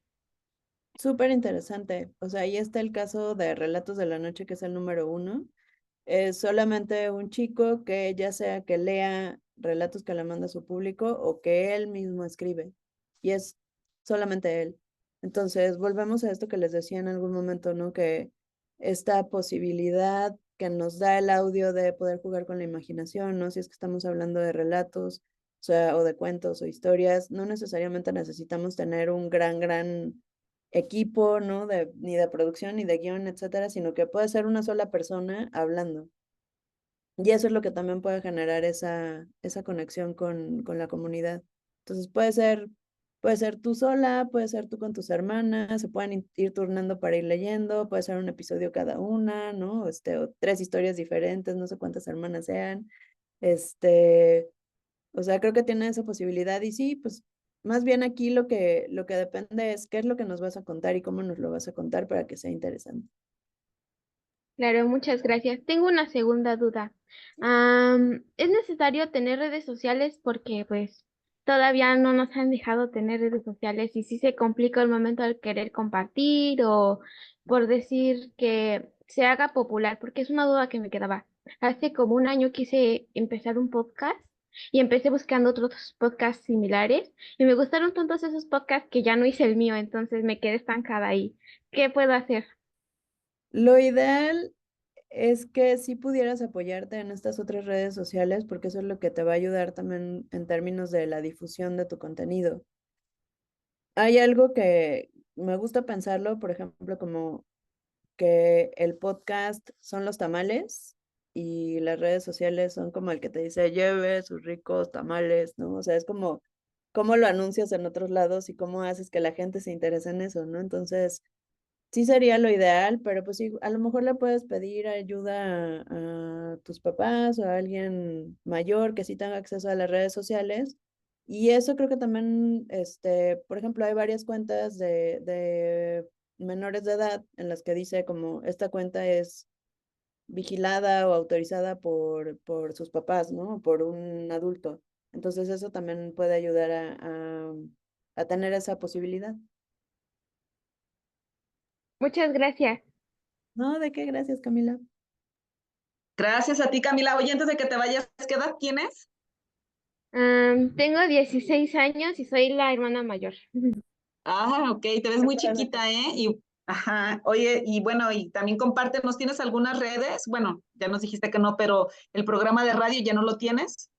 S2: Súper interesante. O sea, ahí está el caso de Relatos de la Noche, que es el número 1. Es solamente un chico que ya sea que lea relatos que le manda a su público o que él mismo escribe. Y es solamente él. Entonces, volvemos a esto que les decía en algún momento, ¿no? Que esta posibilidad que nos da el audio de poder jugar con la imaginación, ¿no? Si es que estamos hablando de relatos, o sea, o de cuentos o historias, no necesariamente necesitamos tener un gran equipo, ¿no? Ni de producción, ni de guión, etcétera, sino que puede ser una sola persona hablando. Y eso es lo que también puede generar esa conexión con la comunidad. Entonces puede ser tú sola, puede ser tú con tus hermanas, se pueden ir turnando para ir leyendo, puede ser un episodio cada una, ¿no? O 3 historias diferentes, no sé cuántas hermanas sean. Este, o sea, creo que tiene esa posibilidad y sí, pues más bien aquí lo que depende es qué es lo que nos vas a contar y cómo nos lo vas a contar para que sea interesante.
S10: Claro, muchas gracias. Tengo una segunda duda. ¿Es necesario tener redes sociales? Porque pues todavía no nos han dejado tener redes sociales y sí se complica el momento de querer compartir o por decir que se haga popular, porque es una duda que me quedaba. Hace como un año quise empezar un podcast y empecé buscando otros podcasts similares y me gustaron tantos esos podcasts que ya no hice el mío, entonces me quedé estancada ahí. ¿Qué puedo hacer?
S2: Lo ideal es que sí pudieras apoyarte en estas otras redes sociales porque eso es lo que te va a ayudar también en términos de la difusión de tu contenido. Hay algo que me gusta pensarlo, por ejemplo, como que el podcast son los tamales y las redes sociales son como el que te dice lleve sus ricos tamales, ¿no? O sea, es como cómo lo anuncias en otros lados y cómo haces que la gente se interese en eso, ¿no? Entonces, sí sería lo ideal, pero pues sí, a lo mejor le puedes pedir ayuda a tus papás o a alguien mayor que sí tenga acceso a las redes sociales. Y eso creo que también, por ejemplo, hay varias cuentas de menores de edad en las que dice como esta cuenta es vigilada o autorizada por sus papás, ¿no? Por un adulto. Entonces eso también puede ayudar a tener esa posibilidad.
S10: Muchas gracias.
S2: No, ¿de qué? Gracias, Camila.
S1: Gracias a ti, Camila. Oye, antes de que te vayas, ¿qué edad tienes?
S10: Tengo 16 años y soy la hermana mayor.
S1: Ah, ok, te ves muy chiquita, ¿eh? Ajá, oye, y bueno, y también compártenos, ¿tienes algunas redes? Bueno, ya nos dijiste que no, pero el programa de radio ya no lo tienes.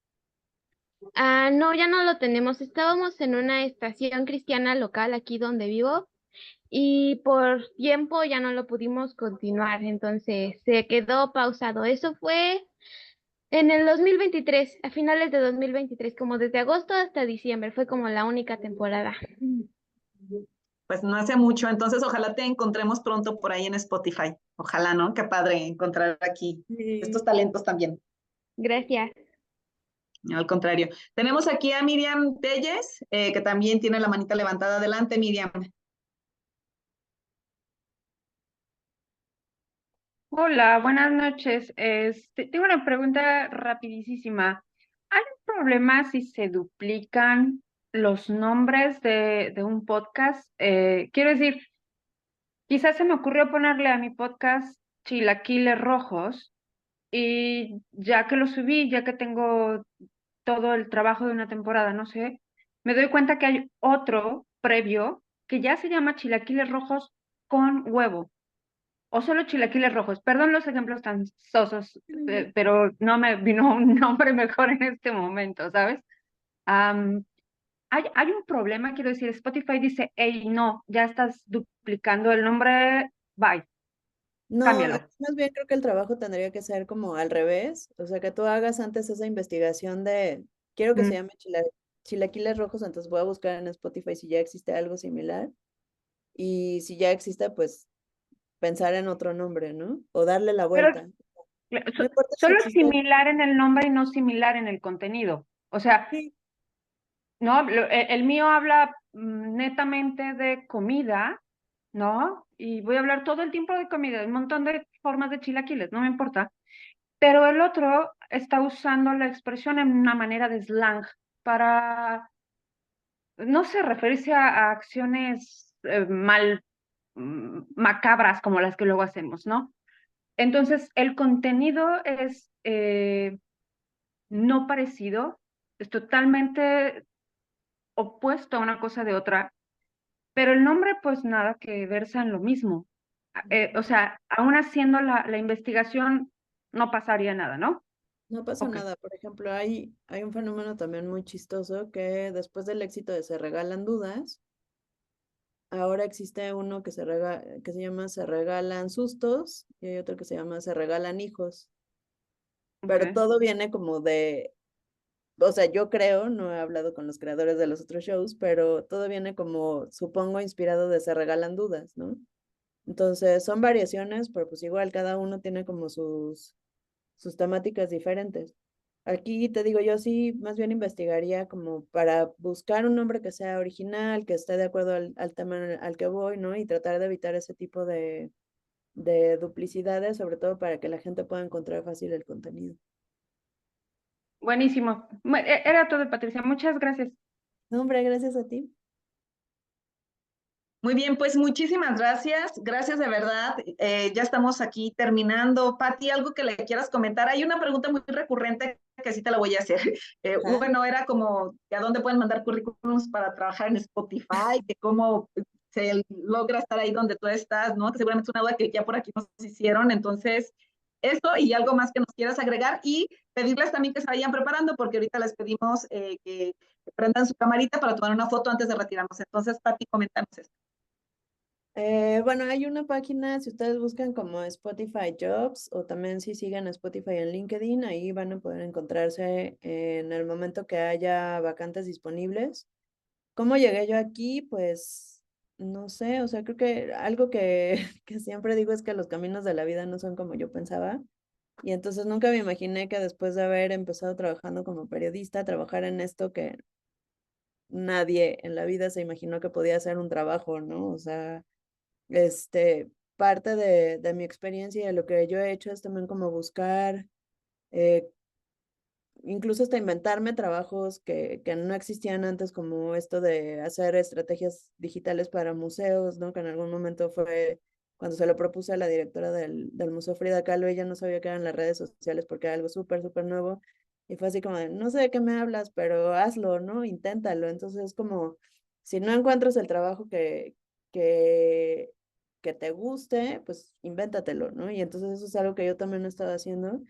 S10: No, ya no lo tenemos. Estábamos en una estación cristiana local aquí donde vivo y por tiempo ya no lo pudimos continuar, entonces se quedó pausado. Eso fue en el 2023, a finales de 2023, como desde agosto hasta diciembre, fue como la única temporada.
S1: Pues no hace mucho, entonces ojalá te encontremos pronto por ahí en Spotify. Ojalá, ¿no? Qué padre encontrar aquí estos
S2: Sí.
S1: talentos también.
S10: Gracias.
S1: Al contrario. Tenemos aquí a Miriam Telles, que también tiene la manita levantada. Adelante, Miriam.
S11: Hola, buenas noches. Tengo una pregunta rapidísima. ¿Hay un problema si se duplican los nombres de un podcast? Quiero decir, quizás se me ocurrió ponerle a mi podcast Chilaquiles Rojos y ya que lo subí, ya que tengo todo el trabajo de una temporada, no sé, me doy cuenta que hay otro previo que ya se llama Chilaquiles Rojos con huevo. O solo chilaquiles rojos. Perdón los ejemplos tan sosos, pero no me vino un nombre mejor en este momento, ¿sabes? Am, hay un problema, quiero decir, Spotify dice, hey, no, ya estás duplicando el nombre, bye,
S2: No,
S11: cámbialo.
S2: más bien creo que el trabajo tendría que ser como al revés, o sea, que tú hagas antes esa investigación de, quiero que se
S11: Mm.
S2: llame Chilaquiles Rojos, entonces voy a buscar en Spotify si ya existe algo similar, y si ya existe, pues pensar en otro nombre, ¿no? O darle la
S11: Pero
S2: vuelta. No importa si
S11: solo es
S2: existe.
S11: similar en el nombre y no similar en el contenido. O sea,
S2: Sí,
S11: no, el mío habla netamente de comida, ¿no? Y voy a hablar todo el tiempo de comida, un montón de formas de chilaquiles, no me importa. Pero el otro está usando la expresión en una manera de slang para, no sé, referirse a acciones macabras como las que luego hacemos, ¿no? Entonces, el contenido es no parecido, es totalmente opuesto a una cosa de otra, pero el nombre, pues nada, que versa en lo mismo. O sea, aún haciendo la investigación, no pasaría nada, ¿no?
S2: no pasa
S11: Ok.
S2: nada. Por ejemplo, hay un fenómeno también muy chistoso que después del éxito de Se Regalan Dudas, ahora existe uno que se llama Se Regalan Sustos y hay otro que se llama Se Regalan Hijos. Pero
S11: Ok.
S2: todo viene como de, o sea, yo creo, no he hablado con los creadores de los otros shows, pero todo viene como, supongo, inspirado de Se Regalan Dudas, ¿no? Entonces, son variaciones, pero pues igual cada uno tiene como sus temáticas diferentes. Aquí te digo, yo sí más bien investigaría como para buscar un nombre que sea original, que esté de acuerdo al tema al que voy, ¿no? Y tratar de evitar ese tipo de duplicidades, sobre todo para que la gente pueda encontrar fácil el contenido.
S11: Buenísimo. Era todo, Patricia. Muchas gracias.
S2: No, hombre, gracias a ti.
S1: Muy bien, pues muchísimas gracias. Gracias de verdad. Ya estamos aquí terminando. Pati, algo que le quieras comentar. Hay una pregunta muy recurrente que sí te la voy a hacer.
S2: Ajá.
S1: Bueno, era como, ¿a dónde pueden mandar currículums para trabajar en Spotify? Que cómo se logra estar ahí donde tú estás, ¿no? Que seguramente es una duda que ya por aquí nos hicieron. Entonces, eso y algo más que nos quieras agregar y pedirles también que se vayan preparando porque ahorita les pedimos que prendan su camarita para tomar una foto antes de retirarnos. Entonces, Pati, coméntanos esto.
S2: Bueno, hay una página, si ustedes buscan como Spotify Jobs o también si siguen Spotify en LinkedIn, ahí van a poder encontrarse en el momento que haya vacantes disponibles. ¿Cómo llegué yo aquí? Pues no sé, o sea, creo que algo que, que siempre digo es que los caminos de la vida no son como yo pensaba. Y entonces nunca me imaginé que después de haber empezado trabajando como periodista, trabajar en esto que nadie en la vida se imaginó que podía ser un trabajo, ¿no? O sea, parte de mi experiencia y de lo que yo he hecho es también como buscar, eh, incluso hasta inventarme trabajos que no existían antes, como esto de hacer estrategias digitales para museos, ¿no? Que en algún momento fue cuando se lo propuse a la directora del Museo Frida Kahlo, ella no sabía qué eran las redes sociales porque era algo súper, súper nuevo. Y fue así como de, no sé de qué me hablas, pero hazlo, ¿no? Inténtalo. Entonces es como, si no encuentras el trabajo que, que te guste, pues invéntatelo, ¿no? Y entonces eso es algo que yo también he estado haciendo.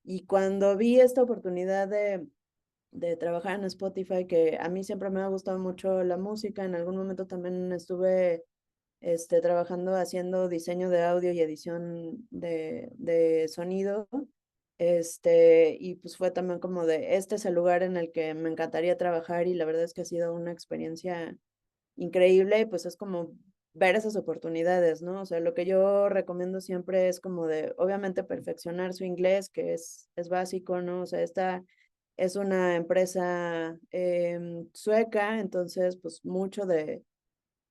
S2: Y cuando vi esta oportunidad de trabajar en Spotify, que a mí siempre me ha gustado mucho la música, en algún momento también estuve trabajando haciendo diseño de audio y edición de sonido. Y pues fue también como de, este es el lugar en el que me encantaría trabajar y la verdad es que ha sido una experiencia increíble y pues es como ver esas oportunidades, ¿no? O sea, lo que yo recomiendo siempre es como de, obviamente, perfeccionar su inglés, que es básico, ¿no? O sea, esta es una empresa sueca, entonces, pues mucho de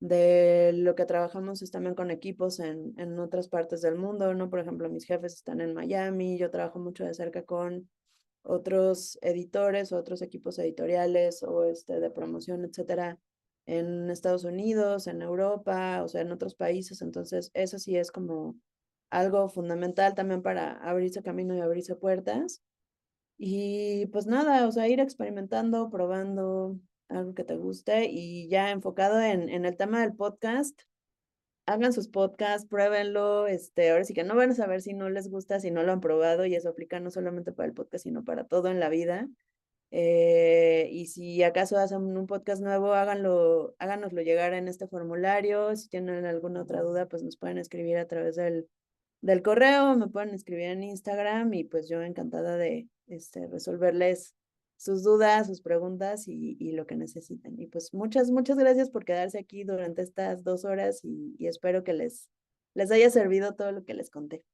S2: lo que trabajamos es también con equipos en otras partes del mundo, ¿no? Por ejemplo, mis jefes están en Miami, yo trabajo mucho de cerca con otros editores, otros equipos editoriales o de promoción, etcétera, en Estados Unidos, en Europa, o sea, en otros países. Entonces, eso sí es como algo fundamental también para abrirse camino y abrirse puertas. Y pues nada, o sea, ir experimentando, probando algo que te guste y ya enfocado en el tema del podcast. Hagan sus podcasts, pruébenlo, ahora sí que no van a saber si no les gusta, si no lo han probado, y eso aplica no solamente para el podcast, sino para todo en la vida. Y si acaso hacen un podcast nuevo, háganoslo llegar en este formulario. Si tienen alguna otra duda, pues nos pueden escribir a través del correo, me pueden escribir en Instagram y pues yo encantada de resolverles sus dudas, sus preguntas y lo que necesiten. Y pues muchas gracias por quedarse aquí durante estas 2 horas y espero que les haya servido todo lo que les conté.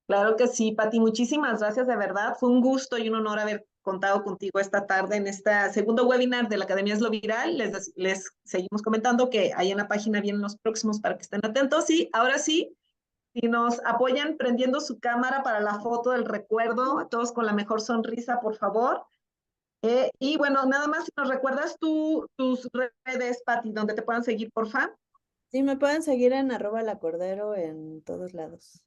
S1: Claro que sí, Pati, muchísimas gracias de verdad. Fue un gusto y un honor haber contado contigo esta tarde en este segundo webinar de la Academia Es lo Viral. Les seguimos comentando que ahí en la página vienen los próximos para que estén atentos. Y ahora sí, si nos apoyan prendiendo su cámara para la foto del recuerdo, todos con la mejor sonrisa, por favor. Y bueno, nada más si nos recuerdas tus redes, Pati, donde te puedan seguir, porfa.
S2: Sí, me pueden seguir en @lacordero en todos lados.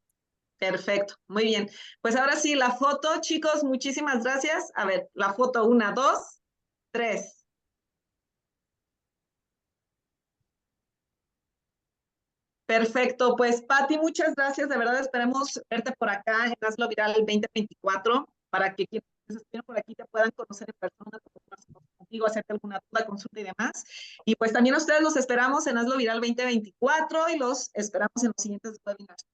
S1: Perfecto, muy bien. Pues ahora sí, la foto, chicos, muchísimas gracias. A ver, la foto, 1, 2, 3. Perfecto, pues Pati, muchas gracias. De verdad esperemos verte por acá en Hazlo Viral 2024 para que quienes estén por aquí te puedan conocer en persona, contigo, hacerte alguna duda, consulta y demás. Y pues también a ustedes los esperamos en Hazlo Viral 2024 y los esperamos en los siguientes webinars.